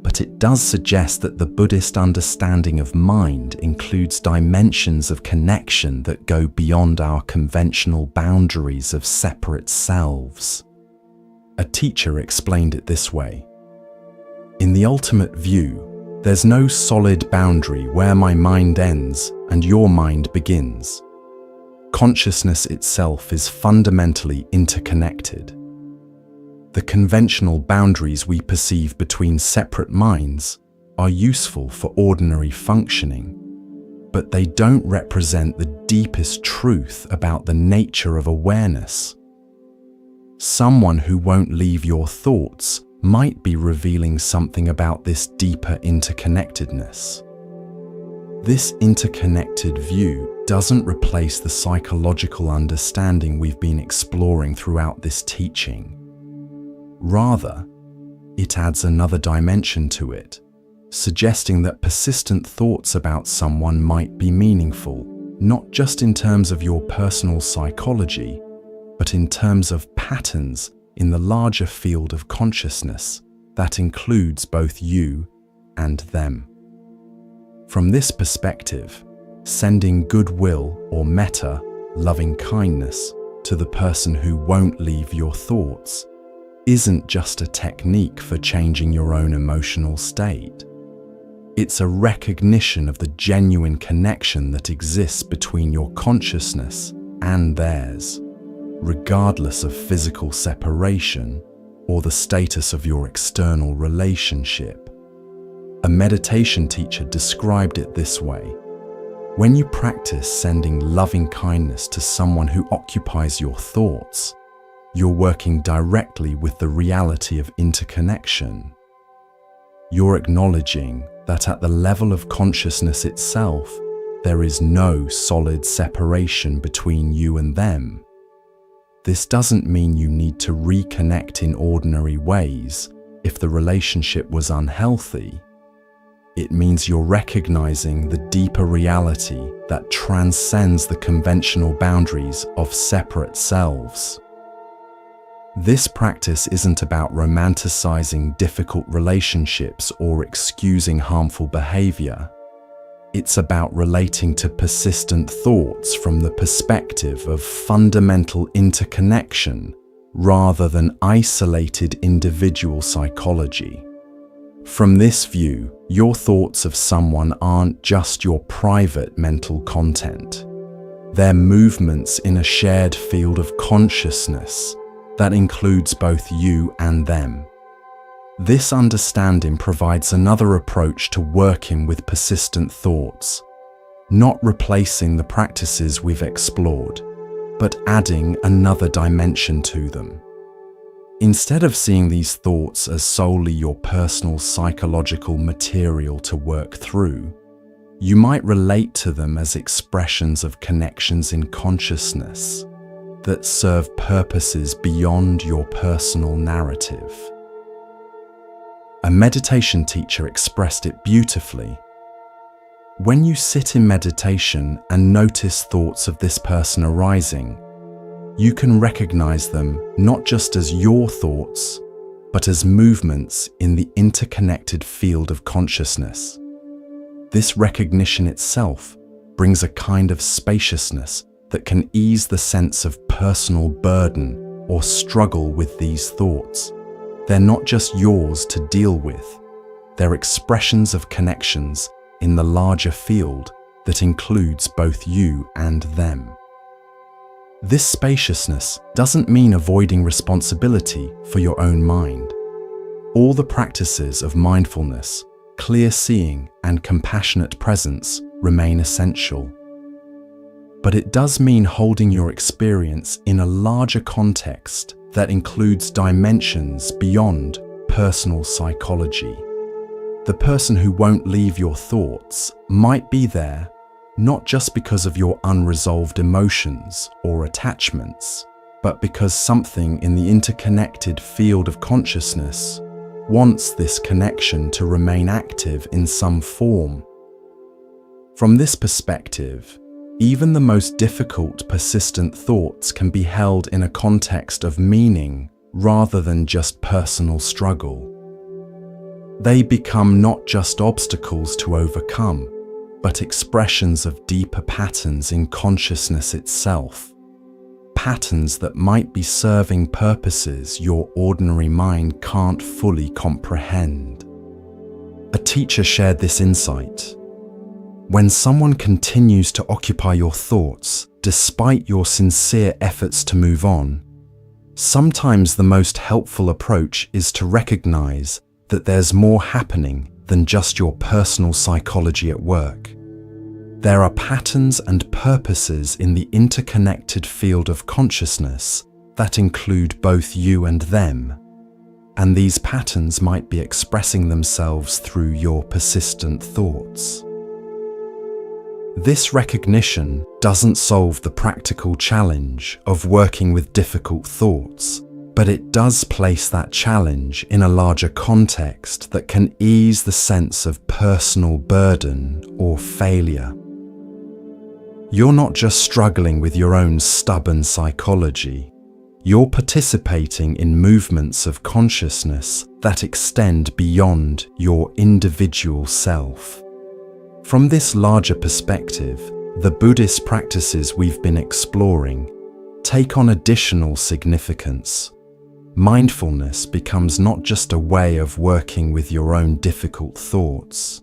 But it does suggest that the Buddhist understanding of mind includes dimensions of connection that go beyond our conventional boundaries of separate selves. A teacher explained it this way: in the ultimate view, there's no solid boundary where my mind ends and your mind begins. Consciousness itself is fundamentally interconnected. The conventional boundaries we perceive between separate minds are useful for ordinary functioning, but they don't represent the deepest truth about the nature of awareness. Someone who won't leave your thoughts might be revealing something about this deeper interconnectedness. This interconnected view doesn't replace the psychological understanding we've been exploring throughout this teaching. Rather, it adds another dimension to it, suggesting that persistent thoughts about someone might be meaningful, not just in terms of your personal psychology, but in terms of patterns in the larger field of consciousness that includes both you and them. From this perspective, sending goodwill or metta, loving kindness, to the person who won't leave your thoughts isn't just a technique for changing your own emotional state. It's a recognition of the genuine connection that exists between your consciousness and theirs, regardless of physical separation or the status of your external relationship. A meditation teacher described it this way: when you practice sending loving kindness to someone who occupies your thoughts, you're working directly with the reality of interconnection. You're acknowledging that at the level of consciousness itself, there is no solid separation between you and them. This doesn't mean you need to reconnect in ordinary ways if the relationship was unhealthy. It means you're recognizing the deeper reality that transcends the conventional boundaries of separate selves. This practice isn't about romanticizing difficult relationships or excusing harmful behavior. It's about relating to persistent thoughts from the perspective of fundamental interconnection rather than isolated individual psychology. From this view, your thoughts of someone aren't just your private mental content. They're movements in a shared field of consciousness that includes both you and them. This understanding provides another approach to working with persistent thoughts, not replacing the practices we've explored, but adding another dimension to them. Instead of seeing these thoughts as solely your personal psychological material to work through, you might relate to them as expressions of connections in consciousness that serve purposes beyond your personal narrative. A meditation teacher expressed it beautifully. When you sit in meditation and notice thoughts of this person arising, you can recognize them not just as your thoughts, but as movements in the interconnected field of consciousness. This recognition itself brings a kind of spaciousness that can ease the sense of personal burden or struggle with these thoughts. They're not just yours to deal with, they're expressions of connections in the larger field that includes both you and them. This spaciousness doesn't mean avoiding responsibility for your own mind. All the practices of mindfulness, clear seeing, and compassionate presence remain essential. But it does mean holding your experience in a larger context that includes dimensions beyond personal psychology. The person who won't leave your thoughts might be there not just because of your unresolved emotions or attachments, but because something in the interconnected field of consciousness wants this connection to remain active in some form. From this perspective, even the most difficult, persistent thoughts can be held in a context of meaning rather than just personal struggle. They become not just obstacles to overcome, but expressions of deeper patterns in consciousness itself. Patterns that might be serving purposes your ordinary mind can't fully comprehend. A teacher shared this insight. When someone continues to occupy your thoughts, despite your sincere efforts to move on, sometimes the most helpful approach is to recognize that there's more happening than just your personal psychology at work. There are patterns and purposes in the interconnected field of consciousness that include both you and them, and these patterns might be expressing themselves through your persistent thoughts. This recognition doesn't solve the practical challenge of working with difficult thoughts, but it does place that challenge in a larger context that can ease the sense of personal burden or failure. You're not just struggling with your own stubborn psychology, you're participating in movements of consciousness that extend beyond your individual self. From this larger perspective, the Buddhist practices we've been exploring take on additional significance. Mindfulness becomes not just a way of working with your own difficult thoughts,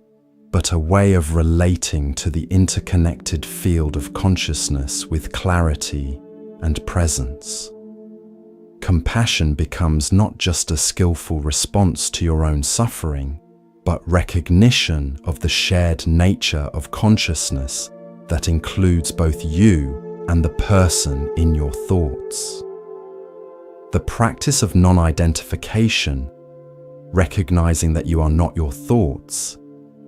but a way of relating to the interconnected field of consciousness with clarity and presence. Compassion becomes not just a skillful response to your own suffering, but recognition of the shared nature of consciousness that includes both you and the person in your thoughts. The practice of non-identification, recognizing that you are not your thoughts,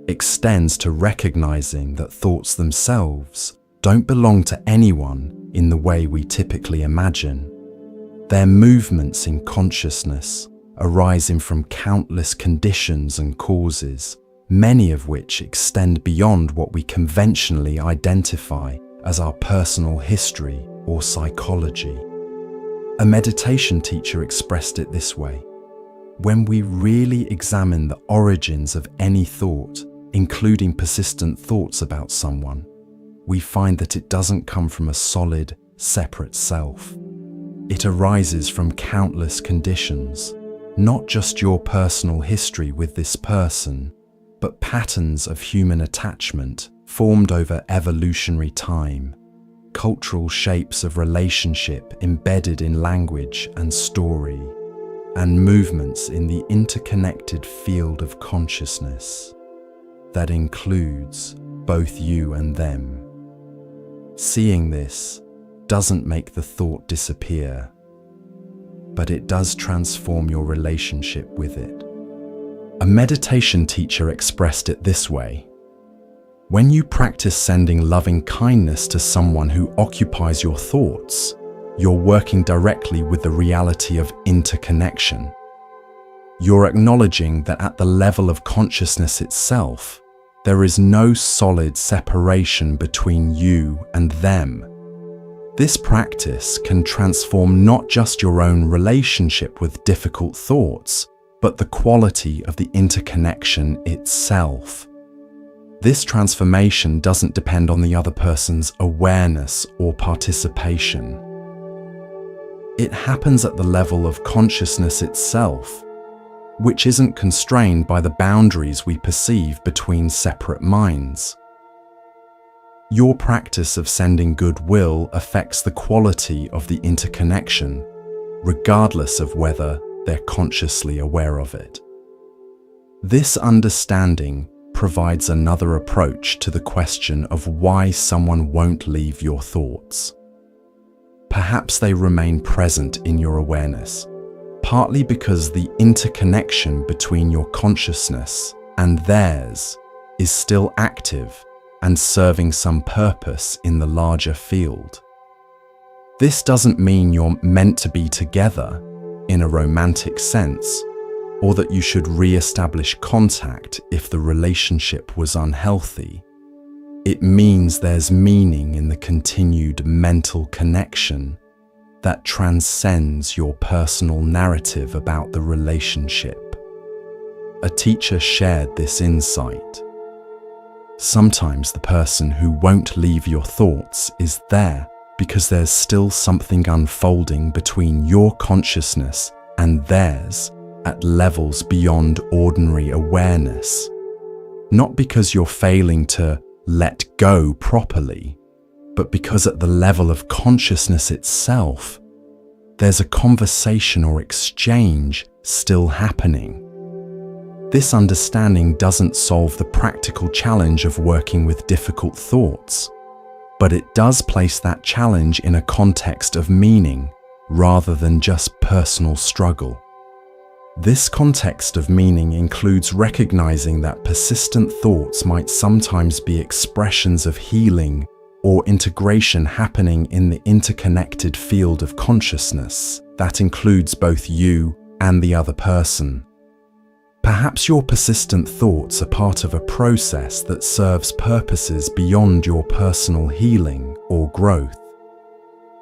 extends to recognizing that thoughts themselves don't belong to anyone in the way we typically imagine. They're movements in consciousness arising from countless conditions and causes, many of which extend beyond what we conventionally identify as our personal history or psychology. A meditation teacher expressed it this way: when we really examine the origins of any thought, including persistent thoughts about someone, we find that it doesn't come from a solid, separate self. It arises from countless conditions, not just your personal history with this person, but patterns of human attachment formed over evolutionary time, cultural shapes of relationship embedded in language and story, and movements in the interconnected field of consciousness that includes both you and them. Seeing this doesn't make the thought disappear, but it does transform your relationship with it. A meditation teacher expressed it this way: when you practice sending loving kindness to someone who occupies your thoughts, you're working directly with the reality of interconnection. You're acknowledging that at the level of consciousness itself, there is no solid separation between you and them. This practice can transform not just your own relationship with difficult thoughts, but the quality of the interconnection itself. This transformation doesn't depend on the other person's awareness or participation. It happens at the level of consciousness itself, which isn't constrained by the boundaries we perceive between separate minds. Your practice of sending goodwill affects the quality of the interconnection, regardless of whether they're consciously aware of it. This understanding provides another approach to the question of why someone won't leave your thoughts. Perhaps they remain present in your awareness, partly because the interconnection between your consciousness and theirs is still active and serving some purpose in the larger field. This doesn't mean you're meant to be together in a romantic sense, or that you should re-establish contact if the relationship was unhealthy. It means there's meaning in the continued mental connection that transcends your personal narrative about the relationship. A teacher shared this insight. Sometimes the person who won't leave your thoughts is there because there's still something unfolding between your consciousness and theirs at levels beyond ordinary awareness. Not because you're failing to let go properly, but because at the level of consciousness itself, there's a conversation or exchange still happening. This understanding doesn't solve the practical challenge of working with difficult thoughts, but it does place that challenge in a context of meaning rather than just personal struggle. This context of meaning includes recognizing that persistent thoughts might sometimes be expressions of healing or integration happening in the interconnected field of consciousness that includes both you and the other person. Perhaps your persistent thoughts are part of a process that serves purposes beyond your personal healing or growth.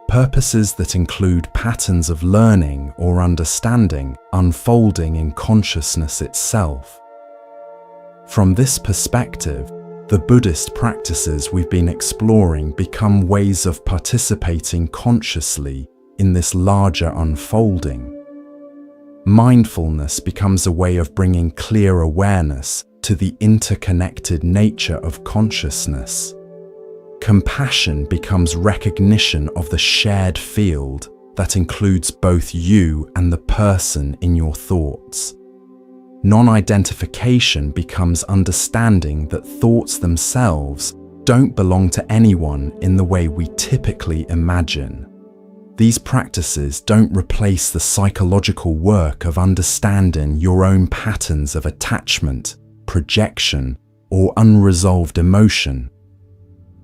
Purposes that include patterns of learning or understanding unfolding in consciousness itself. From this perspective, the Buddhist practices we've been exploring become ways of participating consciously in this larger unfolding. Mindfulness becomes a way of bringing clear awareness to the interconnected nature of consciousness. Compassion becomes recognition of the shared field that includes both you and the person in your thoughts. Non-identification becomes understanding that thoughts themselves don't belong to anyone in the way we typically imagine. These practices don't replace the psychological work of understanding your own patterns of attachment, projection, or unresolved emotion,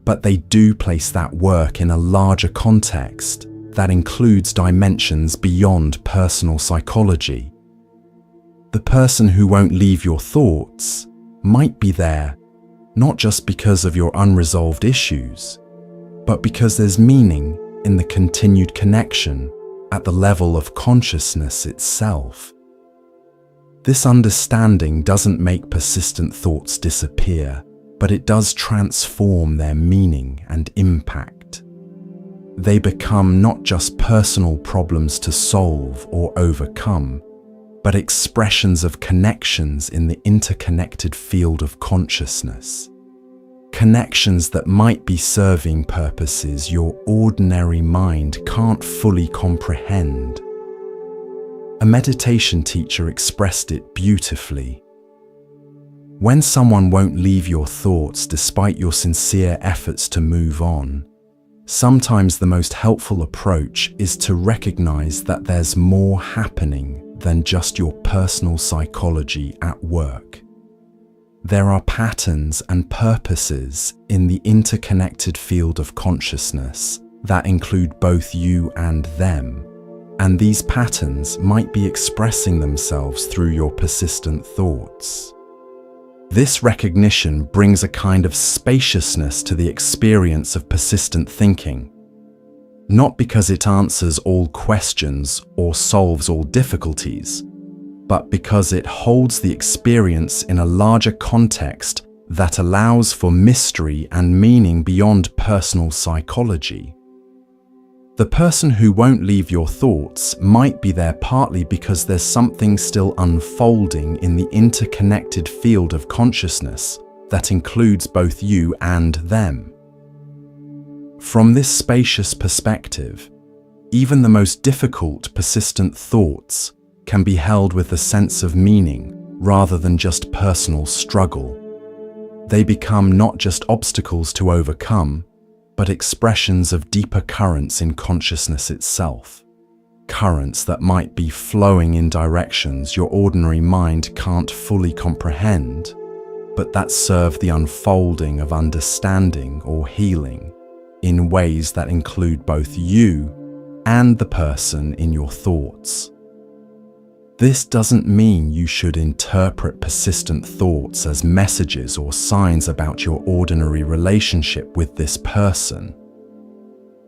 but they do place that work in a larger context that includes dimensions beyond personal psychology. The person who won't leave your thoughts might be there not just because of your unresolved issues, but because there's meaning in the continued connection at the level of consciousness itself. This understanding doesn't make persistent thoughts disappear, but it does transform their meaning and impact. They become not just personal problems to solve or overcome, but expressions of connections in the interconnected field of consciousness. Connections that might be serving purposes your ordinary mind can't fully comprehend. A meditation teacher expressed it beautifully. When someone won't leave your thoughts despite your sincere efforts to move on, sometimes the most helpful approach is to recognize that there's more happening than just your personal psychology at work. There are patterns and purposes in the interconnected field of consciousness that include both you and them, and these patterns might be expressing themselves through your persistent thoughts. This recognition brings a kind of spaciousness to the experience of persistent thinking, not because it answers all questions or solves all difficulties, but because it holds the experience in a larger context that allows for mystery and meaning beyond personal psychology. The person who won't leave your thoughts might be there partly because there's something still unfolding in the interconnected field of consciousness that includes both you and them. From this spacious perspective, even the most difficult, persistent thoughts can be held with a sense of meaning rather than just personal struggle. They become not just obstacles to overcome, but expressions of deeper currents in consciousness itself. Currents that might be flowing in directions your ordinary mind can't fully comprehend, but that serve the unfolding of understanding or healing in ways that include both you and the person in your thoughts. This doesn't mean you should interpret persistent thoughts as messages or signs about your ordinary relationship with this person.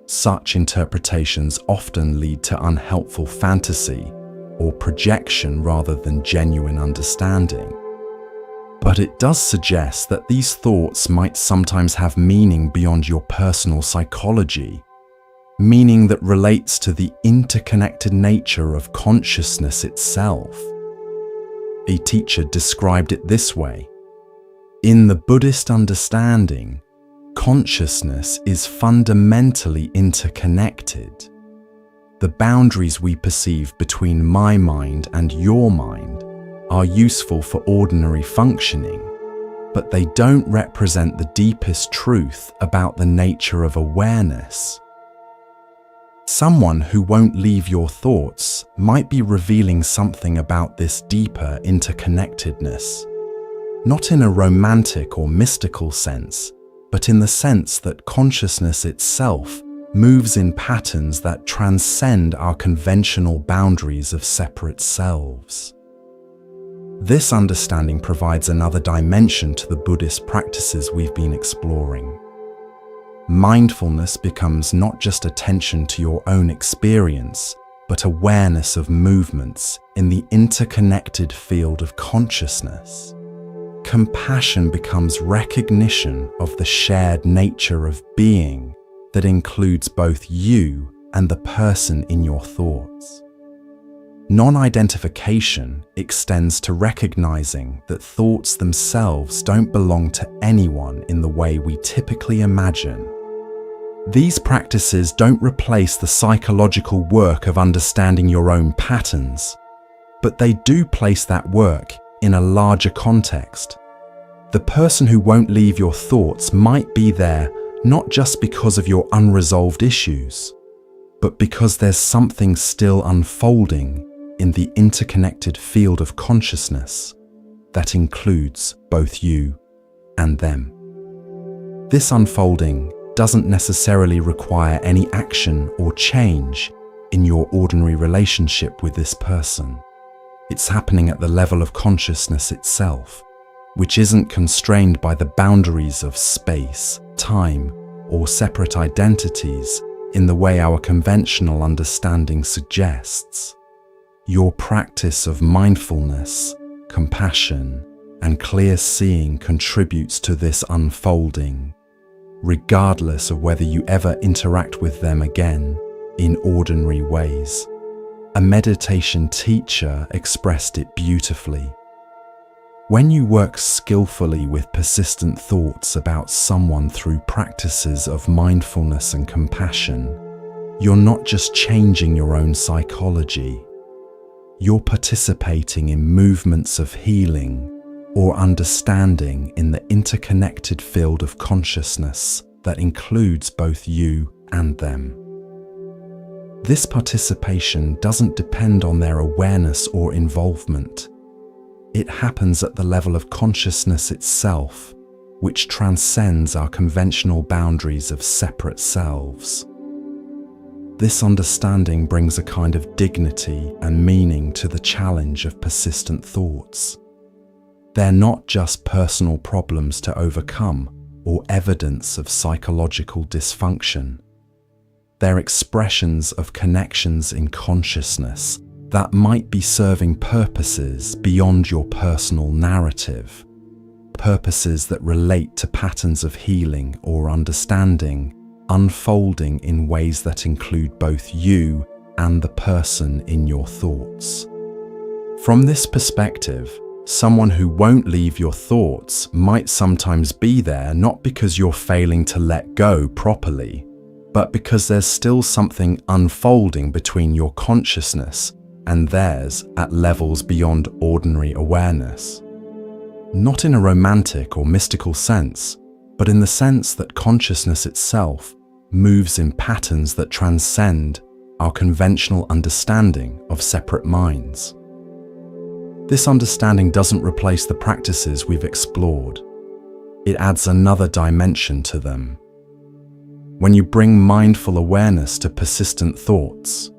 Such interpretations often lead to unhelpful fantasy or projection rather than genuine understanding. But it does suggest that these thoughts might sometimes have meaning beyond your personal psychology, meaning that relates to the interconnected nature of consciousness itself. A teacher described it this way: in the Buddhist understanding, consciousness is fundamentally interconnected. The boundaries we perceive between my mind and your mind are useful for ordinary functioning, but they don't represent the deepest truth about the nature of awareness. Someone who won't leave your thoughts might be revealing something about this deeper interconnectedness, not in a romantic or mystical sense, but in the sense that consciousness itself moves in patterns that transcend our conventional boundaries of separate selves. This understanding provides another dimension to the Buddhist practices we've been exploring. Mindfulness becomes not just attention to your own experience, but awareness of movements in the interconnected field of consciousness. Compassion becomes recognition of the shared nature of being that includes both you and the person in your thoughts. Non-identification extends to recognizing that thoughts themselves don't belong to anyone in the way we typically imagine. These practices don't replace the psychological work of understanding your own patterns, but they do place that work in a larger context. The person who won't leave your thoughts might be there not just because of your unresolved issues, but because there's something still unfolding in the interconnected field of consciousness that includes both you and them. This unfolding doesn't necessarily require any action or change in your ordinary relationship with this person. It's happening at the level of consciousness itself, which isn't constrained by the boundaries of space, time, or separate identities in the way our conventional understanding suggests. Your practice of mindfulness, compassion, and clear seeing contributes to this unfolding, regardless of whether you ever interact with them again in ordinary ways. A meditation teacher expressed it beautifully. When you work skillfully with persistent thoughts about someone through practices of mindfulness and compassion, you're not just changing your own psychology. You're participating in movements of healing or understanding in the interconnected field of consciousness that includes both you and them. This participation doesn't depend on their awareness or involvement. It happens at the level of consciousness itself, which transcends our conventional boundaries of separate selves. This understanding brings a kind of dignity and meaning to the challenge of persistent thoughts. They're not just personal problems to overcome or evidence of psychological dysfunction. They're expressions of connections in consciousness that might be serving purposes beyond your personal narrative, purposes that relate to patterns of healing or understanding, unfolding in ways that include both you and the person in your thoughts. From this perspective, someone who won't leave your thoughts might sometimes be there not because you're failing to let go properly, but because there's still something unfolding between your consciousness and theirs at levels beyond ordinary awareness. Not in a romantic or mystical sense, but in the sense that consciousness itself moves in patterns that transcend our conventional understanding of separate minds. This understanding doesn't replace the practices we've explored. It adds another dimension to them. When you bring mindful awareness to persistent thoughts,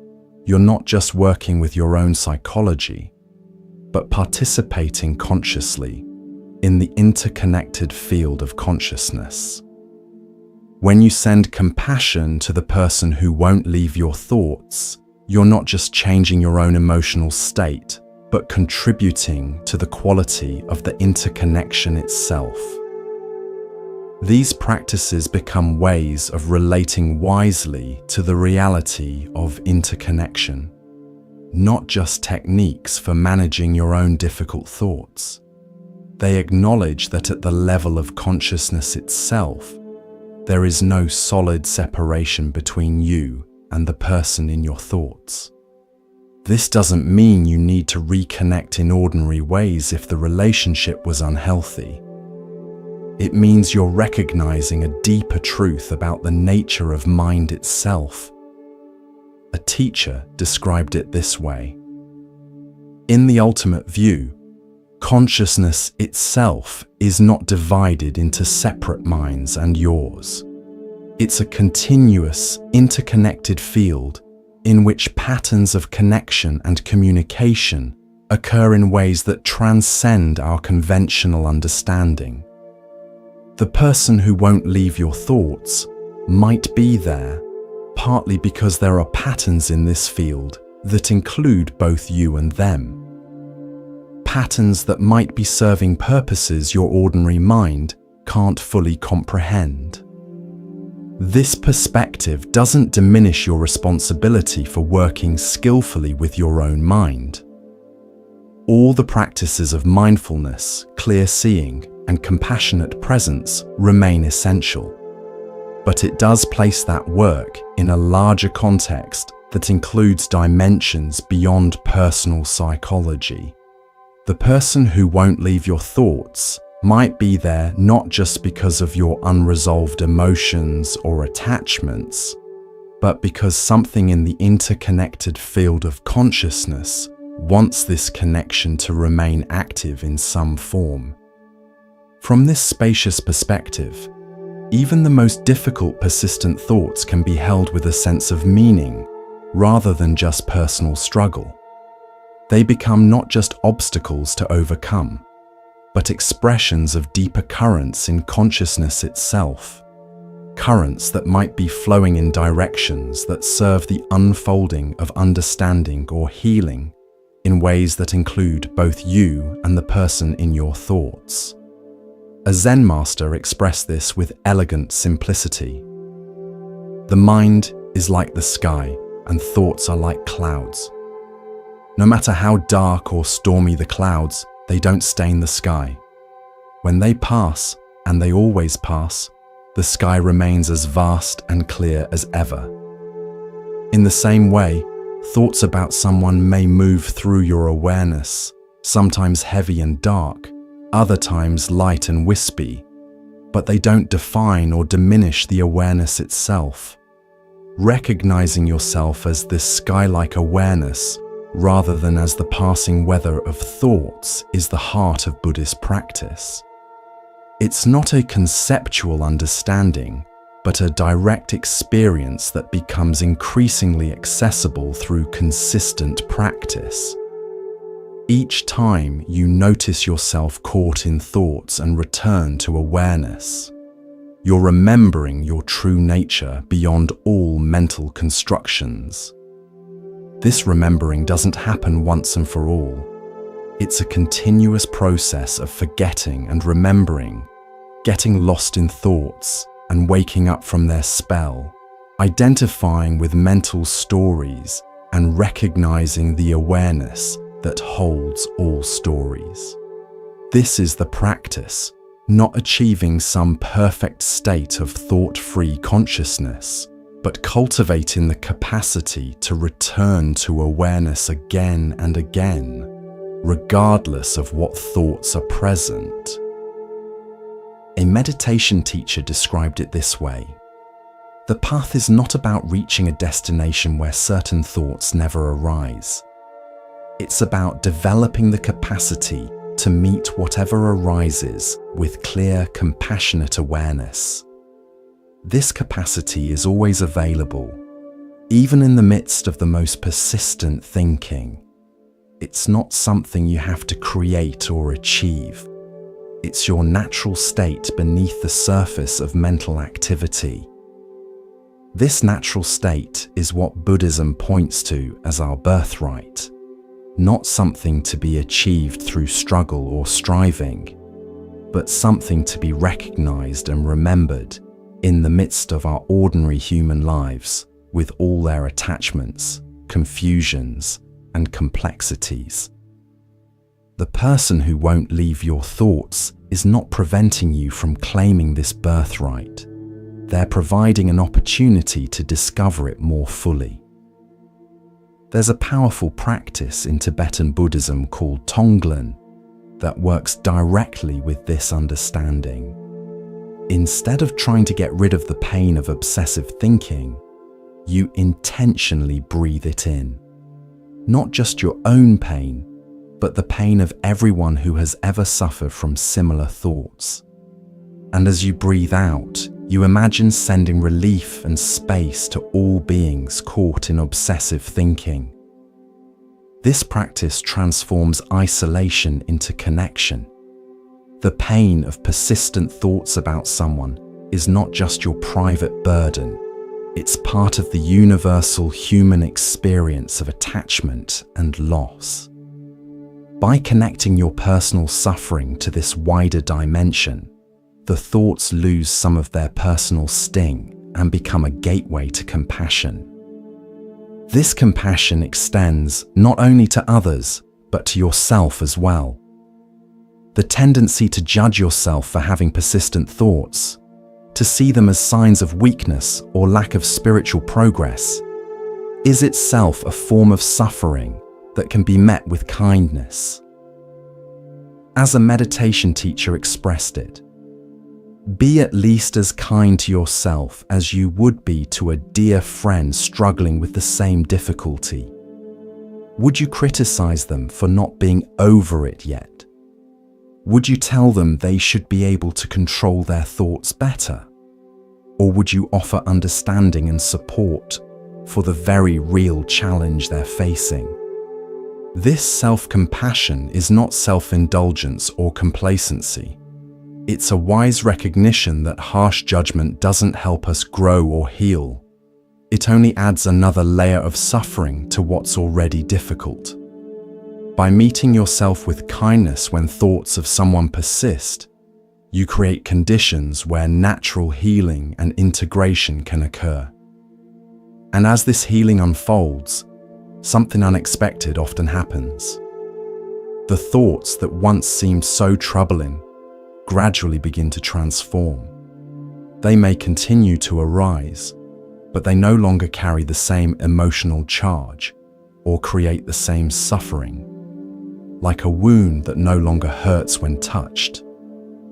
you're not just working with your own psychology, but participating consciously in the interconnected field of consciousness. When you send compassion to the person who won't leave your thoughts, you're not just changing your own emotional state, but contributing to the quality of the interconnection itself. These practices become ways of relating wisely to the reality of interconnection, not just techniques for managing your own difficult thoughts. They acknowledge that at the level of consciousness itself, there is no solid separation between you and the person in your thoughts. This doesn't mean you need to reconnect in ordinary ways if the relationship was unhealthy. It means you're recognizing a deeper truth about the nature of mind itself. A teacher described it this way: in the ultimate view, consciousness itself is not divided into separate minds and yours. It's a continuous, interconnected field in which patterns of connection and communication occur in ways that transcend our conventional understanding. The person who won't leave your thoughts might be there, partly because there are patterns in this field that include both you and them. Patterns that might be serving purposes your ordinary mind can't fully comprehend. This perspective doesn't diminish your responsibility for working skillfully with your own mind. All the practices of mindfulness, clear seeing, and compassionate presence remain essential, but it does place that work in a larger context that includes dimensions beyond personal psychology. The person who won't leave your thoughts might be there not just because of your unresolved emotions or attachments, but because something in the interconnected field of consciousness wants this connection to remain active in some form. From this spacious perspective, even the most difficult persistent thoughts can be held with a sense of meaning rather than just personal struggle. They become not just obstacles to overcome, but expressions of deeper currents in consciousness itself, currents that might be flowing in directions that serve the unfolding of understanding or healing in ways that include both you and the person in your thoughts. A Zen master expressed this with elegant simplicity. The mind is like the sky and thoughts are like clouds. No matter how dark or stormy the clouds, they don't stain the sky. When they pass, and they always pass, the sky remains as vast and clear as ever. In the same way, thoughts about someone may move through your awareness, sometimes heavy and dark, other times light and wispy, but they don't define or diminish the awareness itself. Recognizing yourself as this sky-like awareness, rather than as the passing weather of thoughts, is the heart of Buddhist practice. It's not a conceptual understanding, but a direct experience that becomes increasingly accessible through consistent practice. Each time you notice yourself caught in thoughts and return to awareness, you're remembering your true nature beyond all mental constructions. This remembering doesn't happen once and for all. It's a continuous process of forgetting and remembering, getting lost in thoughts and waking up from their spell, identifying with mental stories and recognizing the awareness that holds all stories. This is the practice, not achieving some perfect state of thought-free consciousness, but cultivating the capacity to return to awareness again and again, regardless of what thoughts are present. A meditation teacher described it this way: the path is not about reaching a destination where certain thoughts never arise. It's about developing the capacity to meet whatever arises with clear, compassionate awareness. This capacity is always available, even in the midst of the most persistent thinking. It's not something you have to create or achieve. It's your natural state beneath the surface of mental activity. This natural state is what Buddhism points to as our birthright, not something to be achieved through struggle or striving, but something to be recognized and remembered in the midst of our ordinary human lives, with all their attachments, confusions, and complexities. The person who won't leave your thoughts is not preventing you from claiming this birthright. They're providing an opportunity to discover it more fully. There's a powerful practice in Tibetan Buddhism called Tonglen that works directly with this understanding. Instead of trying to get rid of the pain of obsessive thinking, you intentionally breathe it in. Not just your own pain, but the pain of everyone who has ever suffered from similar thoughts. And as you breathe out, you imagine sending relief and space to all beings caught in obsessive thinking. This practice transforms isolation into connection. The pain of persistent thoughts about someone is not just your private burden. It's part of the universal human experience of attachment and loss. By connecting your personal suffering to this wider dimension, the thoughts lose some of their personal sting and become a gateway to compassion. This compassion extends not only to others, but to yourself as well. The tendency to judge yourself for having persistent thoughts, to see them as signs of weakness or lack of spiritual progress, is itself a form of suffering that can be met with kindness. As a meditation teacher expressed it, be at least as kind to yourself as you would be to a dear friend struggling with the same difficulty. Would you criticize them for not being over it yet? Would you tell them they should be able to control their thoughts better? Or would you offer understanding and support for the very real challenge they're facing? This self-compassion is not self-indulgence or complacency. It's a wise recognition that harsh judgment doesn't help us grow or heal. It only adds another layer of suffering to what's already difficult. By meeting yourself with kindness when thoughts of someone persist, you create conditions where natural healing and integration can occur. And as this healing unfolds, something unexpected often happens. The thoughts that once seemed so troubling gradually begin to transform. They may continue to arise, but they no longer carry the same emotional charge or create the same suffering. Like a wound that no longer hurts when touched,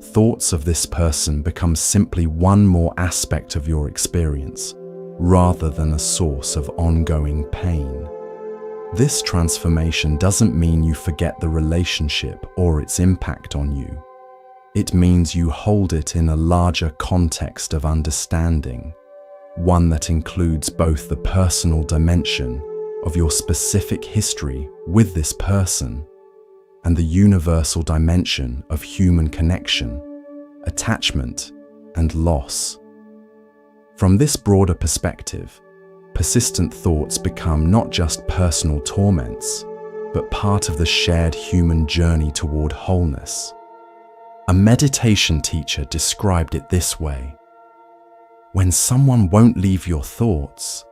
thoughts of this person become simply one more aspect of your experience, rather than a source of ongoing pain. This transformation doesn't mean you forget the relationship or its impact on you. It means you hold it in a larger context of understanding, one that includes both the personal dimension of your specific history with this person and the universal dimension of human connection, attachment, and loss. From this broader perspective, persistent thoughts become not just personal torments, but part of the shared human journey toward wholeness. A meditation teacher described it this way: when someone won't leave your thoughts,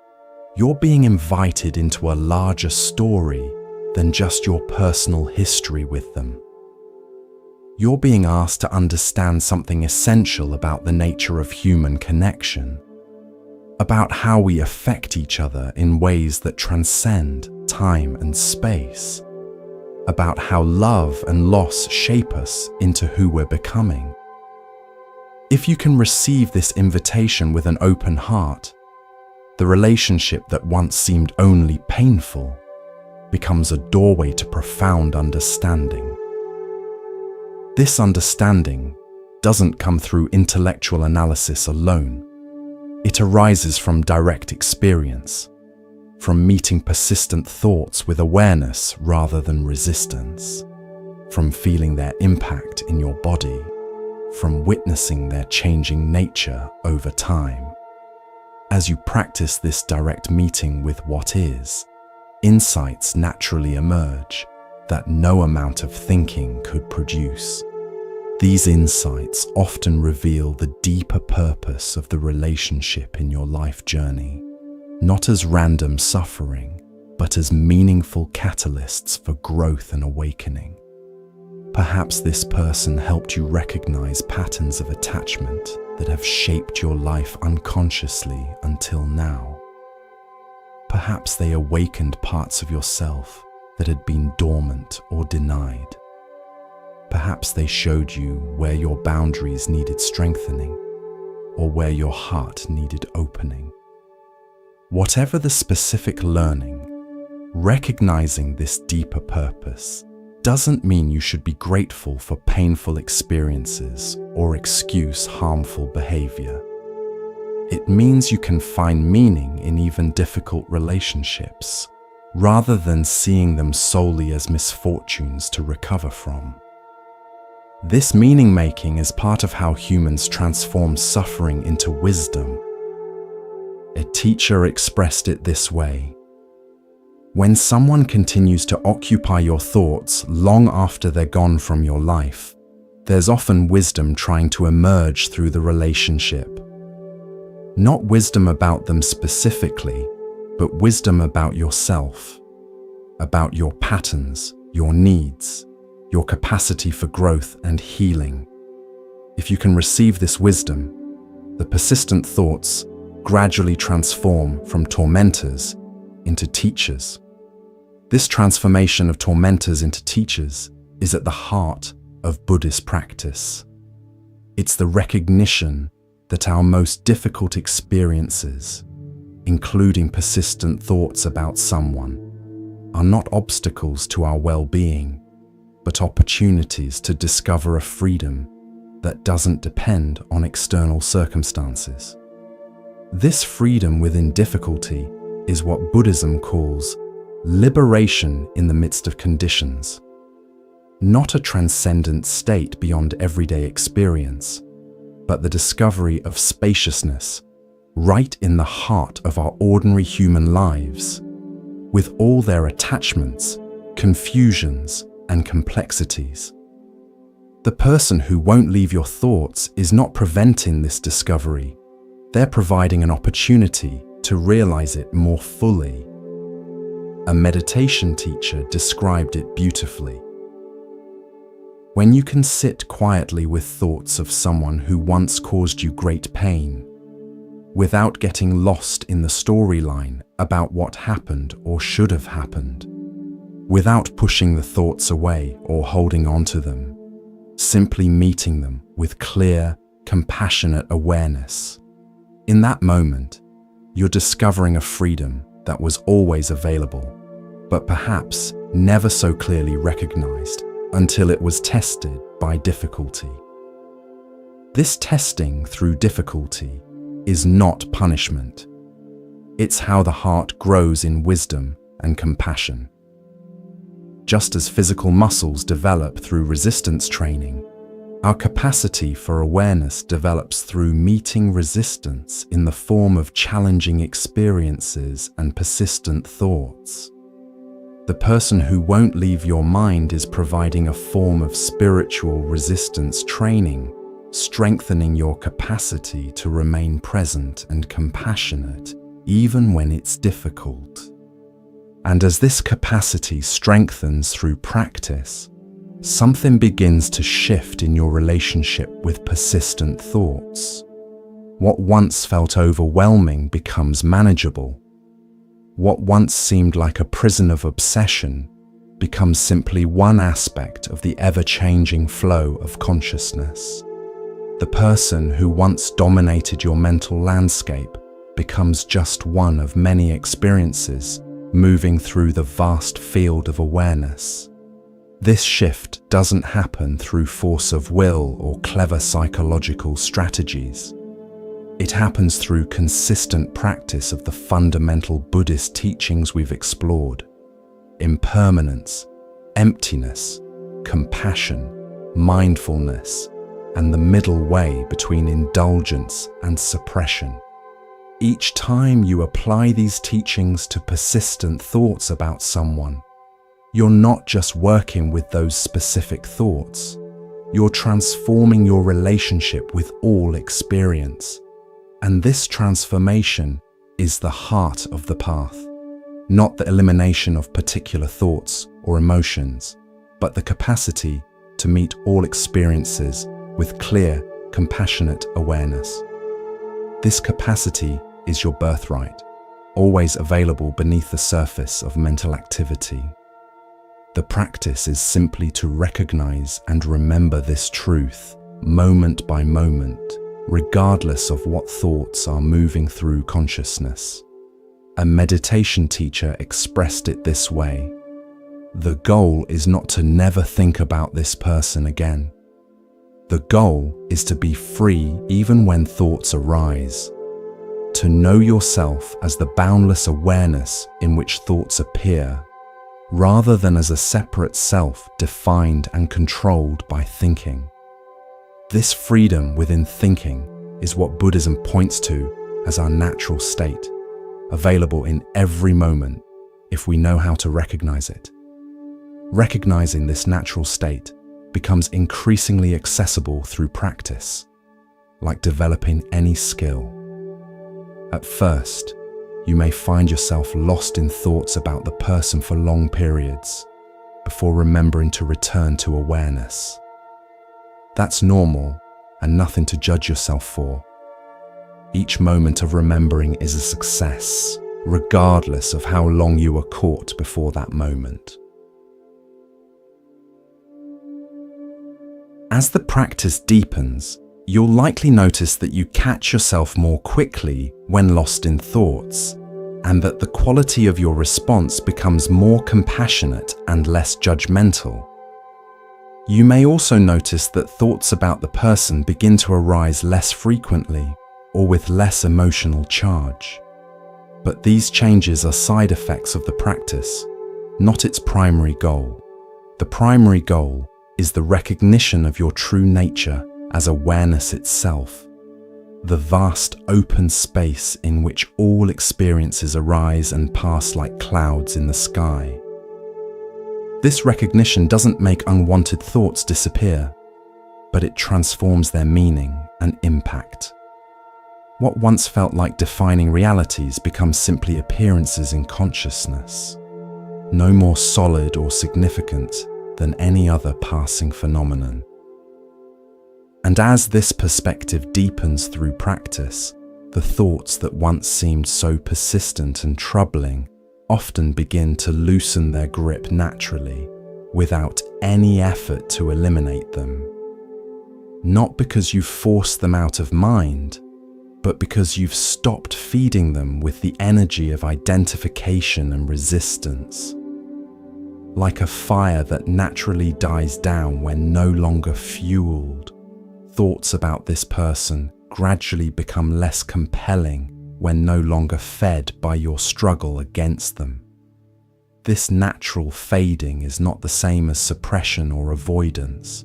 you're being invited into a larger story than just your personal history with them. You're being asked to understand something essential about the nature of human connection, about how we affect each other in ways that transcend time and space, about how love and loss shape us into who we're becoming. If you can receive this invitation with an open heart, the relationship that once seemed only painful becomes a doorway to profound understanding. This understanding doesn't come through intellectual analysis alone. It arises from direct experience, from meeting persistent thoughts with awareness rather than resistance, from feeling their impact in your body, from witnessing their changing nature over time. As you practice this direct meeting with what is, insights naturally emerge that no amount of thinking could produce. These insights often reveal the deeper purpose of the relationship in your life journey, not as random suffering, but as meaningful catalysts for growth and awakening. Perhaps this person helped you recognize patterns of attachment that have shaped your life unconsciously until now. Perhaps they awakened parts of yourself that had been dormant or denied. Perhaps they showed you where your boundaries needed strengthening or where your heart needed opening. Whatever the specific learning, recognizing this deeper purpose doesn't mean you should be grateful for painful experiences or excuse harmful behavior. It means you can find meaning in even difficult relationships, rather than seeing them solely as misfortunes to recover from. This meaning-making is part of how humans transform suffering into wisdom. A teacher expressed it this way: when someone continues to occupy your thoughts long after they're gone from your life, there's often wisdom trying to emerge through the relationship. Not wisdom about them specifically, but wisdom about yourself, about your patterns, your needs, your capacity for growth and healing. If you can receive this wisdom, the persistent thoughts gradually transform from tormentors into teachers. This transformation of tormentors into teachers is at the heart of Buddhist practice. It's the recognition that our most difficult experiences, including persistent thoughts about someone, are not obstacles to our well-being, but opportunities to discover a freedom that doesn't depend on external circumstances. This freedom within difficulty is what Buddhism calls liberation in the midst of conditions. Not a transcendent state beyond everyday experience, but the discovery of spaciousness right in the heart of our ordinary human lives, with all their attachments, confusions, and complexities. The person who won't leave your thoughts is not preventing this discovery. They're providing an opportunity to realize it more fully. A meditation teacher described it beautifully. When you can sit quietly with thoughts of someone who once caused you great pain, without getting lost in the storyline about what happened or should have happened, without pushing the thoughts away or holding on to them, simply meeting them with clear, compassionate awareness. In that moment, you're discovering a freedom that was always available, but perhaps never so clearly recognized until it was tested by difficulty. This testing through difficulty is not punishment. It's how the heart grows in wisdom and compassion. Just as physical muscles develop through resistance training, our capacity for awareness develops through meeting resistance in the form of challenging experiences and persistent thoughts. The person who won't leave your mind is providing a form of spiritual resistance training, strengthening your capacity to remain present and compassionate even when it's difficult. And as this capacity strengthens through practice, something begins to shift in your relationship with persistent thoughts. What once felt overwhelming becomes manageable. What once seemed like a prison of obsession becomes simply one aspect of the ever-changing flow of consciousness. The person who once dominated your mental landscape becomes just one of many experiences moving through the vast field of awareness. This shift doesn't happen through force of will or clever psychological strategies. It happens through consistent practice of the fundamental Buddhist teachings we've explored: impermanence, emptiness, compassion, mindfulness, and the middle way between indulgence and suppression. Each time you apply these teachings to persistent thoughts about someone, you're not just working with those specific thoughts, you're transforming your relationship with all experience. And this transformation is the heart of the path, not the elimination of particular thoughts or emotions, but the capacity to meet all experiences with clear, compassionate awareness. This capacity is your birthright, always available beneath the surface of mental activity. The practice is simply to recognize and remember this truth moment by moment, regardless of what thoughts are moving through consciousness. A meditation teacher expressed it this way: the goal is not to never think about this person again. The goal is to be free even when thoughts arise, to know yourself as the boundless awareness in which thoughts appear, rather than as a separate self defined and controlled by thinking. This freedom within thinking is what Buddhism points to as our natural state, available in every moment if we know how to recognize it. Recognizing this natural state becomes increasingly accessible through practice, like developing any skill. At first, you may find yourself lost in thoughts about the person for long periods, before remembering to return to awareness. That's normal and nothing to judge yourself for. Each moment of remembering is a success, regardless of how long you were caught before that moment. As the practice deepens, you'll likely notice that you catch yourself more quickly when lost in thoughts, and that the quality of your response becomes more compassionate and less judgmental. You may also notice that thoughts about the person begin to arise less frequently or with less emotional charge. But these changes are side effects of the practice, not its primary goal. The primary goal is the recognition of your true nature as awareness itself, the vast open space in which all experiences arise and pass like clouds in the sky. This recognition doesn't make unwanted thoughts disappear, but it transforms their meaning and impact. What once felt like defining realities becomes simply appearances in consciousness. no more solid or significant than any other passing phenomenon. And as this perspective deepens through practice, the thoughts that once seemed so persistent and troubling often begin to loosen their grip naturally, without any effort to eliminate them. Not because you've forced them out of mind, but because you've stopped feeding them with the energy of identification and resistance. Like a fire that naturally dies down when no longer fueled, thoughts about this person gradually become less compelling when no longer fed by your struggle against them. This natural fading is not the same as suppression or avoidance.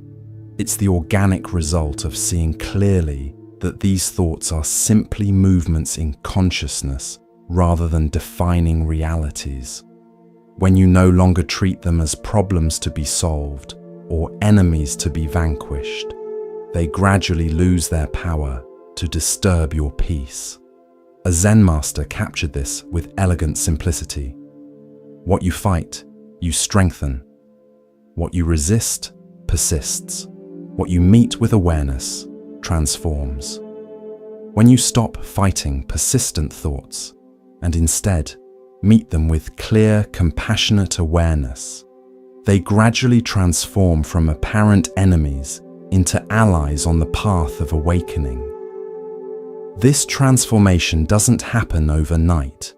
It's the organic result of seeing clearly that these thoughts are simply movements in consciousness rather than defining realities. When you no longer treat them as problems to be solved or enemies to be vanquished, they gradually lose their power to disturb your peace. A Zen master captured this with elegant simplicity. What you fight, you strengthen. What you resist, persists. What you meet with awareness, transforms. When you stop fighting persistent thoughts and instead meet them with clear, compassionate awareness, they gradually transform from apparent enemies into allies on the path of awakening. This transformation doesn't happen overnight,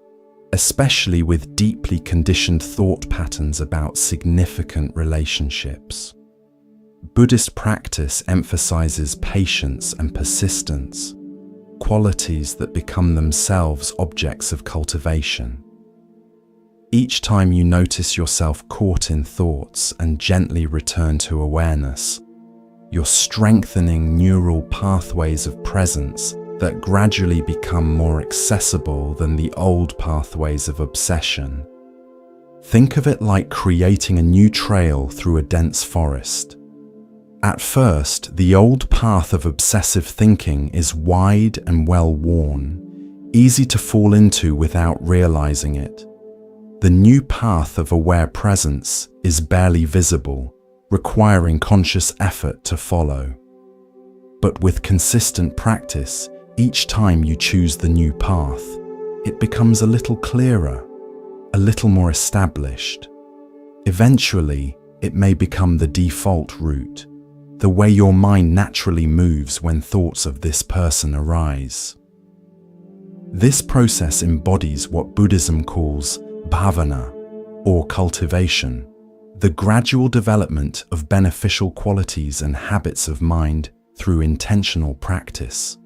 especially with deeply conditioned thought patterns about significant relationships. Buddhist practice emphasizes patience and persistence, qualities that become themselves objects of cultivation. Each time you notice yourself caught in thoughts and gently return to awareness, you're strengthening neural pathways of presence that gradually become more accessible than the old pathways of obsession. Think of it like creating a new trail through a dense forest. At first, the old path of obsessive thinking is wide and well-worn, easy to fall into without realizing it. The new path of aware presence is barely visible, requiring conscious effort to follow. But with consistent practice, each time you choose the new path, it becomes a little clearer, a little more established. Eventually, it may become the default route, the way your mind naturally moves when thoughts of this person arise. This process embodies what Buddhism calls bhavana, or cultivation, the gradual development of beneficial qualities and habits of mind through intentional practice.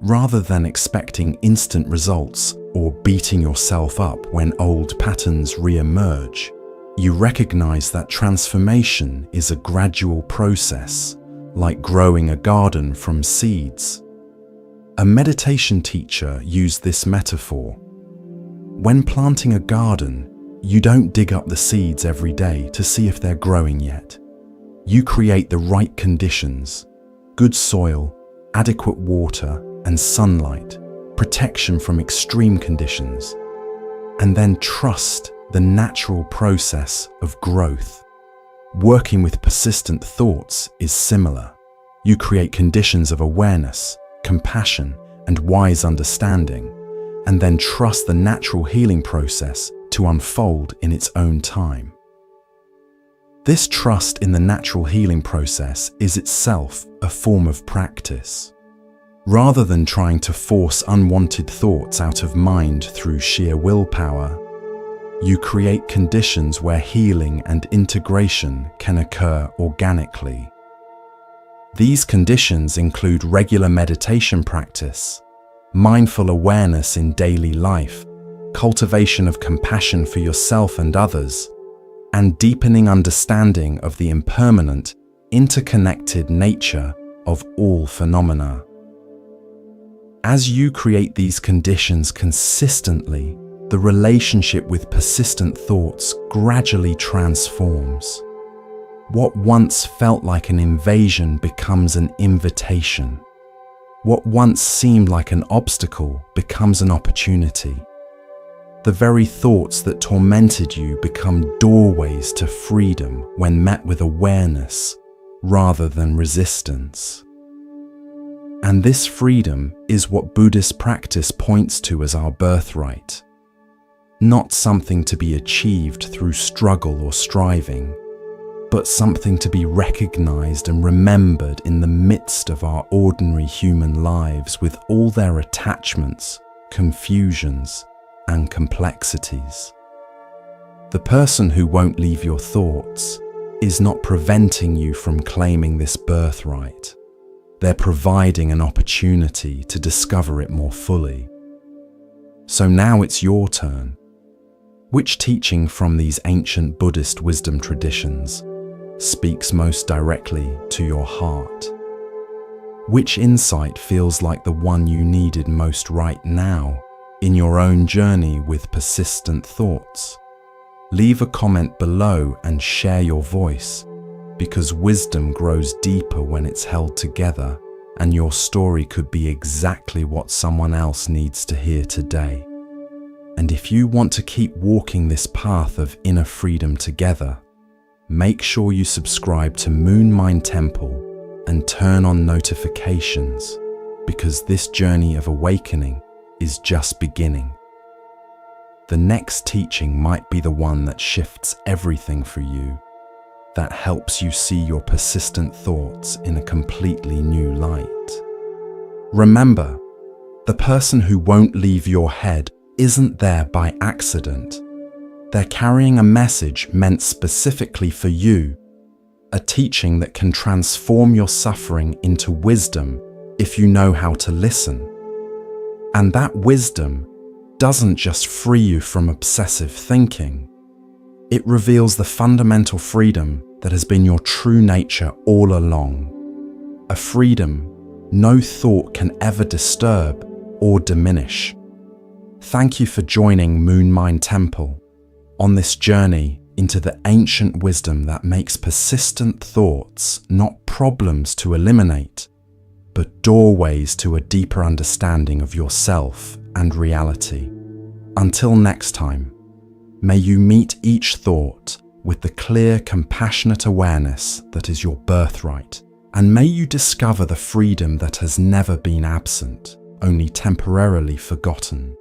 Rather than expecting instant results or beating yourself up when old patterns re-emerge, you recognize that transformation is a gradual process, like growing a garden from seeds. A meditation teacher used this metaphor. When planting a garden, you don't dig up the seeds every day to see if they're growing yet. You create the right conditions, good soil, adequate water and sunlight, protection from extreme conditions, and then trust the natural process of growth. Working with persistent thoughts is similar. You create conditions of awareness, compassion, and wise understanding, and then trust the natural healing process to unfold in its own time. This trust in the natural healing process is itself a form of practice. Rather than trying to force unwanted thoughts out of mind through sheer willpower, you create conditions where healing and integration can occur organically. These conditions include regular meditation practice, mindful awareness in daily life, cultivation of compassion for yourself and others, and deepening understanding of the impermanent, interconnected nature of all phenomena. As you create these conditions consistently, the relationship with persistent thoughts gradually transforms. What once felt like an invasion becomes an invitation. What once seemed like an obstacle becomes an opportunity. The very thoughts that tormented you become doorways to freedom when met with awareness rather than resistance. And this freedom is what Buddhist practice points to as our birthright, not something to be achieved through struggle or striving, but something to be recognized and remembered in the midst of our ordinary human lives with all their attachments, confusions, and complexities. The person who won't leave your thoughts is not preventing you from claiming this birthright. They're providing an opportunity to discover it more fully. So now it's your turn. Which teaching from these ancient Buddhist wisdom traditions speaks most directly to your heart? Which insight feels like the one you needed most right now in your own journey with persistent thoughts? Leave a comment below and share your voice, because wisdom grows deeper when it's held together, and your story could be exactly what someone else needs to hear today. And if you want to keep walking this path of inner freedom together, make sure you subscribe to Moon Mind Temple and turn on notifications, because this journey of awakening is just beginning. The next teaching might be the one that shifts everything for you, that helps you see your persistent thoughts in a completely new light. Remember, the person who won't leave your head isn't there by accident. They're carrying a message meant specifically for you, a teaching that can transform your suffering into wisdom if you know how to listen. And that wisdom doesn't just free you from obsessive thinking. It reveals the fundamental freedom that has been your true nature all along. A freedom no thought can ever disturb or diminish. Thank you for joining Moon Mind Temple on this journey into the ancient wisdom that makes persistent thoughts not problems to eliminate, but doorways to a deeper understanding of yourself and reality. Until next time, may you meet each thought with the clear, compassionate awareness that is your birthright, and may you discover the freedom that has never been absent, only temporarily forgotten.